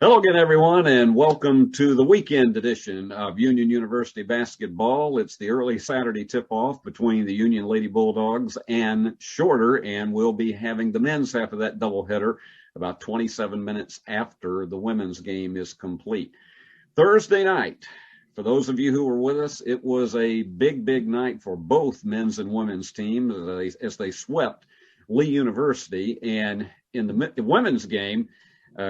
Hello again, everyone, and welcome to the weekend edition of Union University basketball. It's the early Saturday tip-off between the Union Lady Bulldogs and Shorter, and we'll be having the men's half of that doubleheader about 27 minutes after the women's game is complete. Thursday night, for those of you who were with us, it was a big night for both men's and women's teams as they swept Lee University. And in the women's game,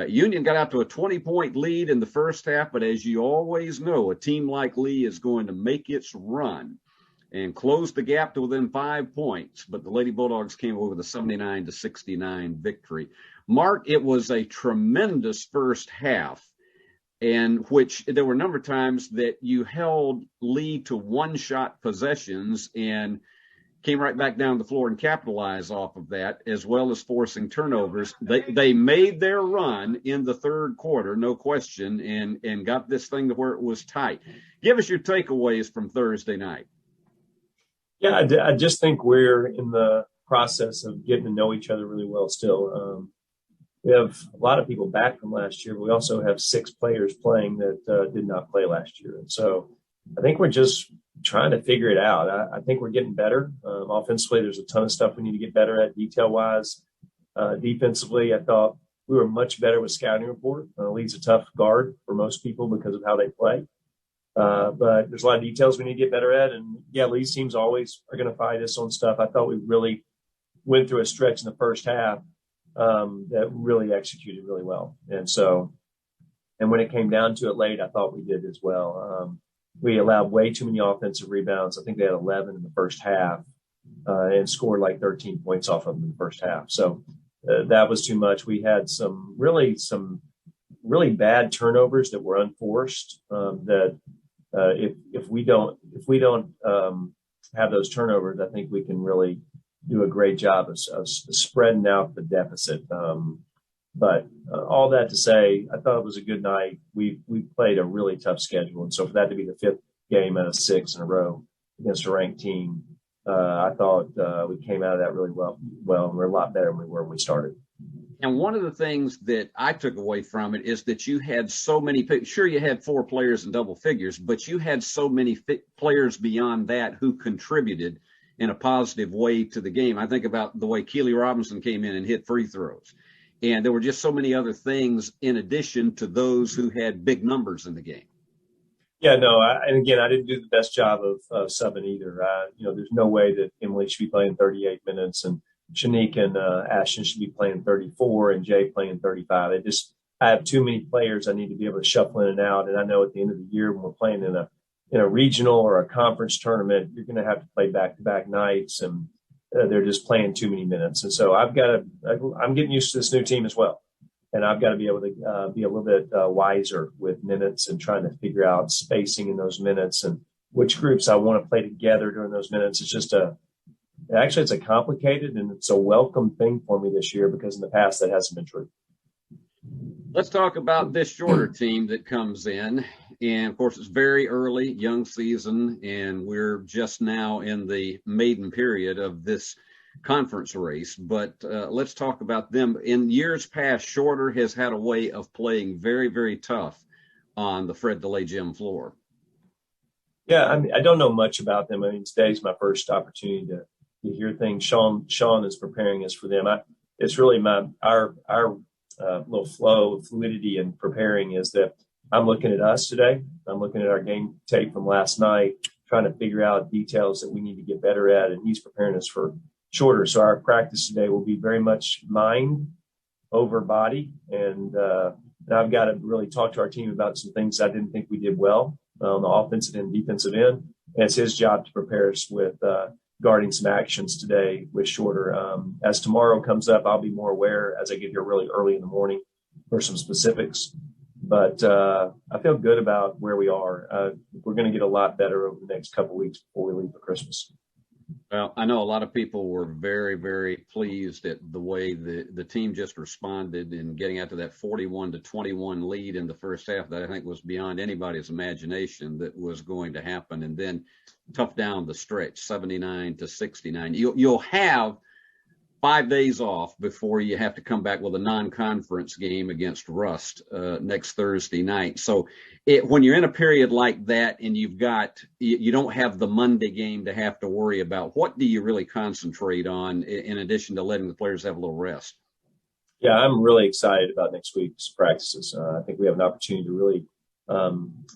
Union got out to a 20-point lead in the first half, but as you always know, a team like Lee is going to make its run and close the gap to within 5 points. But the Lady Bulldogs came away with a 79-69 victory. Mark, it was a tremendous first half, in which there were a number of times that you held Lee to one-shot possessions and came right back down the floor and capitalized off of that, as well as forcing turnovers. They made their run in the third quarter, no question, and got this thing to where it was tight. Give us your takeaways from Thursday night. Yeah, I just think we're in the process of getting to know each other really well still. We have a lot of people back from last year, but we also have 6 players playing that did not play last year. And so I think we're just trying to figure it out. I think we're getting better. Offensively, there's a ton of stuff we need to get better at detail-wise. Defensively, I thought we were much better with scouting report. Lee's a tough guard for most people because of how they play. But there's a lot of details we need to get better at. And, yeah, Lee's teams always are going to fight us on stuff. I thought we really went through a stretch in the first half that really executed really well. And when it came down to it late, I thought we did as well. We allowed way too many offensive rebounds. I think they had 11 in the first half and scored like 13 points off of them in the first half. So that was too much. We had some really bad turnovers that were unforced. If we don't have those turnovers, I think we can really do a great job of spreading out the deficit. But all that to say, I thought it was a good night. We played a really tough schedule. And so for that to be the 5th game out of 6 in a row against a ranked team, I thought we came out of that really well, and we're a lot better than we were when we started. And one of the things that I took away from it is that you had so many – sure, you had 4 players in double figures, but you had so many players beyond that who contributed in a positive way to the game. I think about the way Keely Robinson came in and hit free throws. And there were just so many other things in addition to those who had big numbers in the game. Yeah, no, and again, I didn't do the best job of subbing either. There's no way that Emily should be playing 38 minutes and Shanique and Ashton should be playing 34 and Jay playing 35. I have too many players I need to be able to shuffle in and out. And I know at the end of the year when we're playing in a regional or a conference tournament, you're going to have to play back-to-back nights, and they're just playing too many minutes. And so I'm getting used to this new team as well. And I've got to be able to be a little bit wiser with minutes and trying to figure out spacing in those minutes and which groups I want to play together during those minutes. It's a complicated and it's a welcome thing for me this year because in the past that hasn't been true. Let's talk about this Shorter team that comes in. And, of course, it's very early, young season, and we're just now in the maiden period of this conference race. But let's talk about them. In years past, Shorter has had a way of playing very, very tough on the Fred DeLay gym floor. Yeah, I don't know much about them. Today's my first opportunity to hear things. Sean is preparing us for them. It's really our little flow of fluidity and preparing is that I'm looking at us today. I'm looking at our game tape from last night, trying to figure out details that we need to get better at, and he's preparing us for Shorter. So our practice today will be very much mind over body, and I've got to really talk to our team about some things I didn't think we did well on the offensive and defensive end. And it's his job to prepare us with guarding some actions today with Shorter. As tomorrow comes up, I'll be more aware as I get here really early in the morning for some specifics. But I feel good about where we are. We're going to get a lot better over the next couple of weeks before we leave for Christmas. Well, I know a lot of people were very, very pleased at the way the team just responded in getting out to that 41-21 lead in the first half that I think was beyond anybody's imagination that was going to happen. And then tough down the stretch, 79-69. You'll have 5 days off before you have to come back with a non-conference game against Rust next Thursday night. So when you're in a period like that and you don't have the Monday game to have to worry about, what do you really concentrate on in addition to letting the players have a little rest? Yeah, I'm really excited about next week's practices. I think we have an opportunity to really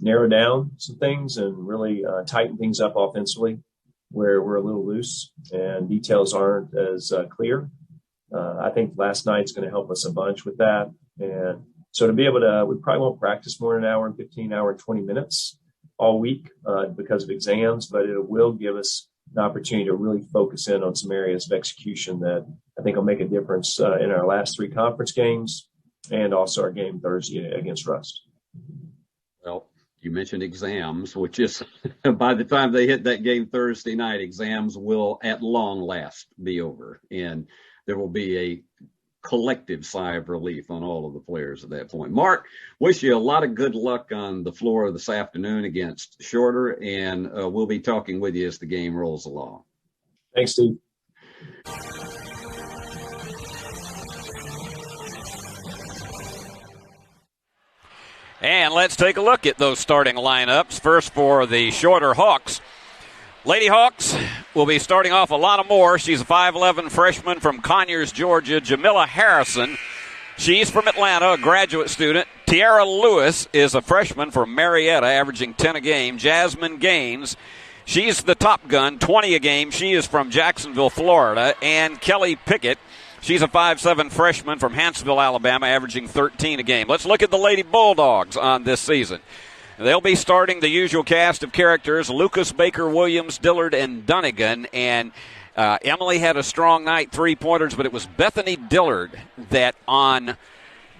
narrow down some things and really tighten things up offensively where we're a little loose and details aren't as clear. I think last night's going to help us a bunch with that. And so to be able to, we probably won't practice more than an hour and 15, hour and 20 minutes all week because of exams, but it will give us an opportunity to really focus in on some areas of execution that I think will make a difference in our last 3 conference games and also our game Thursday against Rust. Well, you mentioned exams, which is by the time they hit that game Thursday night, exams will at long last be over. And there will be a collective sigh of relief on all of the players at that point. Mark, wish you a lot of good luck on the floor this afternoon against Shorter, and we'll be talking with you as the game rolls along. Thanks, Steve. And let's take a look at those starting lineups. First for the Shorter Hawks. Lady Hawks will be starting off Alana Moore. She's a 5'11 freshman from Conyers, Georgia. Jamila Harrison, she's from Atlanta, a graduate student. Tiara Lewis is a freshman from Marietta, averaging 10 a game. Jasmine Gaines, she's the top gun, 20 a game. She is from Jacksonville, Florida. And Kelly Pickett, she's a 5'7 freshman from Huntsville, Alabama, averaging 13 a game. Let's look at the Lady Bulldogs on this season. They'll be starting the usual cast of characters, Lucas, Baker, Williams, Dillard, and Dunnigan. And Emily had a strong night, 3-pointers, but it was Bethany Dillard that on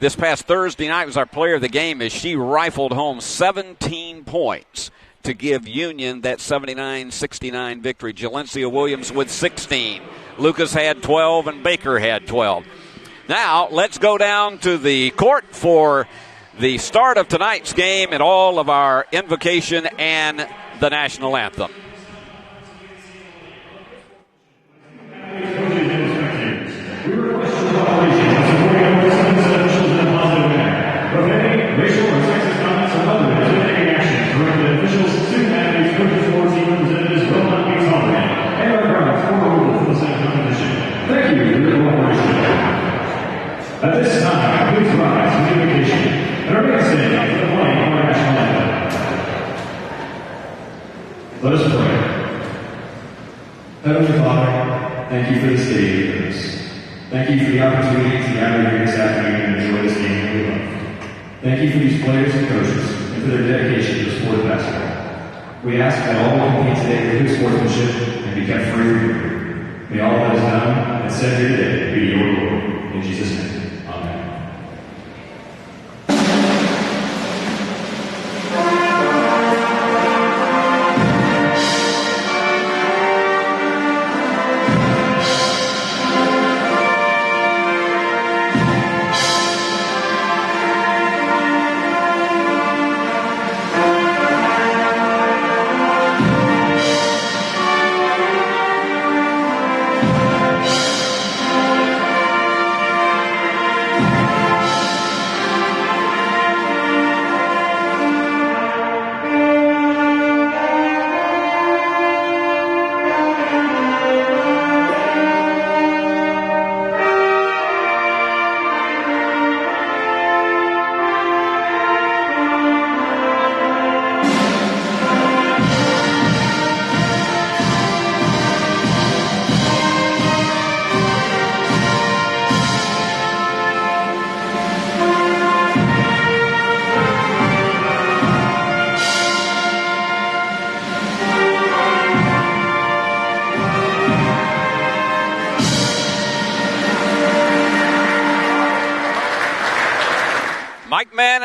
this past Thursday night was our player of the game as she rifled home 17 points to give Union that 79-69 victory. Jalencia Williams with 16. Lucas had 12 and Baker had 12. Now, let's go down to the court for the start of tonight's game and all of our invocation and the national anthem. Racial or sexist comments or other intimidating actions directed at officials, student athletes, coaches, board team representatives will not be tolerated. And our grounds for rule for the same competition. Thank you for your cooperation. At this time, please rise for the invocation and remain standing for the playing of our national anthem. Let us pray. Heavenly Father, thank you for this day you give us. Thank you for the opportunity to gather here this afternoon and enjoy this game that we love. Thank you for these players and coaches and for their dedication to the sport of basketball. We ask that all will compete today for good sportsmanship and be kept free from injury. May all that is done and said here today be your glory. In Jesus' name, amen.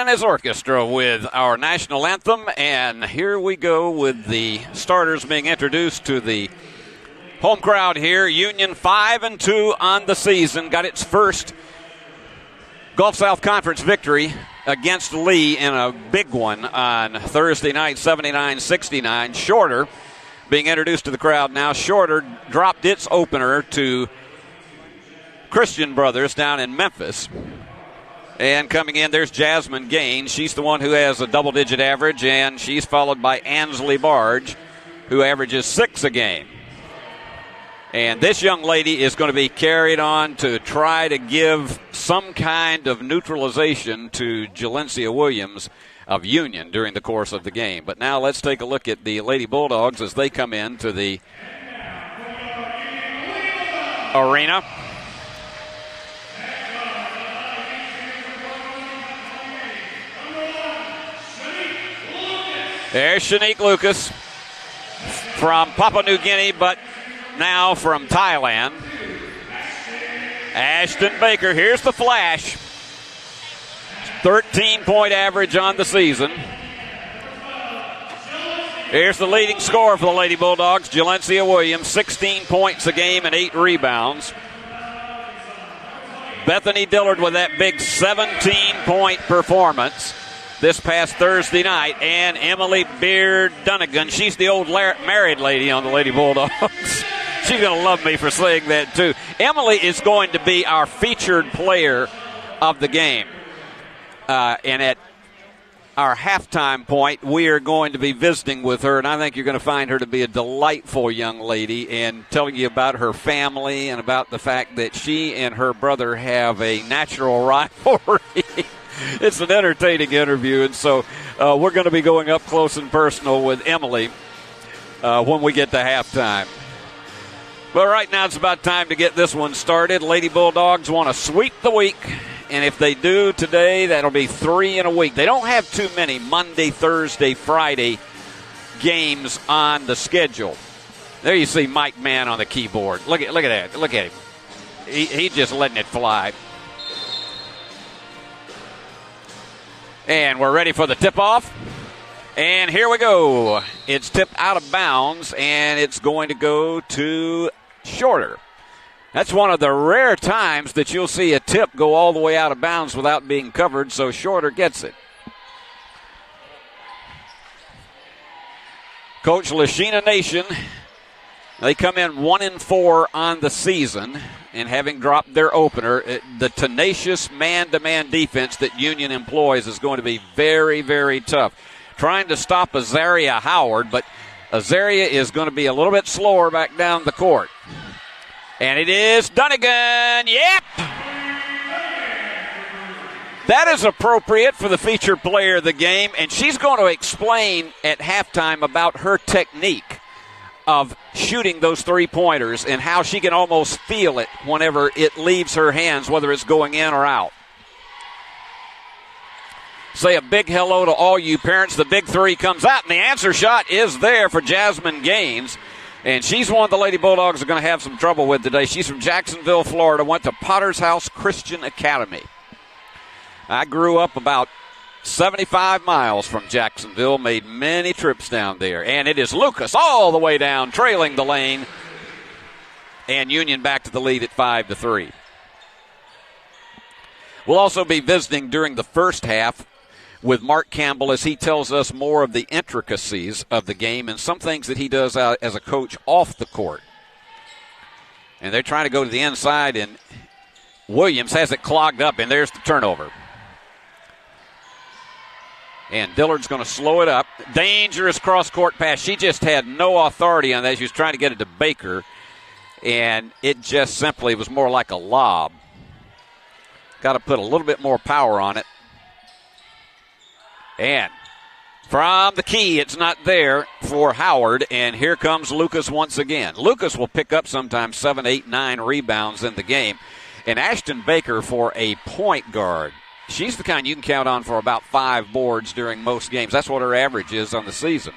His orchestra with our national anthem, and here we go with the starters being introduced to the home crowd here. Union 5-2 on the season, got its first Gulf South Conference victory against Lee in a big one on Thursday night, 79-69. Shorter being introduced to the crowd now. Shorter dropped its opener to Christian brothers down in Memphis. And coming in, there's Jasmine Gaines. She's the one who has a double-digit average, and she's followed by Ansley Barge, who averages 6 a game. And this young lady is going to be carried on to try to give some kind of neutralization to Jalencia Williams of Union during the course of the game. But now let's take a look at the Lady Bulldogs as they come into the arena. There's Shanique Lucas from Papua New Guinea, but now from Thailand. Ashton Baker, here's the flash. 13-point average on the season. Here's the leading scorer for the Lady Bulldogs, Jalencia Williams, 16 points a game and 8 rebounds. Bethany Dillard with that big 17-point performance this past Thursday night. And Emily Beard Dunnigan, she's the old married lady on the Lady Bulldogs. She's going to love me for saying that, too. Emily is going to be our featured player of the game. And at our halftime point, we are going to be visiting with her, and I think you're going to find her to be a delightful young lady, and telling you about her family and about the fact that she and her brother have a natural rivalry. It's an entertaining interview, and so we're going to be going up close and personal with Emily when we get to halftime. But right now it's about time to get this one started. Lady Bulldogs want to sweep the week, and if they do today, that'll be 3 in a week. They don't have too many Monday, Thursday, Friday games on the schedule. There you see Mike Mann on the keyboard. Look at that. Look at him. He's just letting it fly. And we're ready for the tip-off. And here we go. It's tipped out of bounds, and it's going to go to Shorter. That's one of the rare times that you'll see a tip go all the way out of bounds without being covered, so Shorter gets it. Coach Lashina Nation, they come in 1-4 on the season, and having dropped their opener, the tenacious man-to-man defense that Union employs is going to be very, very tough. Trying to stop Azaria Howard, but Azaria is going to be a little bit slower back down the court. And it is Dunnigan. Yep! That is appropriate for the featured player of the game, and she's going to explain at halftime about her technique of shooting those three-pointers and how she can almost feel it whenever it leaves her hands, whether it's going in or out. Say a big hello to all you parents. The big three comes out, and the answer shot is there for Jasmine Gaines. And she's one the Lady Bulldogs are going to have some trouble with today. She's from Jacksonville, Florida, went to Potter's House Christian Academy. I grew up about 75 miles from Jacksonville, made many trips down there. And it is Lucas all the way down, trailing the lane. And Union back to the lead at 5-3. We'll also be visiting during the first half with Mark Campbell as he tells us more of the intricacies of the game and some things that he does as a coach off the court. And they're trying to go to the inside, and Williams has it clogged up, and there's the turnover. And Dillard's going to slow it up. Dangerous cross-court pass. She just had no authority on that. She was trying to get it to Baker, and it just simply was more like a lob. Got to put a little bit more power on it. And from the key, it's not there for Howard, and here comes Lucas once again. Lucas will pick up sometimes 7, 8, 9 rebounds in the game. And Ashton Baker for a point guard. She's the kind you can count on for about 5 boards during most games. That's what her average is on the season.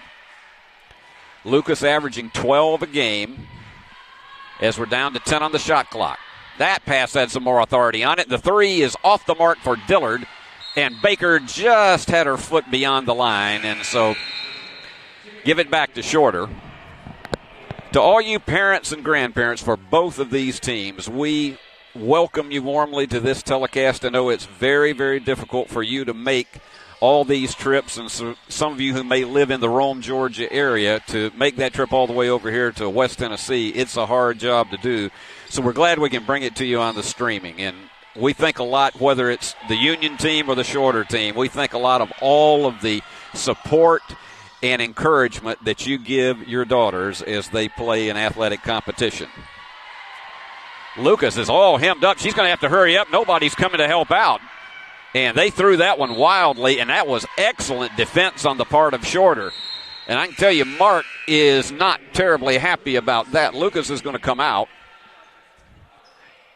Lucas averaging 12 a game as we're down to 10 on the shot clock. That pass had some more authority on it. The three is off the mark for Dillard. And Baker just had her foot beyond the line, and so give it back to Shorter. To all you parents and grandparents for both of these teams, we welcome you warmly to this telecast. I know it's very, very difficult for you to make all these trips, and so some of you who may live in the Rome, Georgia area, to make that trip all the way over here to West Tennessee, it's a hard job to do. So we're glad we can bring it to you on the streaming. And we think a lot, whether it's the Union team or the Shorter team, we think a lot of all of the support and encouragement that you give your daughters as they play in athletic competition. Lucas is all hemmed up. She's going to have to hurry up. Nobody's coming to help out. And they threw that one wildly, and that was excellent defense on the part of Shorter. And I can tell you, Mark is not terribly happy about that. Lucas is going to come out.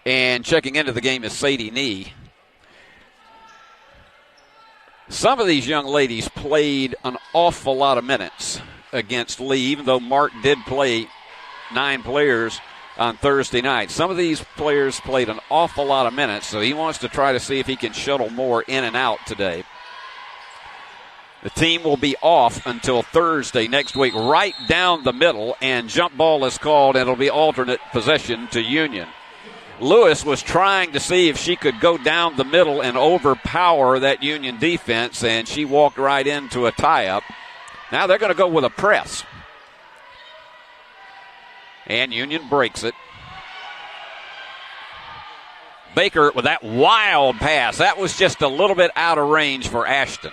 And checking into the game is Sadie Nee. Some of these young ladies played an awful lot of minutes against Lee, even though Mark did play 9 players on Thursday night. Some of these players played an awful lot of minutes, so he wants to try to see if he can shuttle more in and out today. The team will be off until Thursday next week, right down the middle, and jump ball is called, and it'll be alternate possession to Union. Lewis was trying to see if she could go down the middle and overpower that Union defense, and she walked right into a tie-up. Now they're going to go with a press. And Union breaks it. Baker with that wild pass. That was just a little bit out of range for Ashton.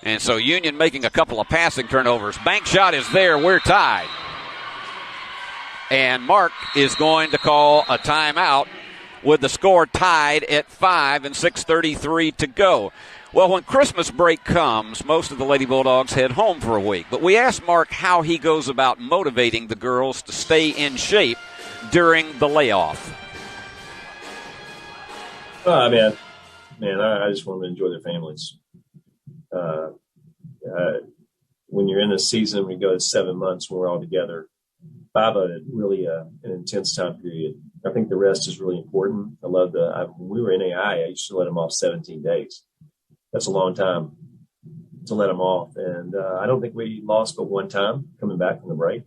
And so Union making a couple of passing turnovers. Bank shot is there. We're tied. And Mark is going to call a timeout with the score tied at 5 and 6:33 to go. Well, when Christmas break comes, most of the Lady Bulldogs head home for a week. But we asked Mark how he goes about motivating the girls to stay in shape during the layoff. I just want them to enjoy their families. When you're in a season, we go to 7 months when we're all together. 5 of it really an intense time period. I think the rest is really important. I love when we were in AI, I used to let them off 17 days. That's a long time to let them off. And I don't think we lost but one time coming back from the break.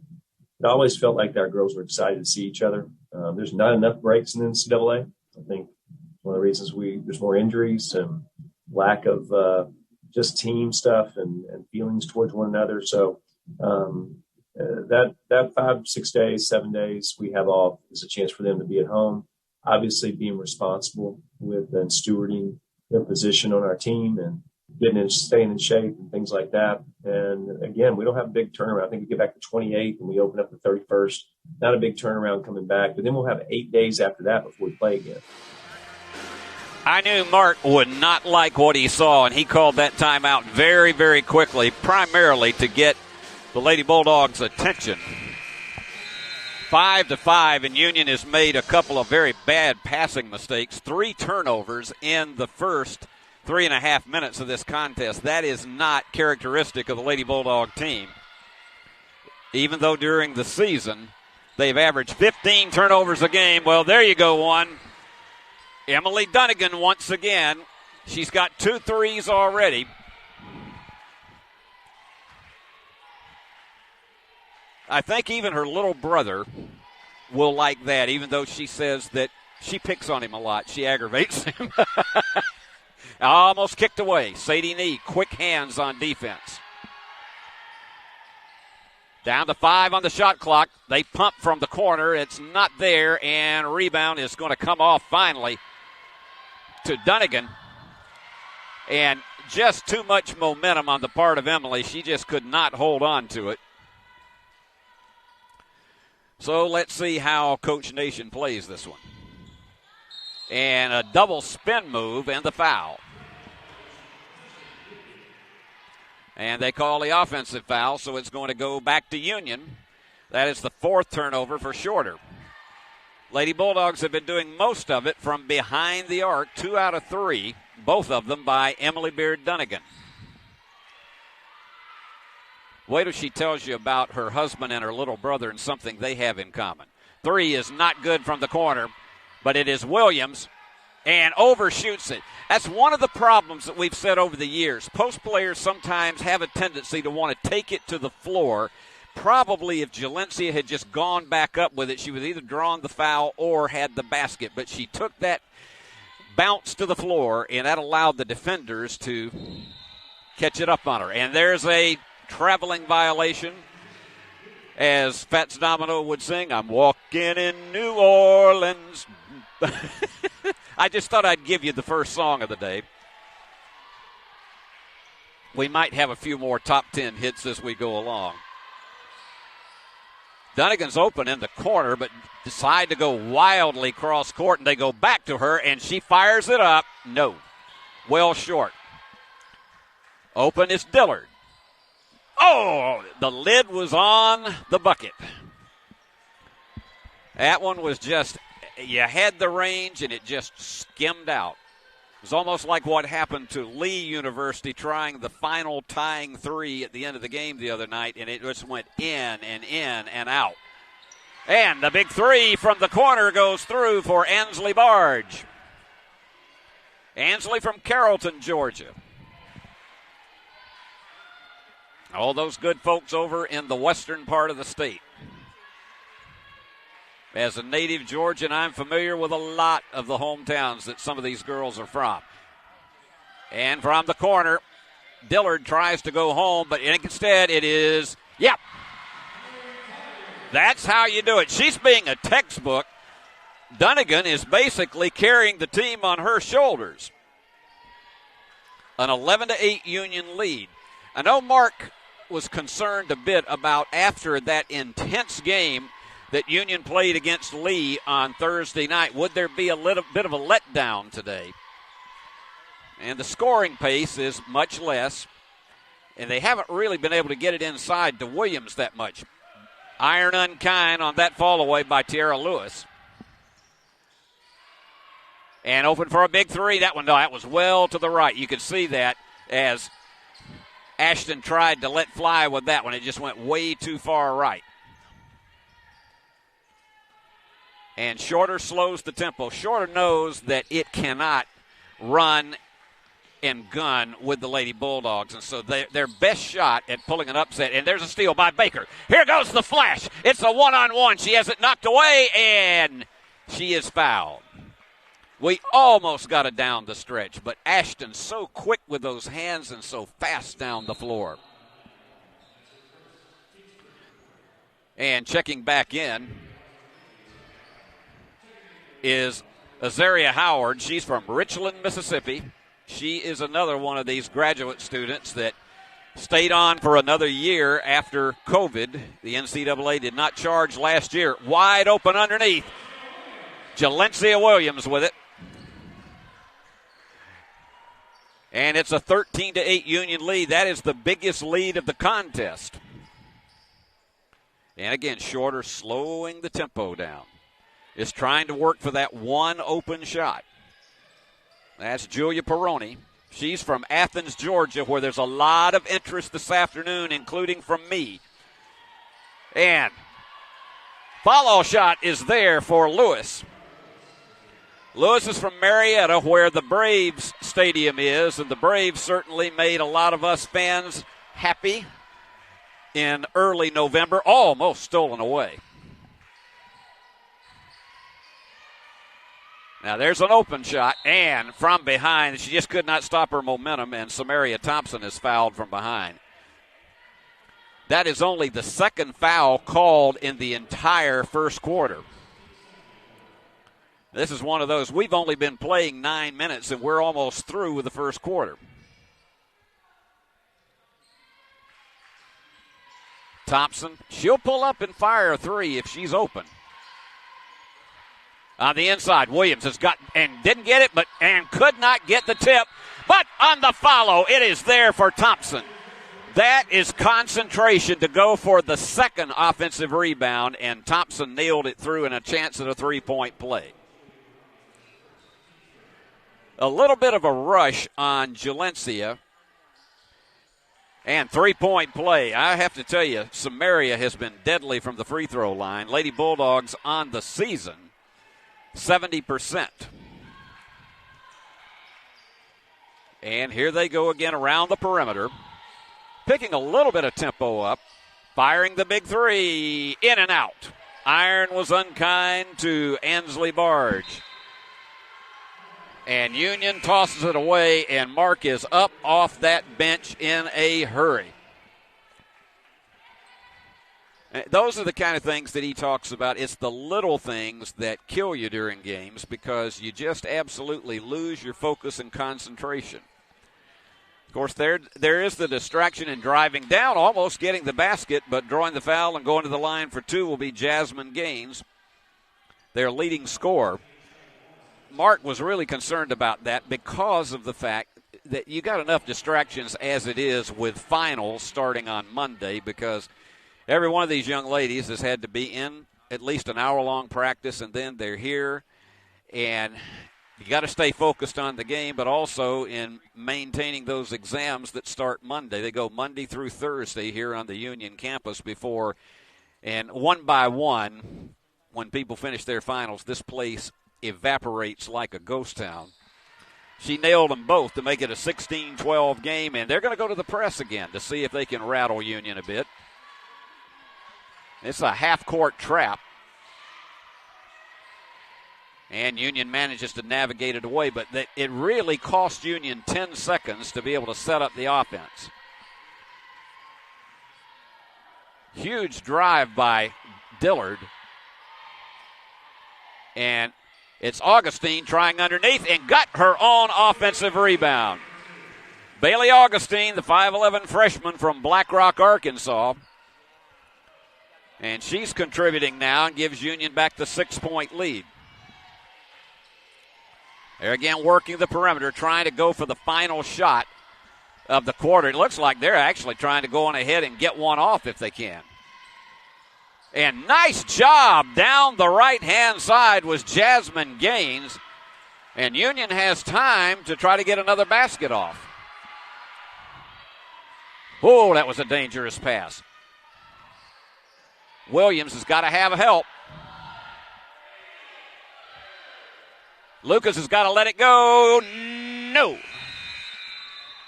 It always felt like our girls were excited to see each other. There's not enough breaks in the NCAA. I think one of the reasons there's more injuries and lack of just team stuff and feelings towards one another. So that 5, 6 days, 7 days we have off is a chance for them to be at home. Obviously being responsible with and stewarding their position on our team and staying in shape and things like that. And again, we don't have a big turnaround. I think we get back to 28 and we open up the 31st. Not a big turnaround coming back, but then we'll have 8 days after that before we play again. I knew Mark would not like what he saw, and he called that timeout very, very quickly, primarily to get the Lady Bulldogs' attention. 5-5, and Union has made a couple of very bad passing mistakes. 3 turnovers in the first 3.5 minutes of this contest. That is not characteristic of the Lady Bulldog team. Even though during the season they've averaged 15 turnovers a game. Well, there you go, one. Emily Dunnigan once again. She's got 2 threes already. I think even her little brother will like that, even though she says that she picks on him a lot. She aggravates him. Almost kicked away. Sadie Nee, quick hands on defense. Down to 5 on the shot clock. They pump from the corner. It's not there, and rebound is going to come off finally to Dunnigan. And just too much momentum on the part of Emily. She just could not hold on to it. So let's see how Coach Nation plays this one. And a double spin move and the foul. And they call the offensive foul, so it's going to go back to Union. That is the 4th turnover for Shorter. Lady Bulldogs have been doing most of it from behind the arc, 2 out of 3, both of them by Emily Beard Dunnigan. Wait till she tells you about her husband and her little brother and something they have in common. 3 is not good from the corner, but it is Williams, and overshoots it. That's one of the problems that we've said over the years. Post players sometimes have a tendency to want to take it to the floor. Probably if Jalencia had just gone back up with it, she would either drawn the foul or had the basket. But she took that bounced to the floor, and that allowed the defenders to catch it up on her. And there's a traveling violation. As Fats Domino would sing, I'm walking in New Orleans. I just thought I'd give you the first song of the day. We might have a few more top 10 hits as we go along. Dunnigan's open in the corner, but decide to go wildly cross court, and they go back to her, and she fires it up. No. Well short. Open is Dillard. Oh, the lid was on the bucket. That one was just, you had the range, and it just skimmed out. It was almost like what happened to Lee University trying the final tying three at the end of the game the other night, and it just went in and out. And the big three from the corner goes through for Ansley Barge. Ansley from Carrollton, Georgia. All those good folks over in the western part of the state. As a native Georgian, I'm familiar with a lot of the hometowns that some of these girls are from. And from the corner, Dillard tries to go home, but instead it is, yep. That's how you do it. She's being a textbook. Dunnigan is basically carrying the team on her shoulders. An 11-8 Union lead. I know Mark was concerned a bit about after that intense game that Union played against Lee on Thursday night. Would there be a little bit of a letdown today? And the scoring pace is much less, and they haven't really been able to get it inside to Williams that much. Iron unkind on that fall away by Tierra Lewis. And open for a big three. That was well to the right. You could see that as Ashton tried to let fly with that one. It just went way too far right. And Shorter slows the tempo. Shorter knows that it cannot run and gun with the Lady Bulldogs. And so their best shot at pulling an upset. And there's a steal by Baker. Here goes the flash. It's a one-on-one. She has it knocked away, and she is fouled. We almost got it down the stretch, but Ashton so quick with those hands and so fast down the floor. And checking back in is Azaria Howard. She's from Richland, Mississippi. She is another one of these graduate students that stayed on for another year after COVID. The NCAA did not charge last year. Wide open underneath. Jalencia Williams with it. And it's a 13-8 Union lead. That is the biggest lead of the contest. And again, Shorter slowing the tempo down. Is trying to work for that one open shot. That's Julia Peroni. She's from Athens, Georgia, where there's a lot of interest this afternoon, including from me. And follow shot is there for Lewis. Lewis is from Marietta, where the Braves stadium is, and the Braves certainly made a lot of us fans happy in early November, almost stolen away. Now there's an open shot, and from behind, she just could not stop her momentum, and Samaria Thompson is fouled from behind. That is only the second foul called in the entire first quarter. This is one of those, we've only been playing 9 minutes, and we're almost through with the first quarter. Thompson, she'll pull up and fire a three if she's open. On the inside, Williams has got, and didn't get it, and could not get the tip. But on the follow, it is there for Thompson. That is concentration to go for the second offensive rebound, and Thompson nailed it through in a chance at a three-point play. A little bit of a rush on Jalencia. And three-point play. I have to tell you, Samaria has been deadly from the free throw line. Lady Bulldogs on the season, 70%. And here they go again around the perimeter. Picking a little bit of tempo up. Firing the big three. In and out. Iron was unkind to Ansley Barge. And Union tosses it away, and Mark is up off that bench in a hurry. Those are the kind of things that he talks about. It's the little things that kill you during games because you just absolutely lose your focus and concentration. Of course, there is the distraction in driving down, almost getting the basket, but drawing the foul and going to the line for two will be Jasmine Gaines, their leading scorer. Mark was really concerned about that because of the fact that you got enough distractions as it is with finals starting on Monday, because every one of these young ladies has had to be in at least an hour-long practice, and then they're here. And you got to stay focused on the game, but also in maintaining those exams that start Monday. They go Monday through Thursday here on the Union campus before. And one by one, when people finish their finals, this place evaporates like a ghost town. She nailed them both to make it a 16-12 game, and they're going to go to the press again to see if they can rattle Union a bit. It's a half-court trap. And Union manages to navigate it away, but it really cost Union 10 seconds to be able to set up the offense. Huge drive by Dillard. And it's Augustine trying underneath and got her own offensive rebound. Bailey Augustine, the 5'11 freshman from Black Rock, Arkansas. And she's contributing now and gives Union back the 6-point lead. They're again working the perimeter, trying to go for the final shot of the quarter. It looks like they're actually trying to go on ahead and get one off if they can. And nice job down the right-hand side was Jasmine Gaines. And Union has time to try to get another basket off. Oh, that was a dangerous pass. Williams has got to have help. Lucas has got to let it go. No.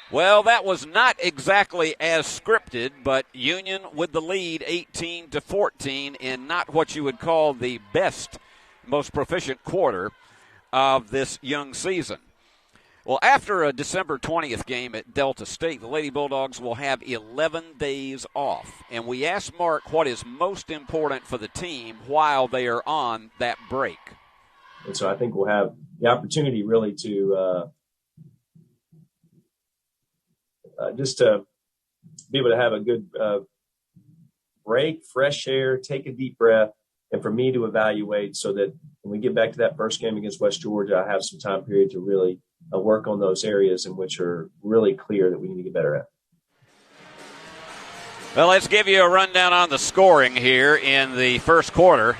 Well, that was not exactly as scripted, but Union with the lead 18-14 in not what you would call the best, most proficient quarter of this young season. Well, after a December 20th game at Delta State, the Lady Bulldogs will have 11 days off. And we asked Mark what is most important for the team while they are on that break. And so I think we'll have the opportunity really to just to be able to have a good break, fresh air, take a deep breath, and for me to evaluate so that when we get back to that first game against West Georgia, I have some time period to really work on those areas in which are really clear that we need to get better at. Well, let's give you a rundown on the scoring here in the first quarter.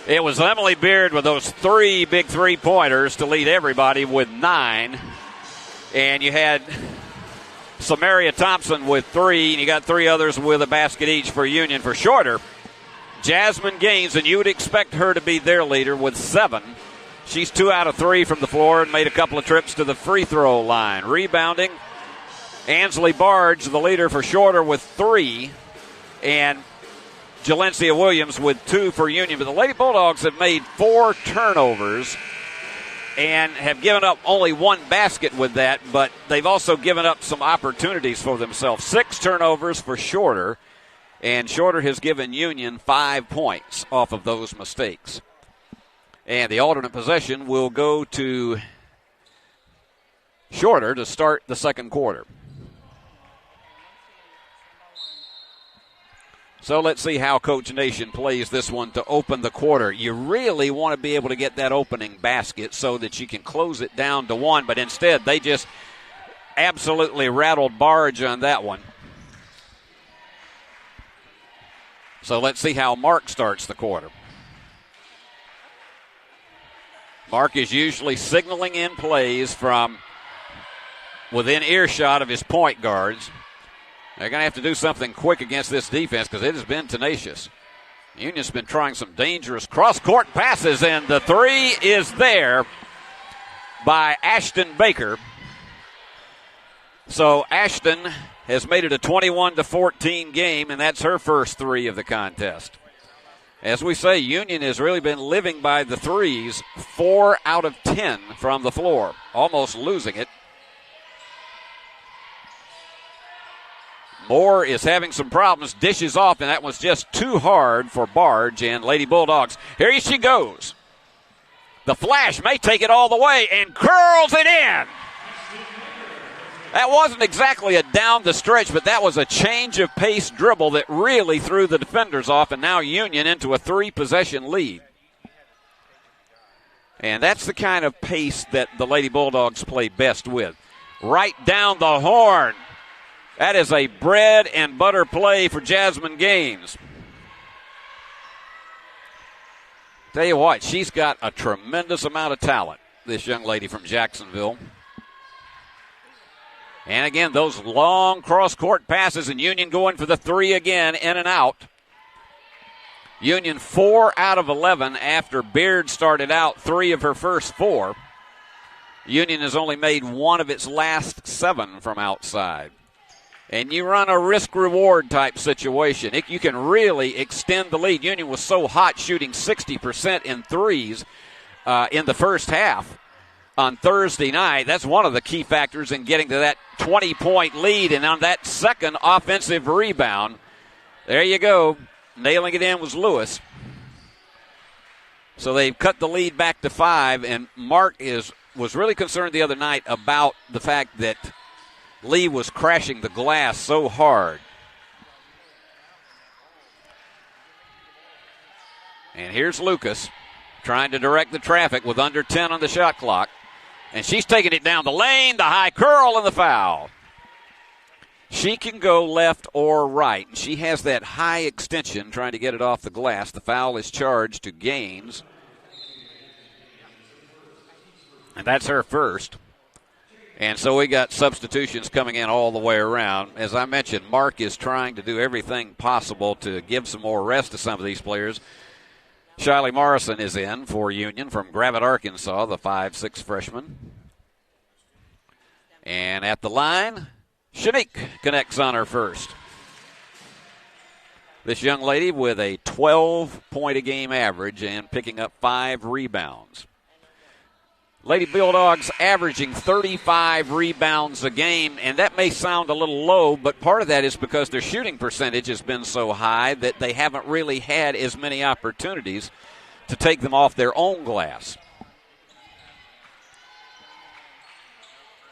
It was Emily Beard with those 3 big three-pointers to lead everybody with 9. And you had Samaria Thompson with 3, and you got 3 others with a basket each for Union. For Shorter, Jasmine Gaines, and you would expect her to be their leader with 7. She's 2 out of 3 from the floor and made a couple of trips to the free throw line. Rebounding, Ansley Barge, the leader for Shorter, with 3. And Jalencia Williams with 2 for Union. But the Lady Bulldogs have made 4 turnovers and have given up only 1 basket with that, but they've also given up some opportunities for themselves. 6 turnovers for Shorter, and Shorter has given Union 5 points off of those mistakes. And the alternate possession will go to Shorter to start the second quarter. So let's see how Coach Nation plays this one to open the quarter. You really want to be able to get that opening basket so that you can close it down to 1, but instead they just absolutely rattled Barge on that one. So let's see how Mark starts the quarter. Mark is usually signaling in plays from within earshot of his point guards. They're going to have to do something quick against this defense because it has been tenacious. Union's been trying some dangerous cross-court passes, and the 3 is there by Ashton Baker. So Ashton has made it a 21-14 game, and that's her first 3 of the contest. As we say, Union has really been living by the threes, 4 out of 10 from the floor, almost losing it. Moore is having some problems, dishes off, and that was just too hard for Barge and Lady Bulldogs. Here she goes. The flash may take it all the way and curls it in. That wasn't exactly a down the stretch, but that was a change of pace dribble that really threw the defenders off, and now Union into a 3-possession lead. And that's the kind of pace that the Lady Bulldogs play best with. Right down the horn. That is a bread and butter play for Jasmine Gaines. Tell you what, she's got a tremendous amount of talent, this young lady from Jacksonville. And again, those long cross-court passes, and Union going for the 3 again, in and out. Union 4 out of 11 after Beard started out 3 of her first 4. Union has only made 1 of its last 7 from outside. And you run a risk-reward type situation. You can really extend the lead. Union was so hot, shooting 60% in threes in the first half on Thursday night. That's one of the key factors in getting to that 20-point lead. And on that second offensive rebound, there you go. Nailing it in was Lewis. So they've cut the lead back to 5. And Mark was really concerned the other night about the fact that Lee was crashing the glass so hard. And here's Lucas trying to direct the traffic with under 10 on the shot clock. And she's taking it down the lane, the high curl, and the foul. She can go left or right. She has that high extension trying to get it off the glass. The foul is charged to Gaines. And that's her first. And so we got substitutions coming in all the way around. As I mentioned, Mark is trying to do everything possible to give some more rest to some of these players. Shiley Morrison is in for Union from Gravette, Arkansas, the 5'6" freshman. And at the line, Shanique connects on her first. This young lady with a 12-point-a-game average and picking up 5 rebounds. Lady Bulldogs averaging 35 rebounds a game, and that may sound a little low, but part of that is because their shooting percentage has been so high that they haven't really had as many opportunities to take them off their own glass.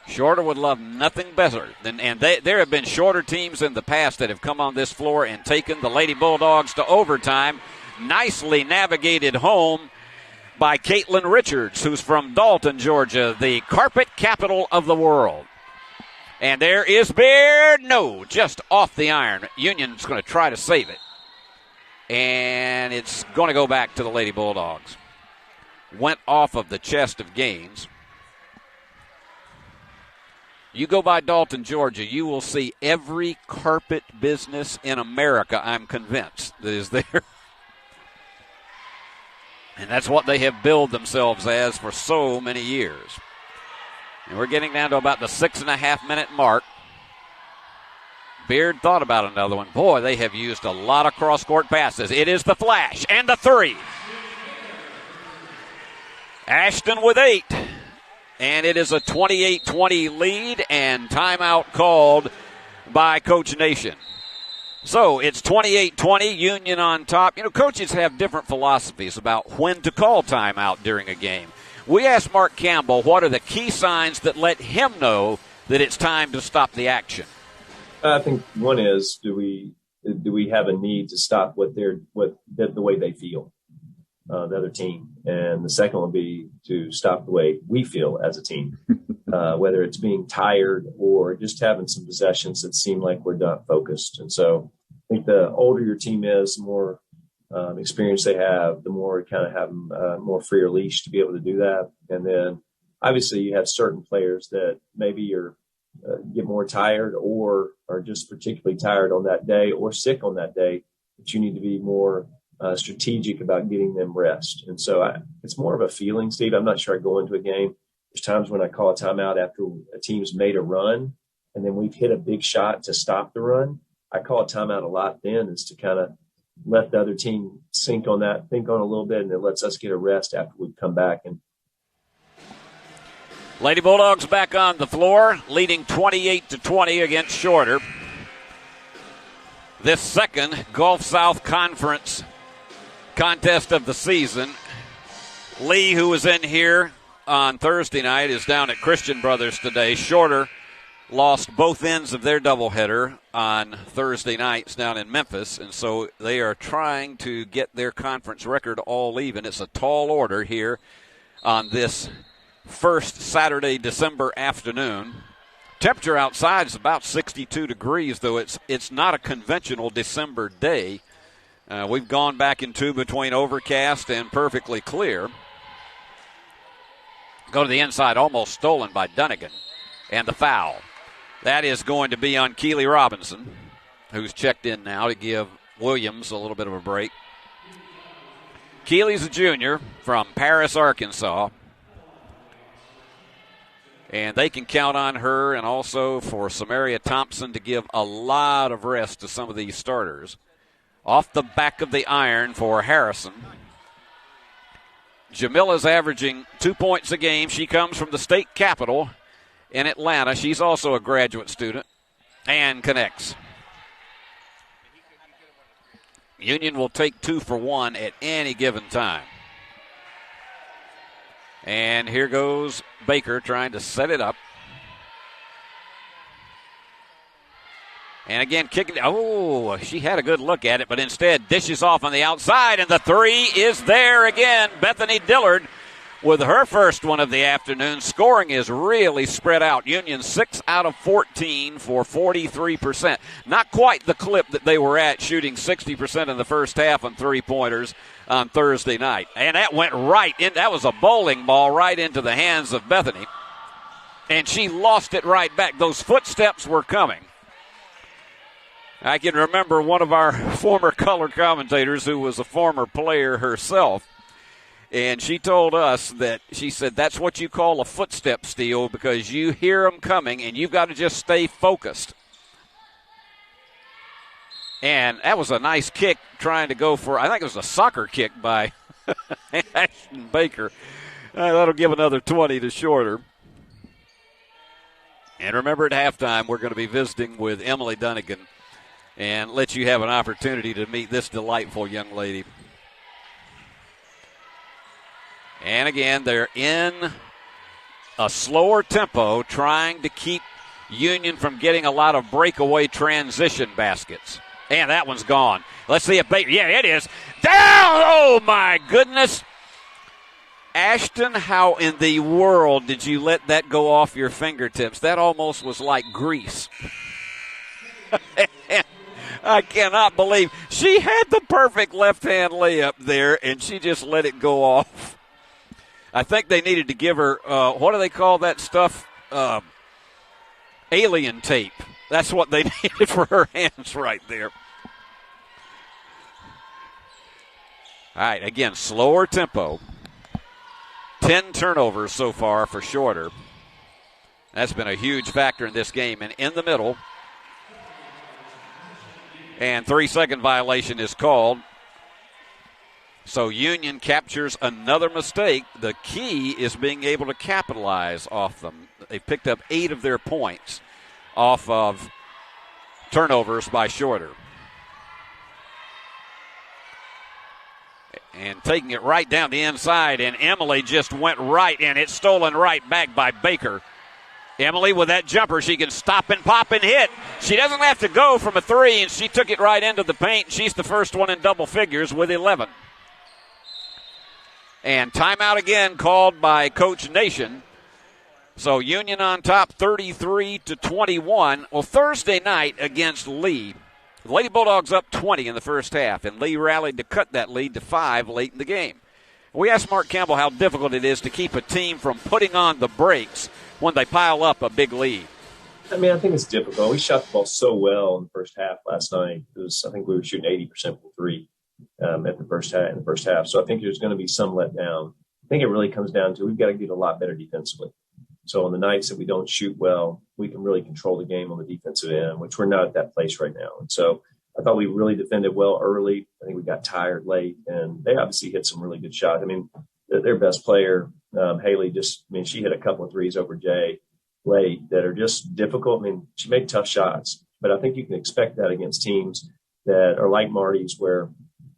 Shorter would love nothing better than, and there have been shorter teams in the past that have come on this floor and taken the Lady Bulldogs to overtime. Nicely navigated home by Caitlin Richards, who's from Dalton, Georgia, the carpet capital of the world. And there is Beard. No, just off the iron. Union's going to try to save it. And it's going to go back to the Lady Bulldogs. Went off of the chest of Gaines. You go by Dalton, Georgia, you will see every carpet business in America, I'm convinced, that is there. And that's what they have billed themselves as for so many years. And we're getting down to about the 6.5-minute mark. Beard thought about another one. Boy, they have used a lot of cross-court passes. It is the flash and the 3. Ashton with 8. And it is a 28-20 lead and timeout called by Coach Nation. So it's 28-20, Union on top. You know, coaches have different philosophies about when to call timeout during a game. We asked Mark Campbell what are the key signs that let him know that it's time to stop the action. I think one is, do we have a need to stop the way they feel, the other team, and the second would be to stop the way we feel as a team, whether it's being tired or just having some possessions that seem like we're not focused. And so I think the older your team is, the more experience they have, the more kind of have more freer leash to be able to do that. And then obviously you have certain players that maybe get more tired or are just particularly tired on that day or sick on that day, but you need to be more strategic about getting them rest. And so it's more of a feeling, Steve. I'm not sure I go into a game. There's times when I call a timeout after a team's made a run and then we've hit a big shot to stop the run. I call a timeout a lot then is to kind of let the other team think on a little bit, and it lets us get a rest after we come back. And Lady Bulldogs back on the floor, leading 28-20 against Shorter. This second Gulf South Conference contest of the season. Lee, who was in here on Thursday night, is down at Christian Brothers today. Shorter lost both ends of their doubleheader on Thursday nights down in Memphis, and so they are trying to get their conference record all even. It's a tall order here on this first Saturday, December afternoon. Temperature outside is about 62 degrees, though it's not a conventional December day. We've gone back and two between overcast and perfectly clear. Go to the inside, almost stolen by Dunnigan. And the foul. That is going to be on Keely Robinson, who's checked in now to give Williams a little bit of a break. Keely's a junior from Paris, Arkansas. And they can count on her and also for Samaria Thompson to give a lot of rest to some of these starters. Off the back of the iron for Harrison. Jamila's averaging 2 points a game. She comes from the state capital in Atlanta. She's also a graduate student and connects. Union will take 2 for 1 at any given time. And here goes Baker trying to set it up. And again, kicking. Oh, she had a good look at it, but instead dishes off on the outside, and the three is there again. Bethany Dillard with her first one of the afternoon. Scoring is really spread out. Union 6 out of 14 for 43%. Not quite the clip that they were at, shooting 60% in the first half on three-pointers on Thursday night. And that went right in. That was a bowling ball right into the hands of Bethany. And she lost it right back. Those footsteps were coming. I can remember one of our former color commentators who was a former player herself, and she told us that, she said, that's what you call a footstep steal because you hear them coming and you've got to just stay focused. And that was a nice kick trying to go for, I think it was a soccer kick by Ashton Baker. That'll give another 20 to Shorter. And remember, at halftime, we're going to be visiting with Emily Dunnigan and let you have an opportunity to meet this delightful young lady. And again, they're in a slower tempo, trying to keep Union from getting a lot of breakaway transition baskets. And that one's gone. Let's see if Baker, yeah, it is. Down! Oh, my goodness. Ashton, how in the world did you let that go off your fingertips? That almost was like grease. I cannot believe she had the perfect left-hand layup there, and she just let it go off. I think they needed to give her, what do they call that stuff? Alien tape. That's what they needed for her hands right there. All right, again, slower tempo. 10 turnovers so far for Shorter. That's been a huge factor in this game. And in the middle, and 3-second violation is called. So Union captures another mistake. The key is being able to capitalize off them. They picked up 8 of their points off of turnovers by Shorter. And taking it right down the inside, and Emily just went right, and it's stolen right back by Baker. Emily with that jumper, she can stop and pop and hit. She doesn't have to go from a three, and she took it right into the paint. She's the first one in double figures with 11. And timeout again called by Coach Nation. So Union on top 33-21. Well, Thursday night against Lee, the Lady Bulldogs up 20 in the first half, and Lee rallied to cut that lead to 5 late in the game. We asked Mark Campbell how difficult it is to keep a team from putting on the brakes when they pile up a big lead. I mean, I think it's difficult. We shot the ball so well in the first half last night. I think we were shooting 80% from three in the first half. So I think there's going to be some letdown. I think it really comes down to we've got to get a lot better defensively. So on the nights that we don't shoot well, we can really control the game on the defensive end, which we're not at that place right now. And so I thought we really defended well early. I think we got tired late, and they obviously hit some really good shots. I mean, their best player, Haley, she hit a couple of threes over Jay late that are just difficult. I mean, she made tough shots, but I think you can expect that against teams that are like Marty's, where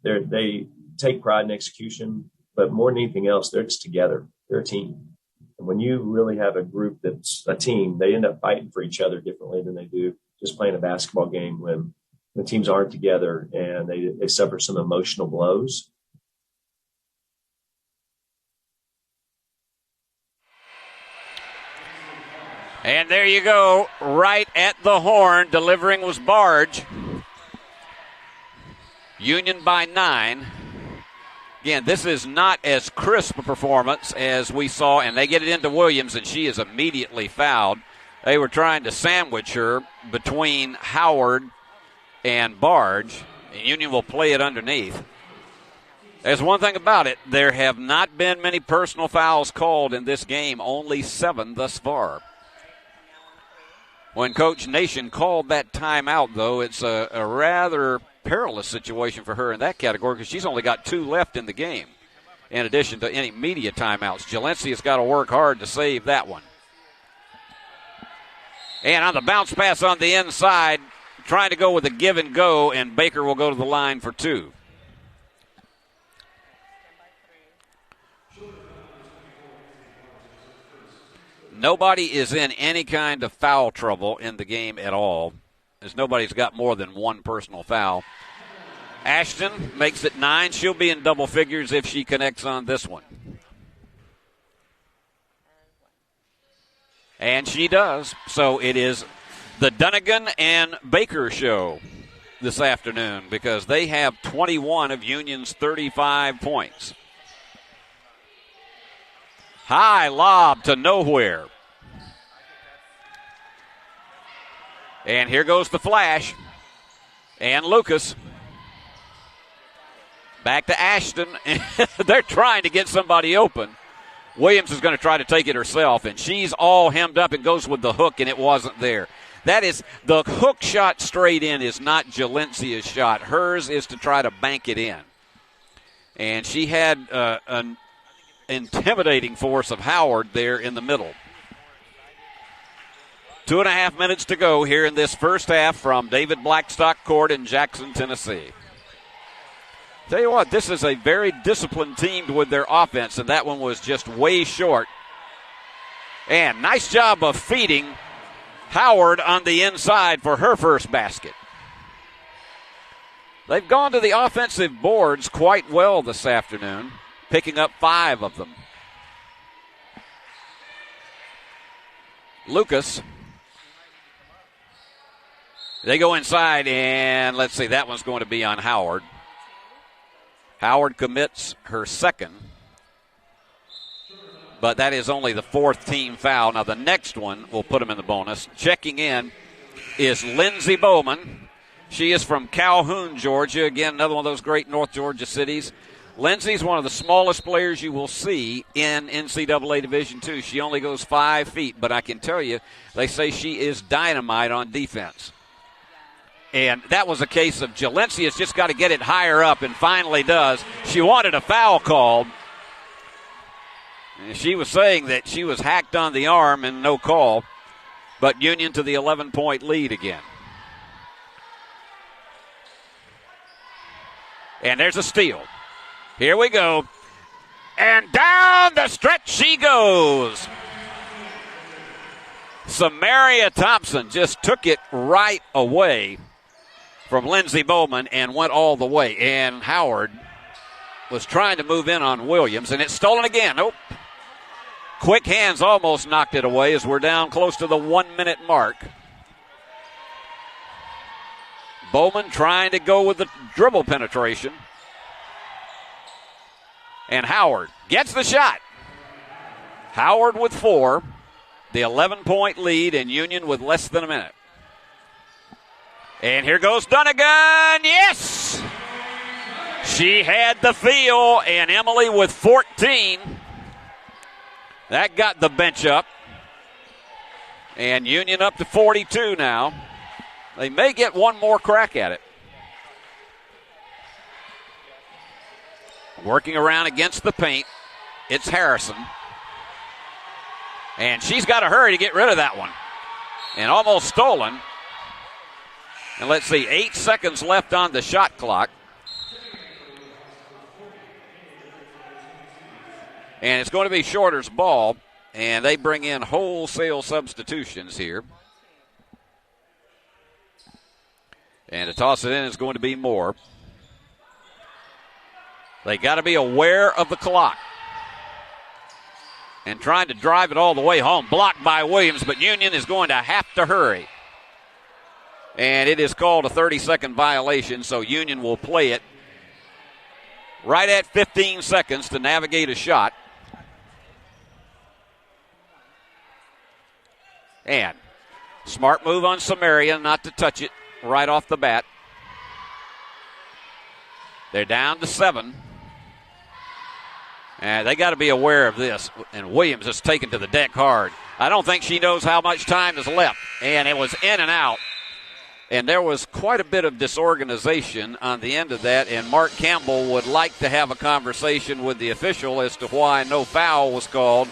they take pride in execution, but more than anything else, they're just together. They're a team. And when you really have a group that's a team, they end up fighting for each other differently than they do just playing a basketball game when the teams aren't together and they suffer some emotional blows. And there you go, right at the horn. Delivering was Barge. Union by 9. Again, this is not as crisp a performance as we saw, and they get it into Williams, and she is immediately fouled. They were trying to sandwich her between Howard and Barge, and Union will play it underneath. There's one thing about it. There have not been many personal fouls called in this game, only 7 thus far. When Coach Nation called that timeout, though, it's a rather perilous situation for her in that category because she's only got 2 left in the game, in addition to any media timeouts. Jalencia has got to work hard to save that one. And on the bounce pass on the inside, trying to go with a give and go, and Baker will go to the line for 2. Nobody is in any kind of foul trouble in the game at all, as nobody's got more than 1 personal foul. Ashton makes it 9. She'll be in double figures if she connects on this one. And she does. So it is the Dunnigan and Baker show this afternoon because they have 21 of Union's 35 points. High lob to nowhere. And here goes the flash. And Lucas. Back to Ashton. They're trying to get somebody open. Williams is going to try to take it herself, and she's all hemmed up and goes with the hook, and it wasn't there. That is, the hook shot straight in is not Jalencia's shot. Hers is to try to bank it in. And she had an intimidating force of Howard there in the middle. 2.5 minutes to go here in this first half from David Blackstock Court in Jackson, Tennessee. Tell you what, this is a very disciplined team with their offense, and that one was just way short. And nice job of feeding Howard on the inside for her first basket. They've gone to the offensive boards quite well this afternoon, picking up 5 of them. Lucas. They go inside, and let's see, that one's going to be on Howard. Howard commits her second, but that is only the 4th team foul. Now the next one will put him in the bonus. Checking in is Lindsey Bowman. She is from Calhoun, Georgia. Again, another one of those great North Georgia cities. Lindsey's one of the smallest players you will see in NCAA Division II. She only goes 5 feet, but I can tell you, they say she is dynamite on defense. And that was a case of Jalencia's just got to get it higher up, and finally does. She wanted a foul called. And she was saying that she was hacked on the arm and no call. But Union to the 11-point lead again. And there's a steal. Here we go. And down the stretch she goes. Samaria Thompson just took it right away from Lindsey Bowman and went all the way. And Howard was trying to move in on Williams, and it's stolen again. Nope. Quick hands almost knocked it away as we're down close to the 1-minute mark. Bowman trying to go with the dribble penetration. And Howard gets the shot. Howard with 4. The 11-point lead, and Union with less than a minute. And here goes Dunnigan. Yes! She had the feel, and Emily with 14. That got the bench up. And Union up to 42 now. They may get one more crack at it. Working around against the paint, it's Harrison. And she's got to hurry to get rid of that one. And almost stolen. And let's see, 8 seconds left on the shot clock. And it's going to be Shorter's ball. And they bring in wholesale substitutions here. And to toss it in is going to be Moore. They got to be aware of the clock. And trying to drive it all the way home. Blocked by Williams, but Union is going to have to hurry. And it is called a 30-second violation, so Union will play it right at 15 seconds to navigate a shot. And smart move on Samaria not to touch it right off the bat. They're down to 7. And they got to be aware of this. And Williams is taken to the deck hard. I don't think she knows how much time is left. And it was in and out. And there was quite a bit of disorganization on the end of that. And Mark Campbell would like to have a conversation with the official as to why no foul was called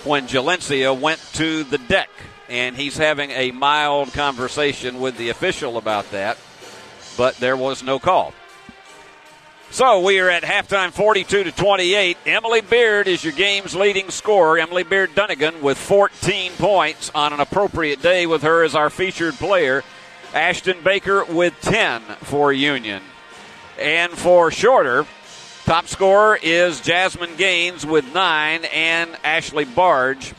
when Jalencia went to the deck. And he's having a mild conversation with the official about that. But there was no call. So we are at halftime 42-28. Emily Beard is your game's leading scorer. Emily Beard Dunnigan with 14 points on an appropriate day with her as our featured player. Ashton Baker with 10 for Union. And for Shorter, top scorer is Jasmine Gaines with 9 and Ansley Barge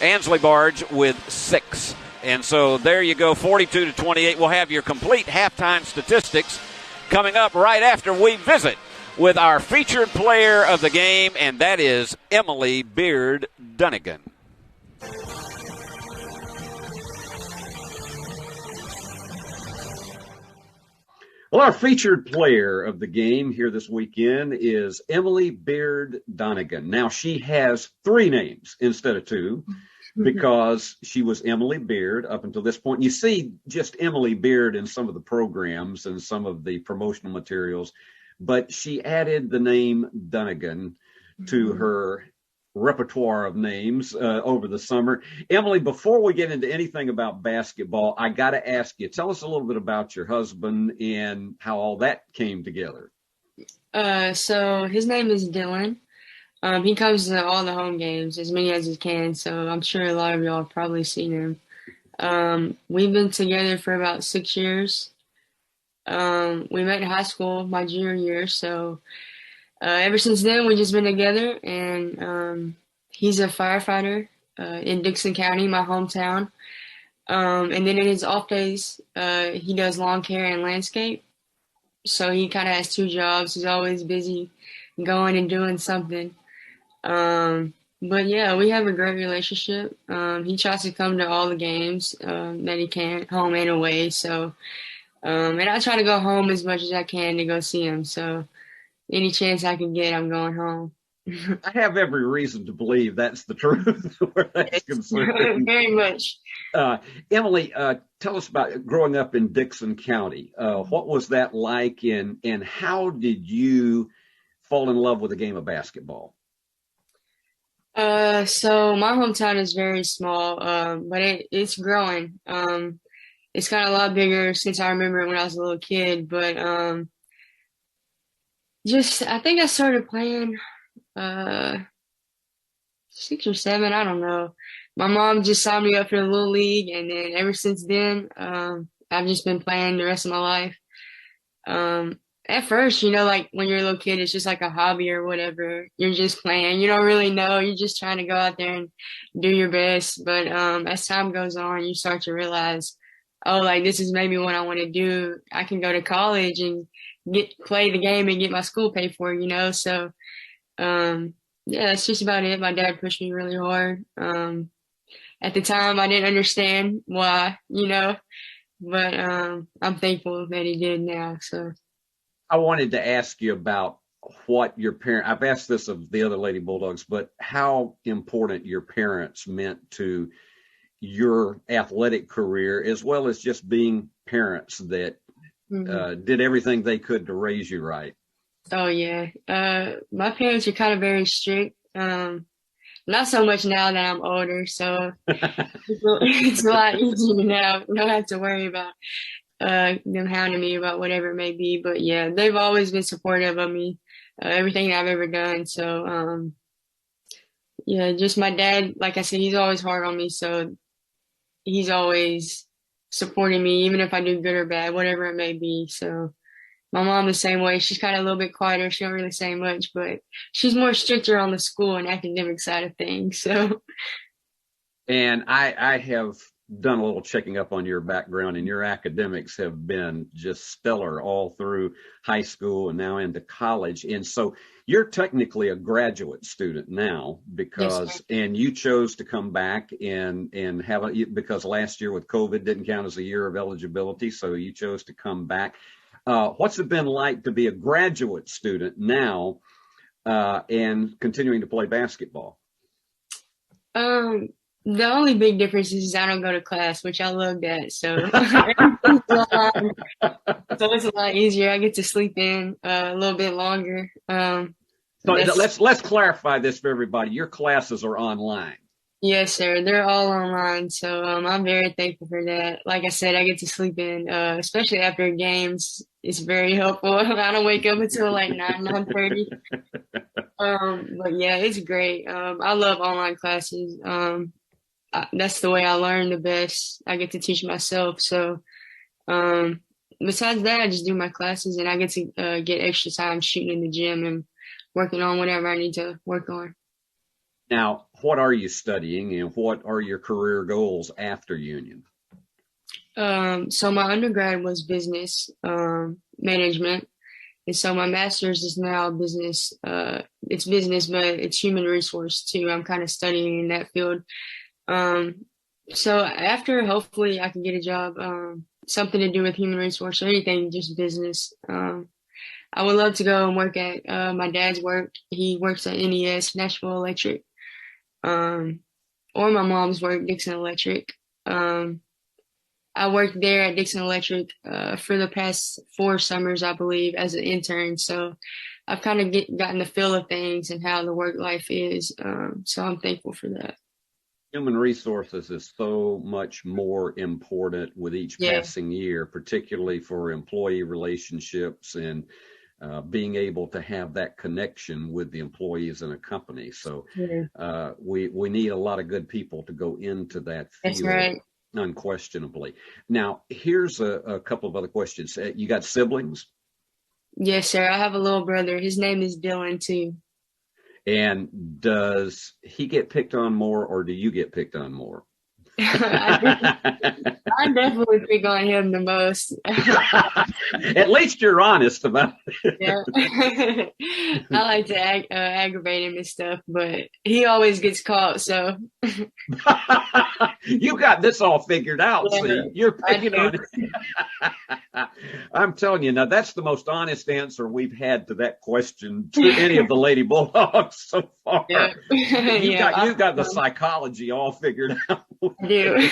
with 6. And so there you go, 42-28. We'll have your complete halftime statistics coming up right after we visit with our featured player of the game, and that is Emily Beard Dunnigan. Well, our featured player of the game here this weekend is Emily Beard Dunnigan. Now, she has 3 names instead of 2 because she was Emily Beard up until this point. You see just Emily Beard in some of the programs and some of the promotional materials, but she added the name Dunnigan to her repertoire of names over the summer. Emily, before we get into anything about basketball, I got to ask you, tell us a little bit about your husband and how all that came together. So his name is Dylan. He comes to all the home games, as many as he can, so I'm sure a lot of y'all have probably seen him. We've been together for about 6 years. We met in high school my junior year, so ever since then we've just been together, and he's a firefighter in Dixon County, my hometown. And then in his off days, he does lawn care and landscape, so he kind of has 2 jobs. He's always busy going and doing something. But yeah, we have a great relationship. He tries to come to all the games that he can, home and away. So, and I try to go home as much as I can to go see him. So any chance I can get, I'm going home. I have every reason to believe that's the truth where that's concerned. Very much. Emily, tell us about growing up in Dixon County. What was that like, and how did you fall in love with the game of basketball? So my hometown is very small, but it's growing. It's gotten a lot bigger since I remember when I was a little kid, but I think I started playing 6 or 7, I don't know. My mom just signed me up for the little league, and then ever since then, I've just been playing the rest of my life. At first, like when you're a little kid, it's just like a hobby or whatever. You're just playing. You don't really know. You're just trying to go out there and do your best. But as time goes on, you start to realize, this is maybe what I want to do. I can go to college and play the game and get my school paid for, So, yeah, that's just about it. My dad pushed me really hard. At the time, I didn't understand why, but I'm thankful that he did now, so. I wanted to ask you about what your parents, I've asked this of the other Lady Bulldogs, but how important your parents meant to your athletic career, as well as just being parents that did everything they could to raise you right. Oh yeah. My parents are kind of very strict. Not so much now that I'm older, so it's a lot easier now. Don't have to worry about them hounding me about whatever it may be. But yeah, they've always been supportive of me, everything I've ever done. So yeah, just my dad, like I said, he's always hard on me, so he's always supporting me, even if I do good or bad, whatever it may be. So my mom the same way. She's kind of a little bit quieter. She don't really say much, but she's more stricter on the school and academic side of things. So. And I have done a little checking up on your background, and your academics have been just stellar all through high school and now into college. And so you're technically a graduate student now because, Yes, and you chose to come back and have because last year with COVID didn't count as a year of eligibility. So you chose to come back. What's it been like to be a graduate student now and continuing to play basketball? The only big difference is I don't go to class, which I love that. So, so it's a lot easier. I get to sleep in a little bit longer. So let's clarify this for everybody. Your classes are online. Yes, sir. They're all online. So I'm very thankful for that. Like I said, I get to sleep in, especially after games. It's very helpful. I don't wake up until like 9:30. But yeah, it's great. I love online classes. That's the way I learn the best. I get to teach myself. So, besides that, I just do my classes and I get to get extra time shooting in the gym and working on whatever I need to work on. Now, what are you studying and what are your career goals after Union? So my undergrad was business management. And so my master's is now business. It's business, but it's human resource too. I'm kind of studying in that field. So after, hopefully I can get a job, something to do with human resource or anything, just business. I would love to go and work at, my dad's work. He works at NES, Nashville Electric, or my mom's work, Dixon Electric. I worked there at Dixon Electric, for the past 4 summers, I believe, as an intern. So I've kind of gotten the feel of things and how the work life is. So I'm thankful for that. Human resources is so much more important with each passing year, particularly for employee relationships and being able to have that connection with the employees in a company. So we need a lot of good people to go into that field. That's right. Unquestionably. Now, here's a couple of other questions. You got siblings? Yes, sir. I have a little brother. His name is Dylan, too. And does he get picked on more or do you get picked on more? I definitely pick on him the most. At least you're honest about it. Yeah. I like to aggravate him and stuff, but he always gets caught. So you got this all figured out. Yeah, see, you're picking on it. I'm telling you, now that's the most honest answer we've had to that question to any of the Lady Bulldogs so far. Yeah. You've got the psychology all figured out. I do.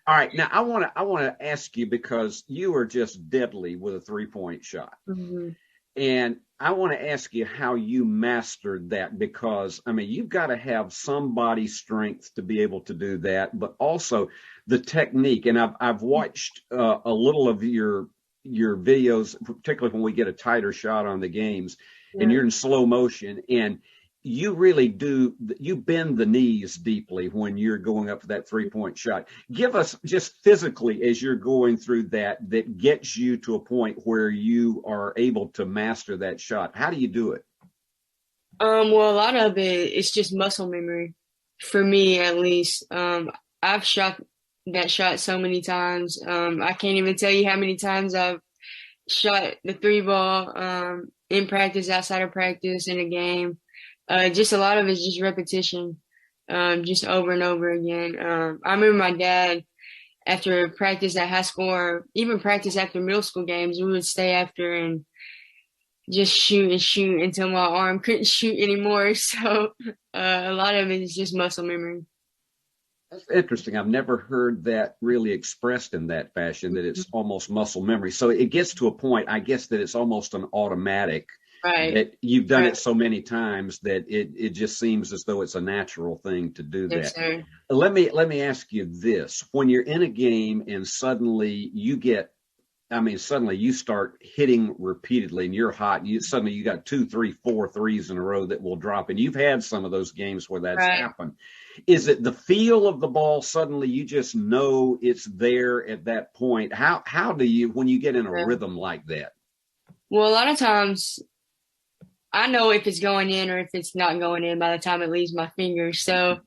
All right, now I want to ask you, because you are just deadly with a 3-point shot. Mm-hmm. And I want to ask you how you mastered that, because, I mean, you've got to have some body strength to be able to do that, but also the technique. And I've watched a little of your videos, particularly when we get a tighter shot on the games, and you're in slow motion, and you really do, you bend the knees deeply when you're going up for that 3-point shot. Give us just physically, as you're going through that gets you to a point where you are able to master that shot. How do you do it? Well, a lot of it is just muscle memory, for me at least. I've shot that shot so many times. I can't even tell you how many times I've shot the 3-ball in practice, outside of practice, in a game. Just a lot of it's just repetition, just over and over again. I remember my dad, after practice at high school, or even practice after middle school games, we would stay after and just shoot and shoot until my arm couldn't shoot anymore. So a lot of it is just muscle memory. That's interesting. I've never heard that really expressed in that fashion, that it's almost muscle memory. So it gets to a point, I guess, that it's almost an automatic. Right. that you've done Right. it so many times that it just seems as though it's a natural thing to do Yes, that. sir. Let me ask you this. When you're in a game and suddenly suddenly you start hitting repeatedly and you're hot and suddenly you got 2, 3, 4 threes in a row that will drop, and you've had some of those games where that's Right. happened. Is it the feel of the ball? Suddenly you just know it's there at that point. How do you, when you get in a Yeah. rhythm like that? Well, a lot of times I know if it's going in or if it's not going in by the time it leaves my fingers. So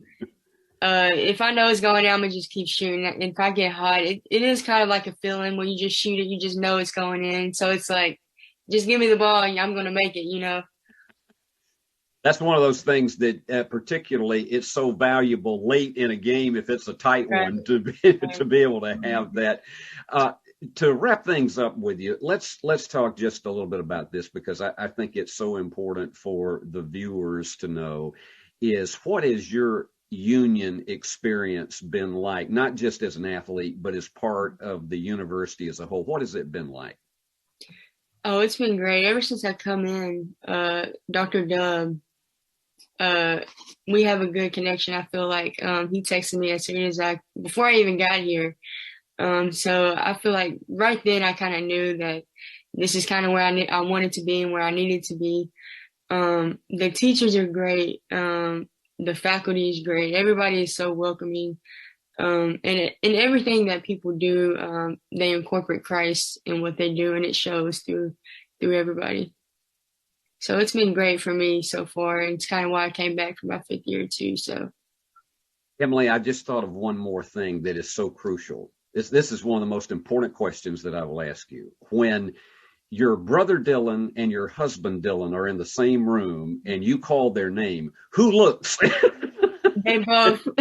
if I know it's going in, I'm going to just keep shooting. And if I get hot, it is kind of like a feeling when you just shoot it, you just know it's going in. So it's like, just give me the ball and I'm going to make it, you know? That's one of those things that particularly it's so valuable late in a game if it's a tight Right. one to be able to have that. To wrap things up with you, let's talk just a little bit about this, because I think it's so important for the viewers to know is what is your union experience been like, not just as an athlete, but as part of the university as a whole? What has it been like? Oh, it's been great. Ever since I come in, Dr. Dub, we have a good connection. I feel like he texted me as soon as before I even got here. So I feel like right then I kind of knew that this is kind of where I wanted to be and where I needed to be. The teachers are great. The faculty is great. Everybody is so welcoming. And in everything that people do, they incorporate Christ in what they do, and it shows through everybody. So it's been great for me so far, and it's kind of why I came back for my 5th year too. So, Emily, I just thought of one more thing that is so crucial. This is one of the most important questions that I will ask you. When your brother Dylan and your husband Dylan are in the same room and you call their name, who looks? they both look.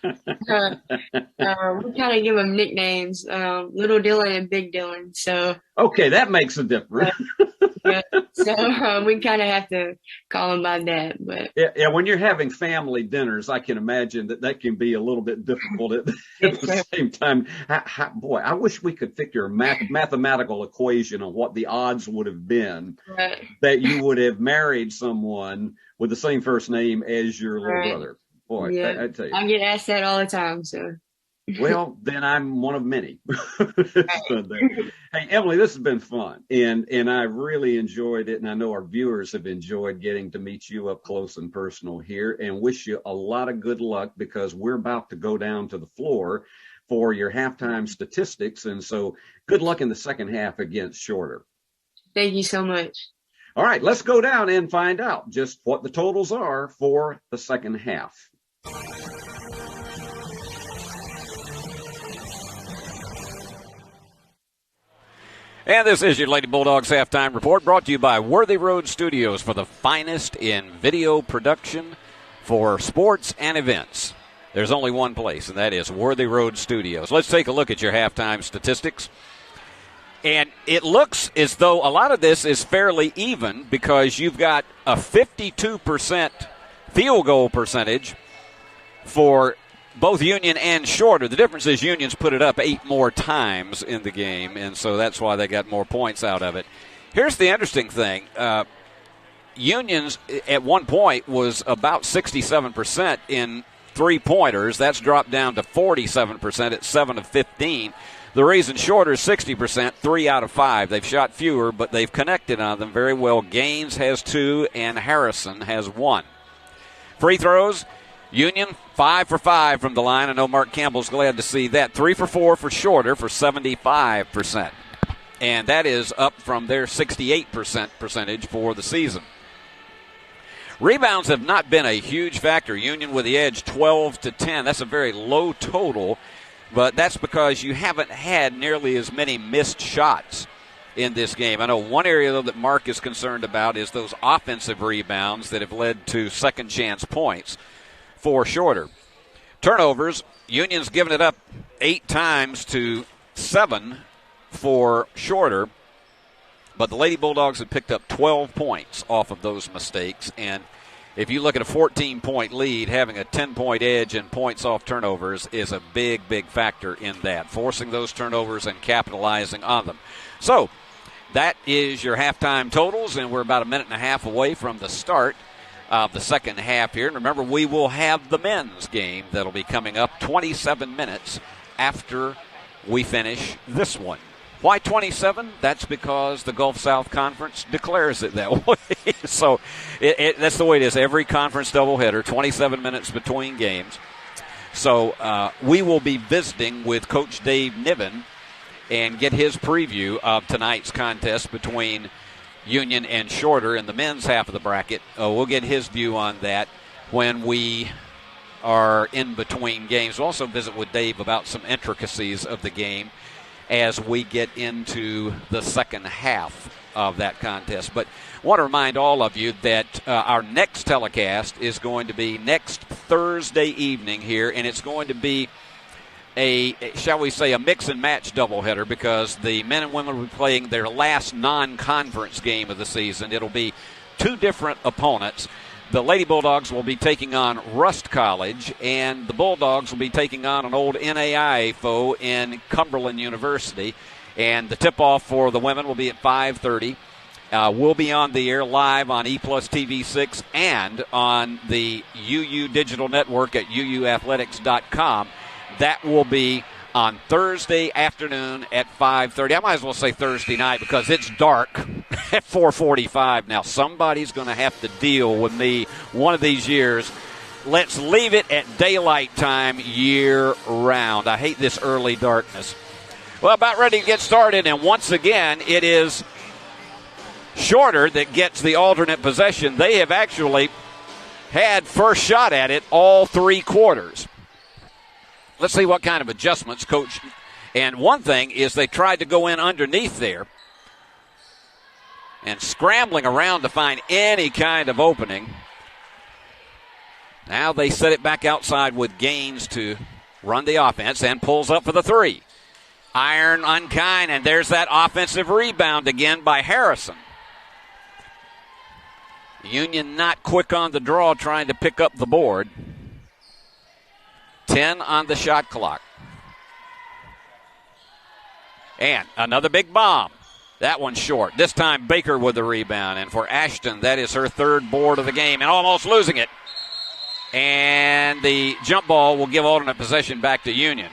We kind of give them nicknames, Little Dylan and Big Dylan. So Okay, that makes a difference. yeah, so we kind of have to call them by that. But Yeah, when you're having family dinners, I can imagine that can be a little bit difficult at the same time. Boy, I wish we could figure a mathematical equation on what the odds would have been right. that you would have married someone with the same first name as your little Right. brother. Boy, Yeah. I tell you. I get asked that all the time. So Well, then I'm one of many. Hey, Emily, this has been fun, and I really enjoyed it, and I know our viewers have enjoyed getting to meet you up close and personal here, and wish you a lot of good luck, because we're about to go down to the floor for your halftime statistics, and so good luck in the second half against Shorter. thank you so much. All right, let's go down and find out just what the totals are for the second half. And this is your Lady Bulldogs halftime report, brought to you by Worthy Road Studios, for the finest in video production for sports and events. There's only one place, and that is Worthy Road Studios. Let's take a look at your halftime statistics. And it looks as though a lot of this is fairly even, because you've got a 52% field goal percentage for both Union and Shorter. The difference is Union's put it up 8 more times in the game, and so that's why they got more points out of it. Here's the interesting thing. Union's at one point was about 67% in three-pointers. That's dropped down to 47% at 7 of 15. The reason Shorter is 60%, 3 out of 5. They've shot fewer, but they've connected on them very well. Gaines has 2, and Harrison has 1. Free throws, Union 5 for 5 from the line. I know Mark Campbell's glad to see that. 3 for 4 for Shorter for 75%. And that is up from their 68% percentage for the season. Rebounds have not been a huge factor. Union with the edge 12-10. That's a very low total, but that's because you haven't had nearly as many missed shots in this game. I know one area, though, that Mark is concerned about is those offensive rebounds that have led to second chance points for Shorter. Turnovers, Union's given it up 8 times to 7 for Shorter, but the Lady Bulldogs have picked up 12 points off of those mistakes, and if you look at a 14-point lead, having a 10-point edge and points off turnovers is a big, big factor in that, forcing those turnovers and capitalizing on them. So, that is your halftime totals, and we're about a minute and a half away from the start of the second half here. And remember, we will have the men's game that'll be coming up 27 minutes after we finish this one. Why 27? That's because the Gulf South Conference declares it that way. So that's the way it is. Every conference doubleheader, 27 minutes between games. So we will be visiting with Coach Dave Niven and get his preview of tonight's contest between Union and Shorter in the men's half of the bracket. We'll get his view on that when we are in between games. We'll also visit with Dave about some intricacies of the game as we get into the second half of that contest. But I want to remind all of you that our next telecast is going to be next Thursday evening here, and it's going to be shall we say, a mix and match doubleheader, because the men and women will be playing their last non-conference game of the season. It'll be two different opponents. The Lady Bulldogs will be taking on Rust College, and the Bulldogs will be taking on an old NAIA foe in Cumberland University. And the tip-off for the women will be at 5:30. We'll be on the air live on E+ TV6 and on the UU Digital Network at uuathletics.com. That will be on Thursday afternoon at 5:30. I might as well say Thursday night because it's dark at 4:45. Now, somebody's going to have to deal with me one of these years. Let's leave it at daylight time year-round. I hate this early darkness. Well, about ready to get started, and once again, it is Shorter that gets the alternate possession. They have actually had first shot at it all three quarters. Let's see what kind of adjustments Coach. And one thing is they tried to go in underneath there and scrambling around to find any kind of opening. Now they set it back outside with Gaines to run the offense and pulls up for the three. Iron unkind, and there's that offensive rebound again by Harrison. Union not quick on the draw, trying to pick up the board. 10 on the shot clock. And another big bomb. That one's short. This time Baker with the rebound. And for Ashton, that is her third board of the game and almost losing it. And the jump ball will give alternate possession back to Union.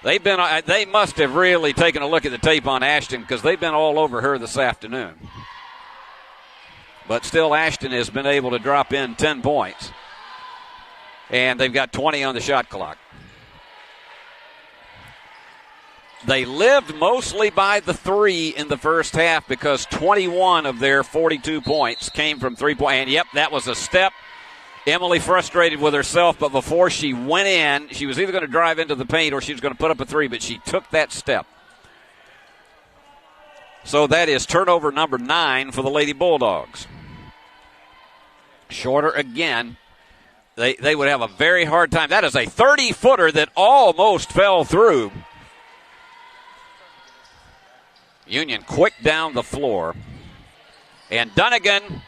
They must have really taken a look at the tape on Ashton, because they've been all over her this afternoon. But still, Ashton has been able to drop in 10 points. And they've got 20 on the shot clock. They lived mostly by the three in the first half, because 21 of their 42 points came from three-point. And, yep, that was a step. Emily frustrated with herself, but before she went in, she was either going to drive into the paint or she was going to put up a three, but she took that step. So that is turnover number 9 for the Lady Bulldogs. Shorter again. They would have a very hard time. That is a 30-footer that almost fell through. Union quick down the floor. And Dunnigan,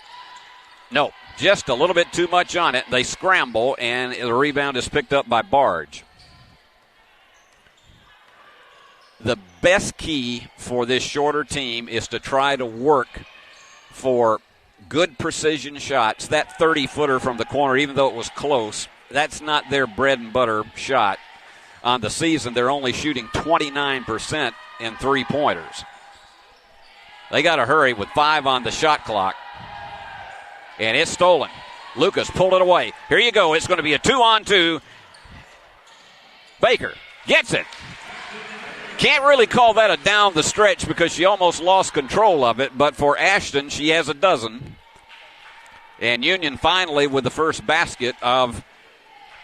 no, just a little bit too much on it. They scramble, and the rebound is picked up by Barge. The best key for this Shorter team is to try to work for good precision shots. That 30-footer from the corner, even though it was close, that's not their bread and butter shot. On the season, they're only shooting 29% in three-pointers. They got to hurry with 5 on the shot clock. And it's stolen. Lucas pulled it away. Here you go. It's going to be a 2-on-2. Baker gets it. Can't really call that a down the stretch because she almost lost control of it, but for Ashton, she has a dozen. And Union finally with the first basket of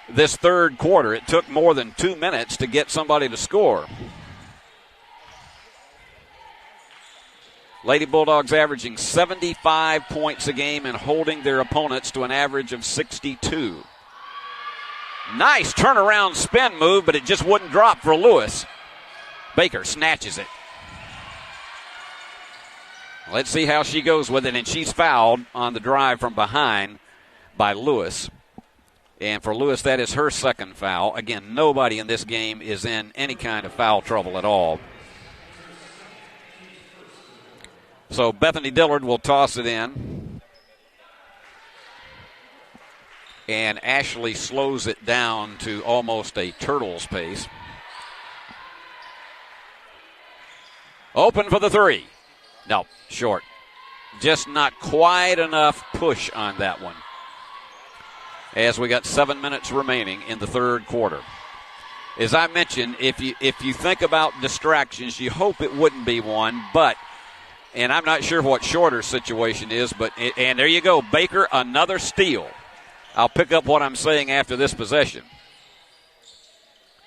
this third quarter. It took more than 2 minutes to get somebody to score. Lady Bulldogs averaging 75 points a game and holding their opponents to an average of 62. Nice turnaround spin move, but it just wouldn't drop for Lewis. Baker snatches it. Let's see how she goes with it, and she's fouled on the drive from behind by Lewis. And for Lewis, that is her second foul. Again, nobody in this game is in any kind of foul trouble at all. So Bethany Dillard will toss it in. And Ashley slows it down to almost a turtle's pace. Open for the three. No, short. Just not quite enough push on that one. As we got 7 minutes remaining in the third quarter. As I mentioned, if you think about distractions, you hope it wouldn't be one, but, and I'm not sure what Shorter's situation is, but, and there you go, Baker, another steal. I'll pick up what I'm saying after this possession.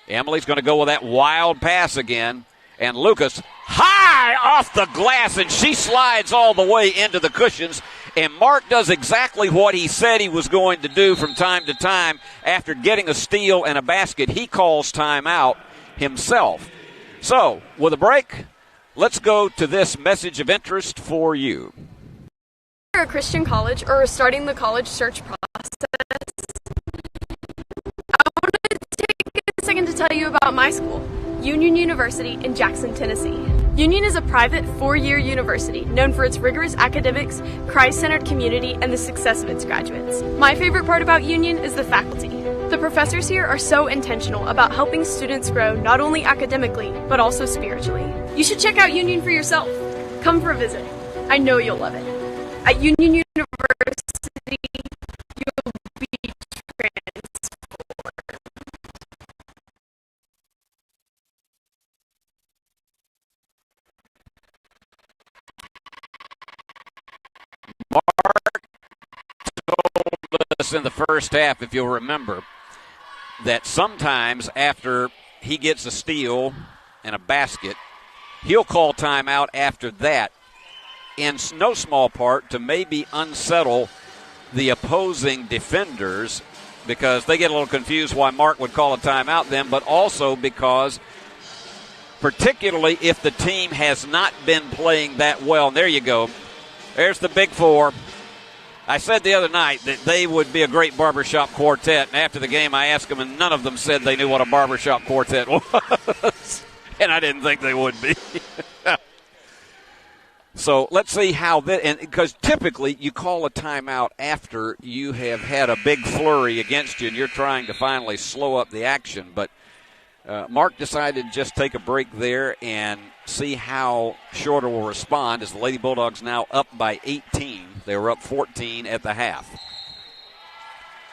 Emily's going to go with that wild pass again, and Lucas high off the glass, and she slides all the way into the cushions. And Mark does exactly what he said he was going to do from time to time. After getting a steal and a basket, he calls timeout himself. So, with a break, let's go to this message of interest for you. If you're a Christian college or starting the college search process, I want to take a second to tell you about my school, Union University in Jackson, Tennessee. Union is a private 4-year university known for its rigorous academics, Christ-centered community, and the success of its graduates. My favorite part about Union is the faculty. The professors here are so intentional about helping students grow not only academically, but also spiritually. You should check out Union for yourself. Come for a visit. I know you'll love it. At Union University, you'll be transformed. Mark told us in the first half, if you'll remember, that sometimes after he gets a steal and a basket, he'll call timeout after that, in no small part to maybe unsettle the opposing defenders, because they get a little confused why Mark would call a timeout then, but also because particularly if the team has not been playing that well. And there you go. There's the big four. I said the other night that they would be a great barbershop quartet, and after the game I asked them, and none of them said they knew what a barbershop quartet was. And I didn't think they would be. So let's see how that, and because typically you call a timeout after you have had a big flurry against you and you're trying to finally slow up the action. But Mark decided to just take a break there and see how Shorter will respond, as the Lady Bulldogs now up by 18. They were up 14 at the half.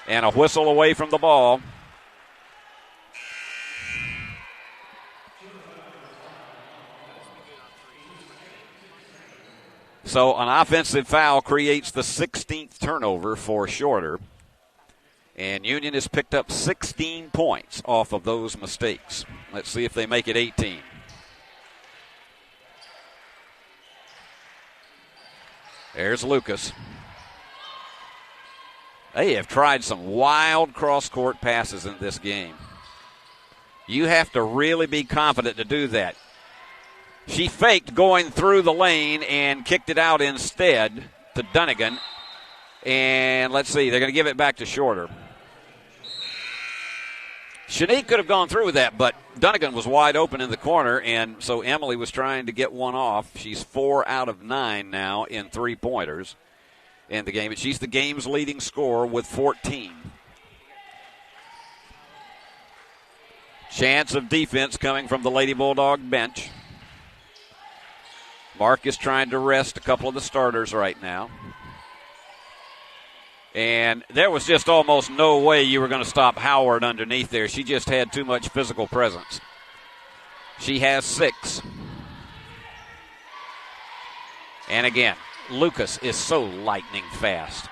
And a whistle away from the ball. So an offensive foul creates the 16th turnover for Shorter. And Union has picked up 16 points off of those mistakes. Let's see if they make it 18. There's Lucas. They have tried some wild cross-court passes in this game. You have to really be confident to do that. She faked going through the lane and kicked it out instead to Dunnigan. And let's see, they're going to give it back to Shorter. Shanique could have gone through with that, but Dunnigan was wide open in the corner, and so Emily was trying to get one off. She's 4 out of 9 now in three-pointers in the game. She's the game's leading scorer with 14. Chance of defense coming from the Lady Bulldog bench. Mark is trying to rest a couple of the starters right now. And there was just almost no way you were going to stop Howard underneath there. She just had too much physical presence. She has 6. And again, Lucas is so lightning fast.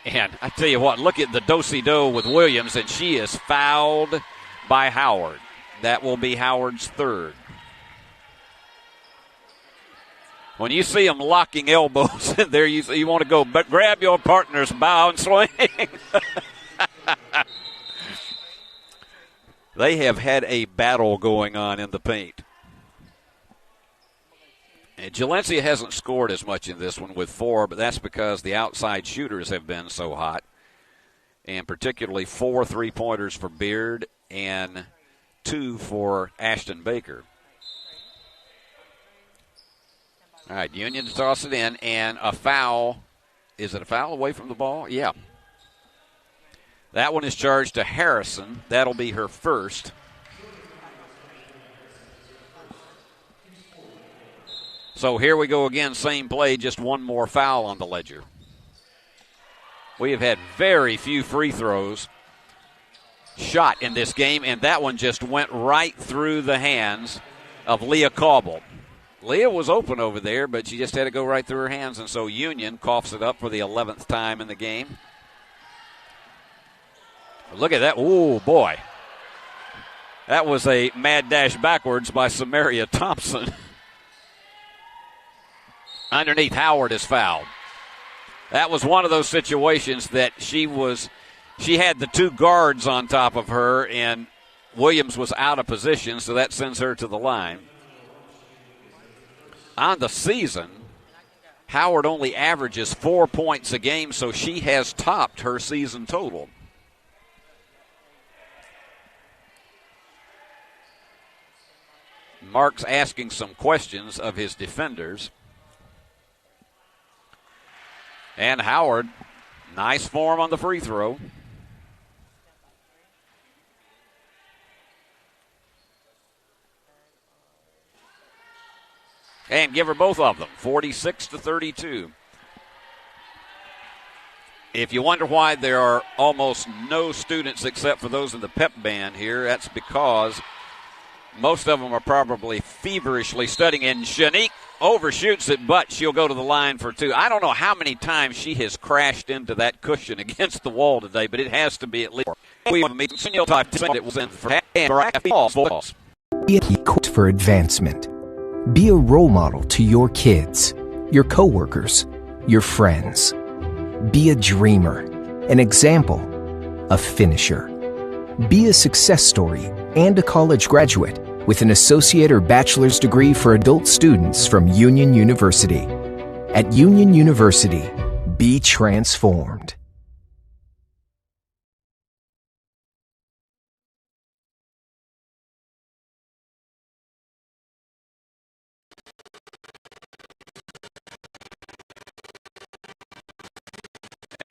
And I tell you what, look at the do-si-do with Williams, and she is fouled by Howard. That will be Howard's 3rd. When you see them locking elbows in there, you want to go, but grab your partner's bow and swing. They have had a battle going on in the paint. And Jalencia hasn't scored as much in this one with 4, but that's because the outside shooters have been so hot. And particularly 4 3-pointers for Beard and 2 for Ashton Baker. All right, Union to toss it in, and a foul. Is it a foul away from the ball? Yeah. That one is charged to Harrison. That'll be her first. So here we go again, same play, just one more foul on the ledger. We have had very few free throws shot in this game, and that one just went right through the hands of Leah Cauble. Leah was open over there, but she just had to go right through her hands, and so Union coughs it up for the 11th time in the game. Look at that. Oh, boy. That was a mad dash backwards by Samaria Thompson. Underneath, Howard is fouled. That was one of those situations that she had the two guards on top of her, and Williams was out of position, so that sends her to the line. On the season, Howard only averages 4 points a game, so she has topped her season total. Mark's asking some questions of his defenders. And Howard, nice form on the free throw. And give her both of them, 46-32. If you wonder why there are almost no students except for those in the pep band here, that's because most of them are probably feverishly studying. And Shanique overshoots it, but she'll go to the line for two. I don't know how many times she has crashed into that cushion against the wall today, but it has to be at least. Be equipped for advancement. Be a role model to your kids, your coworkers, your friends. Be a dreamer, an example, a finisher. Be a success story and a college graduate with an associate or bachelor's degree for adult students from Union University. At Union University, be transformed.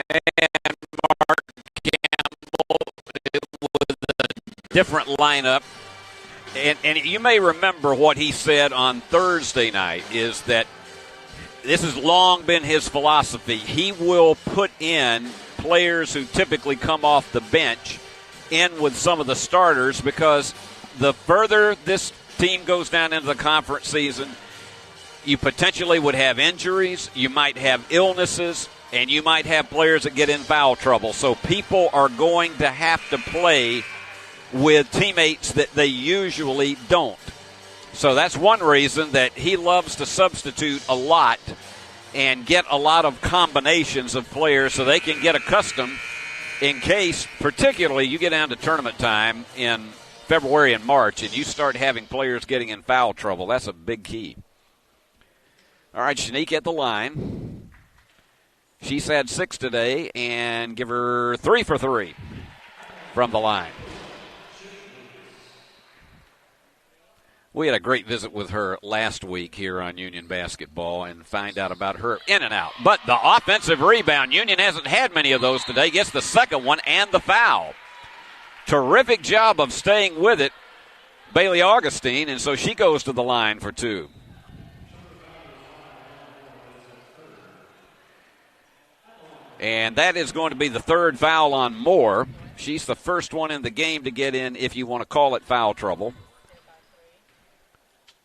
And Mark Campbell with a different lineup. And you may remember what he said on Thursday night is that this has long been his philosophy. He will put in players who typically come off the bench in with some of the starters because the further this team goes down into the conference season, you potentially would have injuries, you might have illnesses, and you might have players that get in foul trouble. So people are going to have to play with teammates that they usually don't. So that's one reason that he loves to substitute a lot and get a lot of combinations of players so they can get accustomed in case, particularly, you get down to tournament time in February and March and you start having players getting in foul trouble. That's a big key. All right, Shanique at the line. She's had 6 today, and give her 3 for 3 from the line. We had a great visit with her last week here on Union Basketball and find out about her in and out. But the offensive rebound, Union hasn't had many of those today. Gets the second one and the foul. Terrific job of staying with it, Bailey Augustine, and so she goes to the line for 2. And that is going to be the third foul on Moore. She's the first one in the game to get in, if you want to call it foul trouble.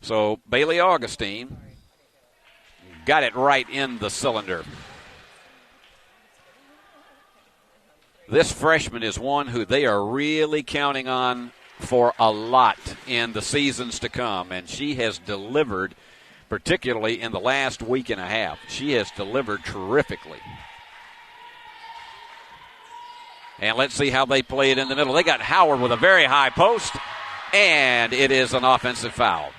So Bailey Augustine got it right in the cylinder. This freshman is one who they are really counting on for a lot in the seasons to come, and she has delivered, particularly in the last week and a half. She has delivered terrifically. And let's see how they play it in the middle. They got Howard with a very high post, and it is an offensive foul.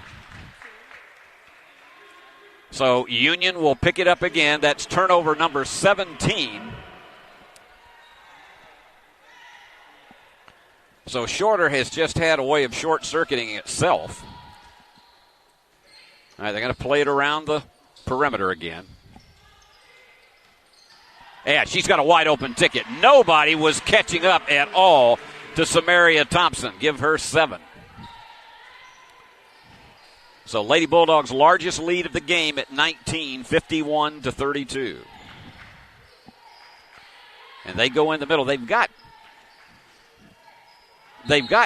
So Union will pick it up again. That's turnover number 17. So Shorter has just had a way of short-circuiting itself. All right, they're going to play it around the perimeter again. Yeah, she's got a wide open ticket. Nobody was catching up at all to Samaria Thompson. Give her 7. So Lady Bulldogs' largest lead of the game at 19, 51-32. And they go in the middle. They've got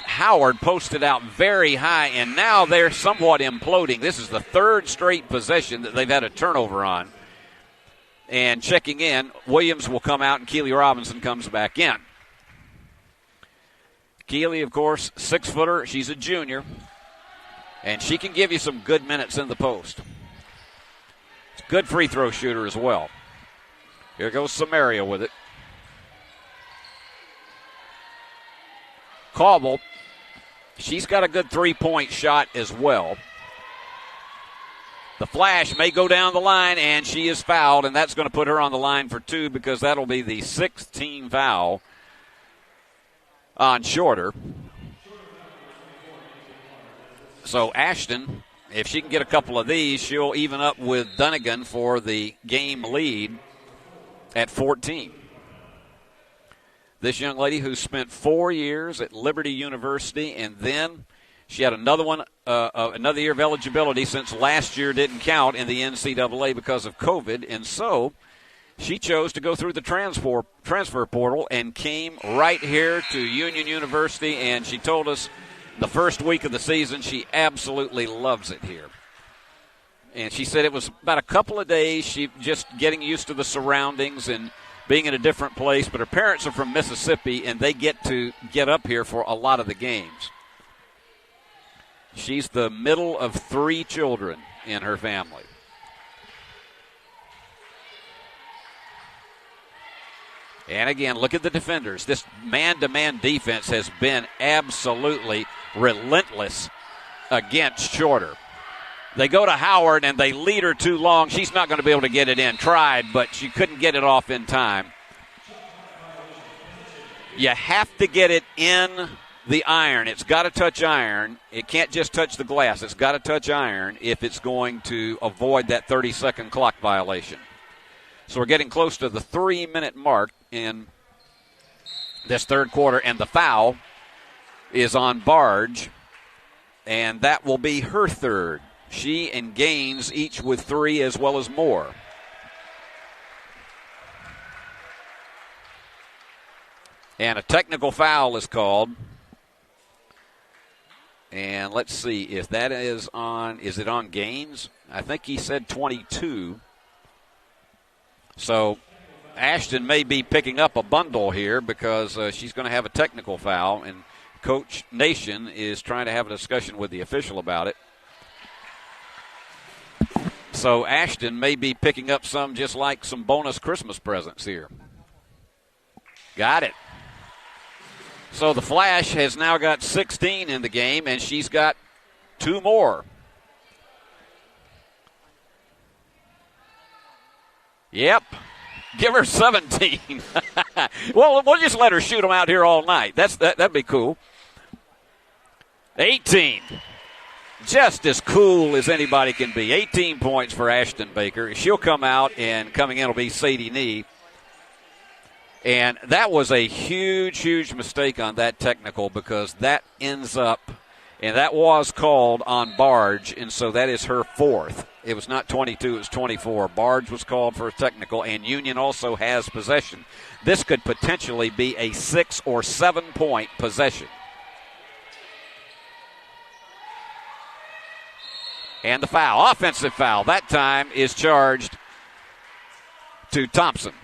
Howard posted out very high, and now they're somewhat imploding. This is the 3rd straight possession that they've had a turnover on. And checking in, Williams will come out and Keely Robinson comes back in. Keely, of course, 6-footer. She's a junior. And she can give you some good minutes in the post. It's a good free throw shooter as well. Here goes Samaria with it. Cauble, she's got a good 3-point shot as well. The flash may go down the line, and she is fouled, and that's going to put her on the line for 2 because that'll be the 6th team foul on Shorter. So Ashton, if she can get a couple of these, she'll even up with Dunnigan for the game lead at 14. This young lady who spent 4 years at Liberty University, and then she had another year of eligibility since last year didn't count in the NCAA because of COVID, and so she chose to go through the transfer portal and came right here to Union University, and she told us the first week of the season she absolutely loves it here. And she said it was about a couple of days, she just getting used to the surroundings and being in a different place, but her parents are from Mississippi, and they get to get up here for a lot of the games. She's the middle of 3 children in her family. And again, look at the defenders. This man-to-man defense has been absolutely relentless against Shorter. They go to Howard, and they lead her too long. She's not going to be able to get it in. Tried, but she couldn't get it off in time. You have to get it in the iron. It's got to touch iron. It can't just touch the glass. It's got to touch iron if it's going to avoid that 30-second clock violation. So we're getting close to the 3-minute mark in this third quarter, and the foul is on Barge, and that will be her 3rd. She and Gaines each with 3 as well as Moore. And a technical foul is called. And let's see if that is it on Gaines? I think he said 22. So Ashton may be picking up a bundle here because she's going to have a technical foul, and Coach Nation is trying to have a discussion with the official about it. So Ashton may be picking up some bonus Christmas presents here. Got it. So the Flash has now got 16 in the game, and she's got 2 more. Yep. Give her 17. Well, we'll just let her shoot them out here all night. That'd be cool. 18. Just as cool as anybody can be. 18 points for Ashton Baker. She'll come out, and coming in will be Sadie Nee. And that was a huge, huge mistake on that technical because that ends up, and that was called on Barge, and so that is her 4th. It was not 22, it was 24. Barge was called for a technical, and Union also has possession. This could potentially be a 6 or 7 point possession. And the foul, offensive foul, that time is charged to Thompson.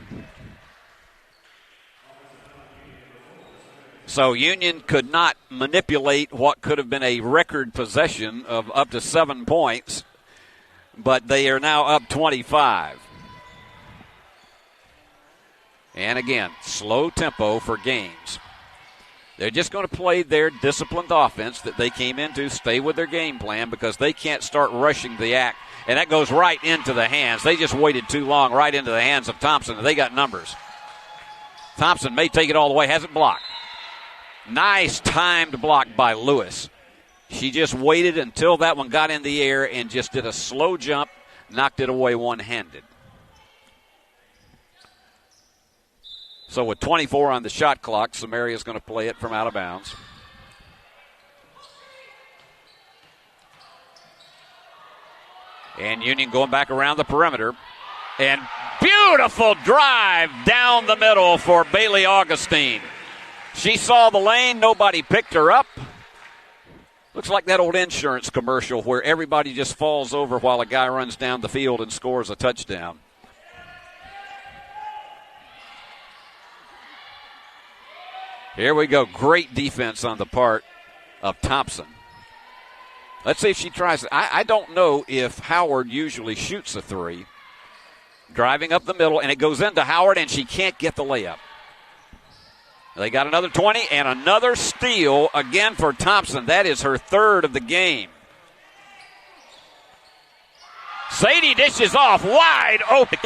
So Union could not manipulate what could have been a record possession of up to 7 points, but they are now up 25. And again, slow tempo for Gaines. They're just going to play their disciplined offense that they came into, stay with their game plan because they can't start rushing the act. And that goes right into the hands. They just waited too long, right into the hands of Thompson, and they got numbers. Thompson may take it all the way, has it blocked. Nice timed block by Lewis. She just waited until that one got in the air and just did a slow jump. knocked it away one-handed. So with 24 on the shot clock, Samaria is going to play it from out of bounds. And Union going back around the perimeter. And beautiful drive down the middle for Bailey Augustine. She saw the lane. Nobody picked her up. Looks like that old insurance commercial where everybody just falls over while a guy runs down the field and scores a touchdown. Here we go. Great defense on the part of Thompson. Let's see if she tries it. I don't know if Howard usually shoots a three. Driving up the middle, and it goes into Howard, and she can't get the layup. They got another 20 and another steal again for Thompson. That is her third of the game. Sadie dishes off wide open.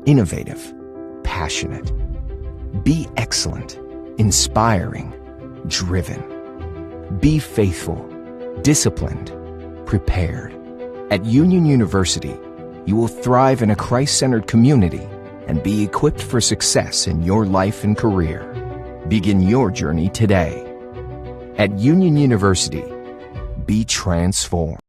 Innovative, passionate, be excellent, inspiring, driven, be faithful, disciplined, prepared. At Union University, you will thrive in a Christ-centered community and be equipped for success in your life and career. Begin your journey today. At Union University, be transformed.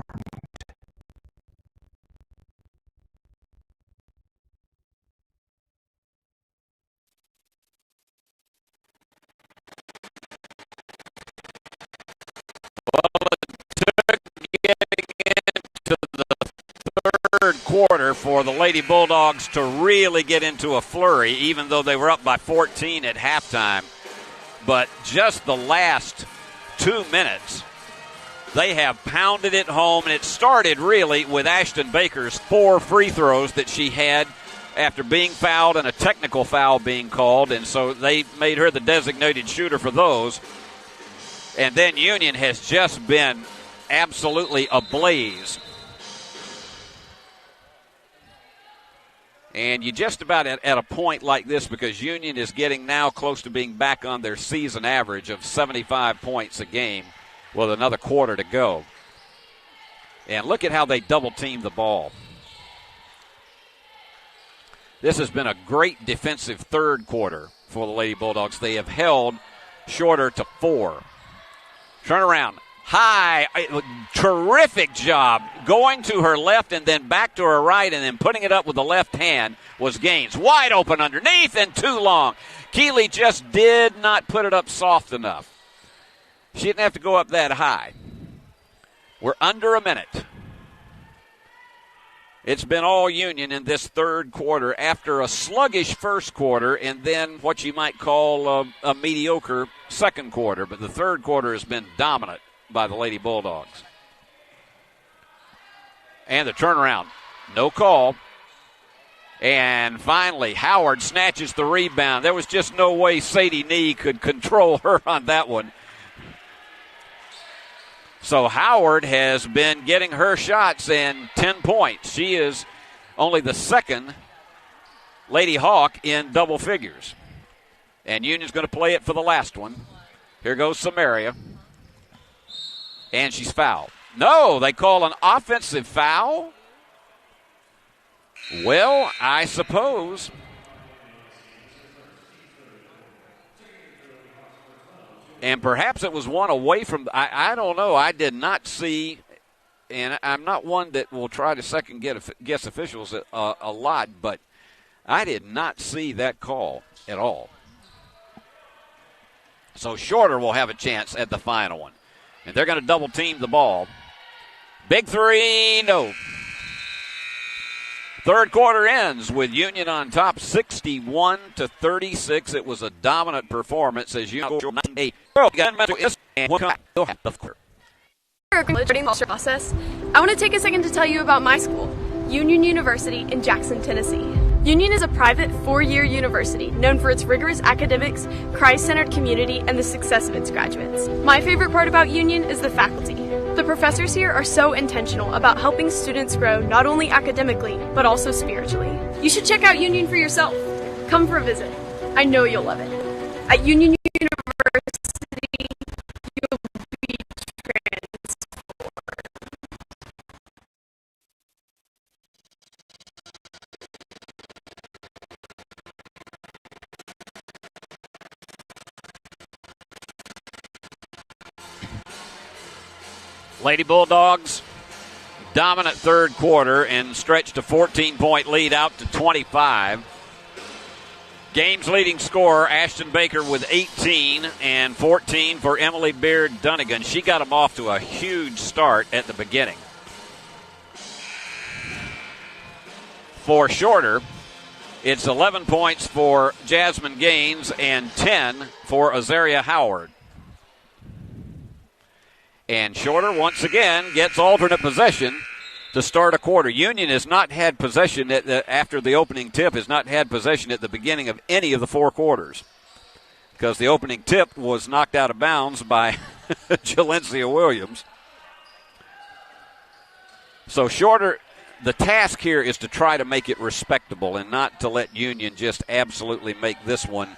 Third quarter for the Lady Bulldogs to really get into a flurry, even though they were up by 14 at halftime. But just the last 2 minutes, they have pounded it home, and it started really with Ashton Baker's 4 free throws that she had after being fouled and a technical foul being called, and so they made her the designated shooter for those. And then Union has just been absolutely ablaze. And you just about at a point like this, because Union is getting now close to being back on their season average of 75 points a game with another quarter to go. And look at how they double-team the ball. This has been a great defensive third quarter for the Lady Bulldogs. They have held Shorter to 4. Turnaround. High, terrific job going to her left and then back to her right and then putting it up with the left hand was Gaines. Wide open underneath and too long. Keeley just did not put it up soft enough. She didn't have to go up that high. We're under a minute. It's been all Union in this third quarter after a sluggish first quarter and then what you might call a mediocre second quarter. But the third quarter has been dominant by the Lady Bulldogs. And the turnaround. No call. And finally, Howard snatches the rebound. There was just no way Sadie Nee could control her on that one. So Howard has been getting her shots and 10 points. She is only the second Lady Hawk in double figures. And Union's going to play it for the last one. Here goes Samaria. And she's fouled. No, they call an offensive foul? Well, I suppose. And perhaps it was one away from, I don't know. I did not see, and I'm not one that will try to second guess officials a lot, but I did not see that call at all. So Shorter will have a chance at the final one. And they're going to double team the ball. Big three, no. Third quarter ends with Union on top 61-36. It was a dominant performance as Union scored 9-8. Process. I want to take a second to tell you about my school, Union University in Jackson, Tennessee. Union is a private 4-year university known for its rigorous academics, Christ-centered community, and the success of its graduates. My favorite part about Union is the faculty. The professors here are so intentional about helping students grow not only academically, but also spiritually. You should check out Union for yourself. Come for a visit. I know you'll love it. At Union University, you'll be transformed. Lady Bulldogs, dominant third quarter and stretched a 14-point lead out to 25. Game's leading scorer, Ashton Baker, with 18 and 14 for Emily Beard Dunnigan. She got them off to a huge start at the beginning. For Shorter, it's 11 points for Jasmine Gaines and 10 for Azaria Howard. And Shorter, once again, gets alternate possession to start a quarter. Union has not had possession after the opening tip, has not had possession at the beginning of any of the four quarters, because the opening tip was knocked out of bounds by Jalencia Williams. So Shorter, the task here is to try to make it respectable and not to let Union just absolutely make this one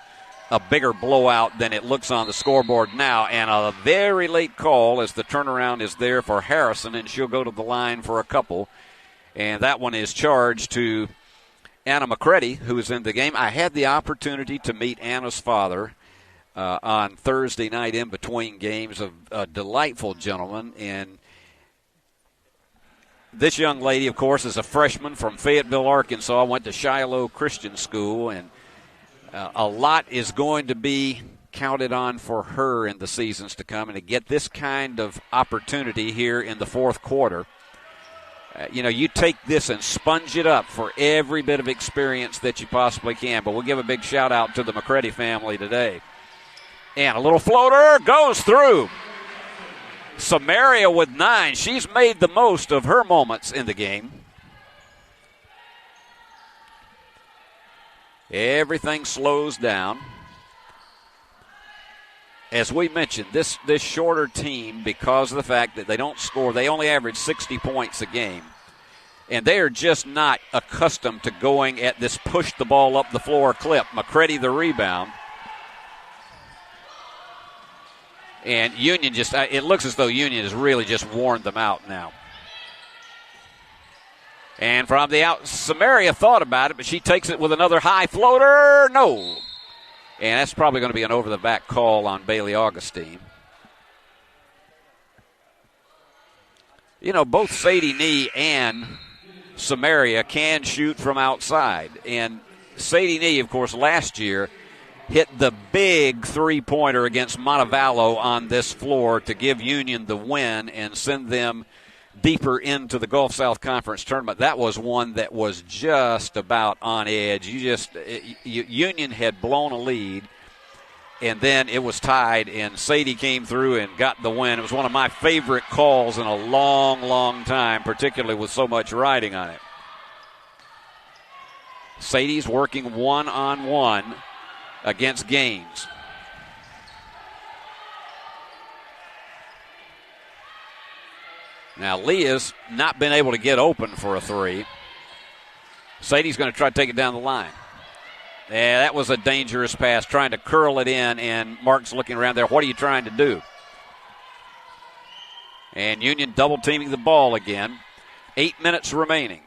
a bigger blowout than it looks on the scoreboard now. And a very late call as the turnaround is there for Harrison, and she'll go to the line for a couple. And that one is charged to Anna McCready, who is in the game. I had the opportunity to meet Anna's father on Thursday night in between games, a delightful gentleman. And this young lady, of course, is a freshman from Fayetteville, Arkansas, went to Shiloh Christian School, and a lot is going to be counted on for her in the seasons to come, and to get this kind of opportunity here in the fourth quarter. You take this and sponge it up for every bit of experience that you possibly can. But we'll give a big shout-out to the McCready family today. And a little floater goes through. Samaria with 9. She's made the most of her moments in the game. Everything slows down. As we mentioned, this Shorter team, because of the fact that they don't score, they only average 60 points a game. And they are just not accustomed to going at this push the ball up the floor clip. McCready the rebound. And Union it looks as though Union has really just worn them out now. And from the out, Samaria thought about it, but she takes it with another high floater. No. And that's probably going to be an over-the-back call on Bailey Augustine. Both Sadie Nee and Samaria can shoot from outside. And Sadie Nee, of course, last year hit the big three-pointer against Montevallo on this floor to give Union the win and send them deeper into the Gulf South Conference tournament. That was one that was just about on edge. Union had blown a lead, and then it was tied, and Sadie came through and got the win. It was one of my favorite calls in a long, long time, particularly with so much riding on it. Sadie's working one-on-one against Gaines. Now, Leah's not been able to get open for a three. Sadie's going to try to take it down the line. Yeah, that was a dangerous pass, trying to curl it in, and Mark's looking around there. What are you trying to do? And Union double-teaming the ball again. 8 minutes remaining.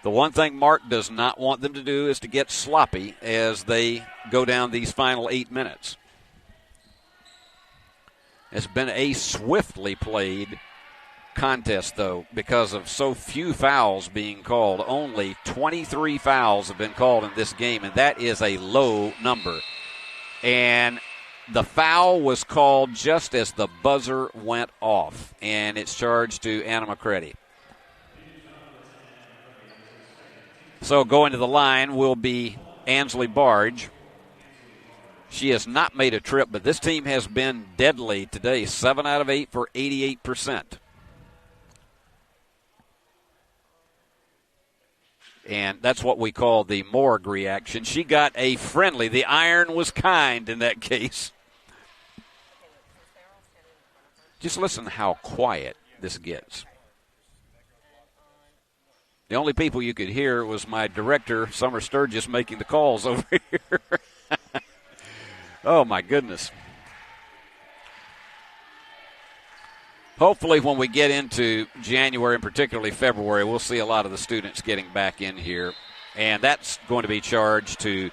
The one thing Mark does not want them to do is to get sloppy as they go down these final 8 minutes. It's been a swiftly played contest, though, because of so few fouls being called. Only 23 fouls have been called in this game, and that is a low number. And the foul was called just as the buzzer went off, and it's charged to Anna McCready. So going to the line will be Ansley Barge. She has not made a trip, but this team has been deadly today. 7 out of 8 for 88%. And that's what we call the Morgue reaction. She got a friendly. The iron was kind in that case. Just listen to how quiet this gets. The only people you could hear was my director, Summer Sturgis, making the calls over here. Oh, my goodness. Hopefully when we get into January and particularly February, we'll see a lot of the students getting back in here. And that's going to be charged to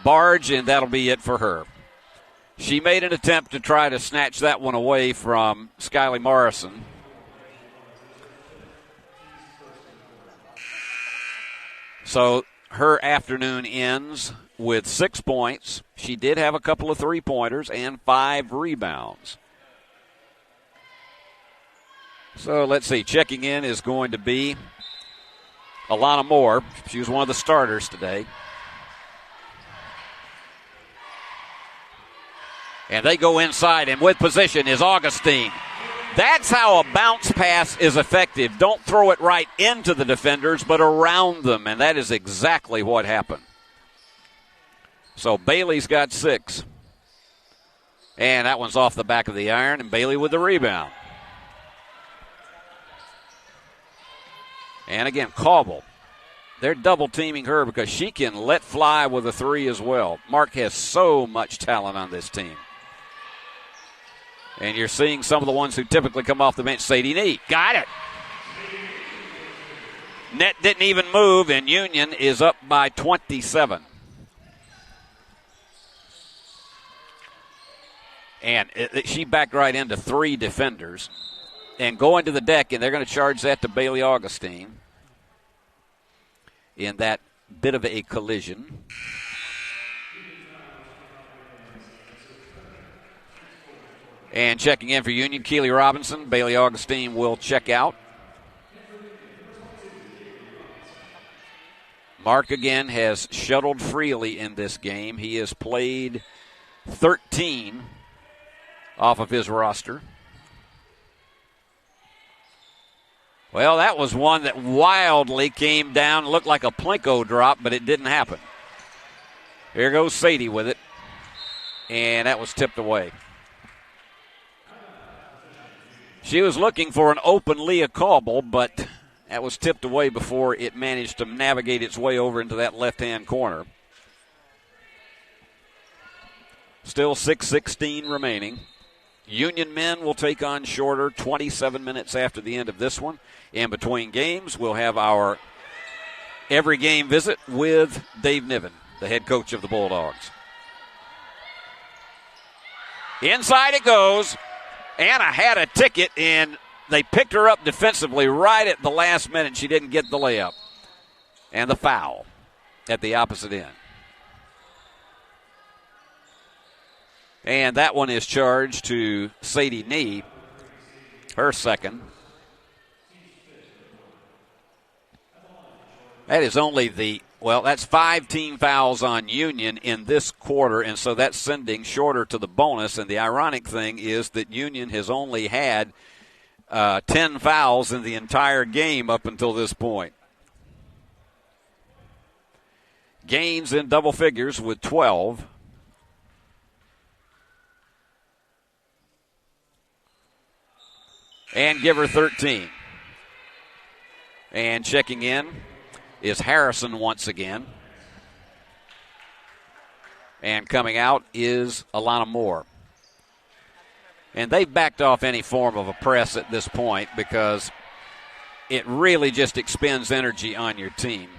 Barge, and that'll be it for her. She made an attempt to try to snatch that one away from Skylie Morrison. So her afternoon ends with 6 points. She did have a couple of three-pointers and 5 rebounds. So let's see. Checking in is going to be Alana Moore. She was one of the starters today. And they go inside, and with position is Augustine. That's how a bounce pass is effective. Don't throw it right into the defenders, but around them, and that is exactly what happened. So Bailey's got 6. And that one's off the back of the iron, and Bailey with the rebound. And again, Cauble. They're double-teaming her because she can let fly with a 3 as well. Mark has so much talent on this team. And you're seeing some of the ones who typically come off the bench. Sadie Nee, got it. Net didn't even move, and Union is up by 27. And she backed right into 3 defenders. And going to the deck, and they're going to charge that to Bailey Augustine in that bit of a collision. And checking in for Union, Keely Robinson. Bailey Augustine will check out. Mark, again, has shuttled freely in this game. He has played 13 off of his roster. Well, that was one that wildly came down, looked like a Plinko drop, but it didn't happen. Here goes Sadie with it, and that was tipped away. She was looking for an open Leah Cauble, but that was tipped away before it managed to navigate its way over into that left-hand corner. Still 6:16 remaining. Union men will take on Shorter 27 minutes after the end of this one. In between games, we'll have our every game visit with Dave Niven, the head coach of the Bulldogs. Inside it goes. Anna had a ticket, and they picked her up defensively right at the last minute. She didn't get the layup. And the foul at the opposite end. And that one is charged to Sadie Nee, her second. That is only that's 5 team fouls on Union in this quarter, and so that's sending Shorter to the bonus. And the ironic thing is that Union has only had 10 fouls in the entire game up until this point. Gaines in double figures with 12. And give her 13. And checking in is Harrison once again. And coming out is Alana Moore. And they've backed off any form of a press at this point because it really just expends energy on your team.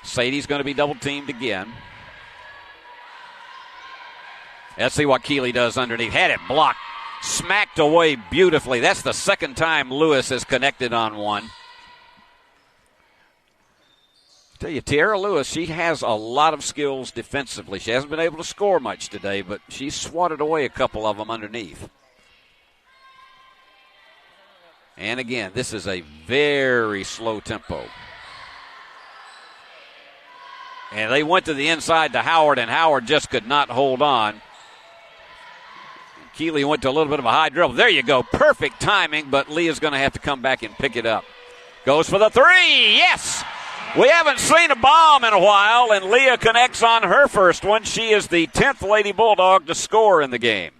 Sadie's going to be double-teamed again. Let's see what Keeley does underneath. Had it blocked. Smacked away beautifully. That's the second time Lewis has connected on one. Tell you, Tiara Lewis, she has a lot of skills defensively. She hasn't been able to score much today, but she swatted away a couple of them underneath. And again, this is a very slow tempo. And they went to the inside to Howard, and Howard just could not hold on. Keeley went to a little bit of a high dribble. There you go. Perfect timing, but Leah's going to have to come back and pick it up. Goes for the 3. Yes! We haven't seen a bomb in a while, and Leah connects on her first one. She is the 10th Lady Bulldog to score in the game.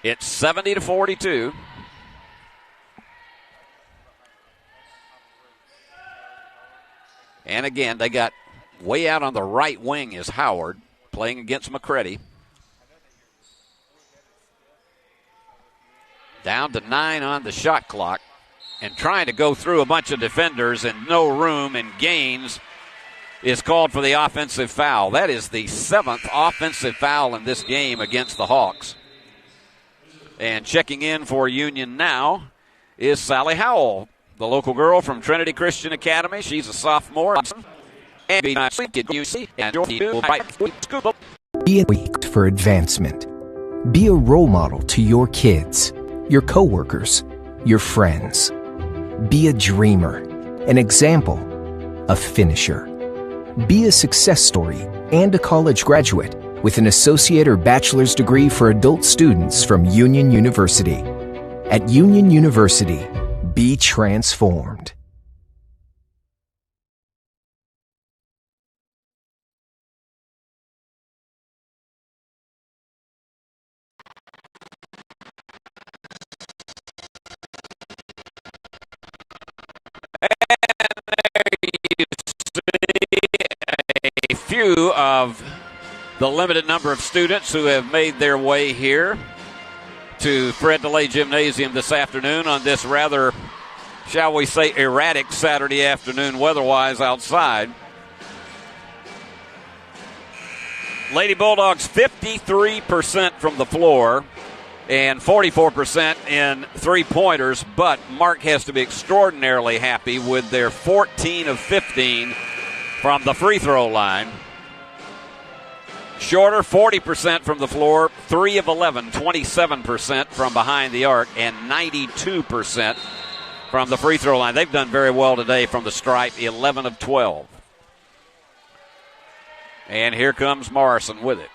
It's 70-42. And again, they got way out on the right wing is Howard playing against McCready. Down to 9 on the shot clock and trying to go through a bunch of defenders and no room, and Gaines is called for the offensive foul. That is the 7th offensive foul in this game against the Hawks. And checking in for Union now is Sally Howell, the local girl from Trinity Christian Academy. She's a sophomore. And Be a week for advancement. Be a role model to your kids, your coworkers, your friends. Be a dreamer, an example, a finisher. Be a success story and a college graduate with an associate or bachelor's degree for adult students from Union University. At Union University, be transformed. A few of the limited number of students who have made their way here to Fred DeLay Gymnasium this afternoon on this rather, shall we say, erratic Saturday afternoon weather-wise outside. Lady Bulldogs 53% from the floor and 44% in three-pointers, but Mark has to be extraordinarily happy with their 14 of 15 from the free throw line. Shorter, 40% from the floor, 3 of 11, 27% from behind the arc, and 92% from the free throw line. They've done very well today from the stripe, 11 of 12. And here comes Morrison with it.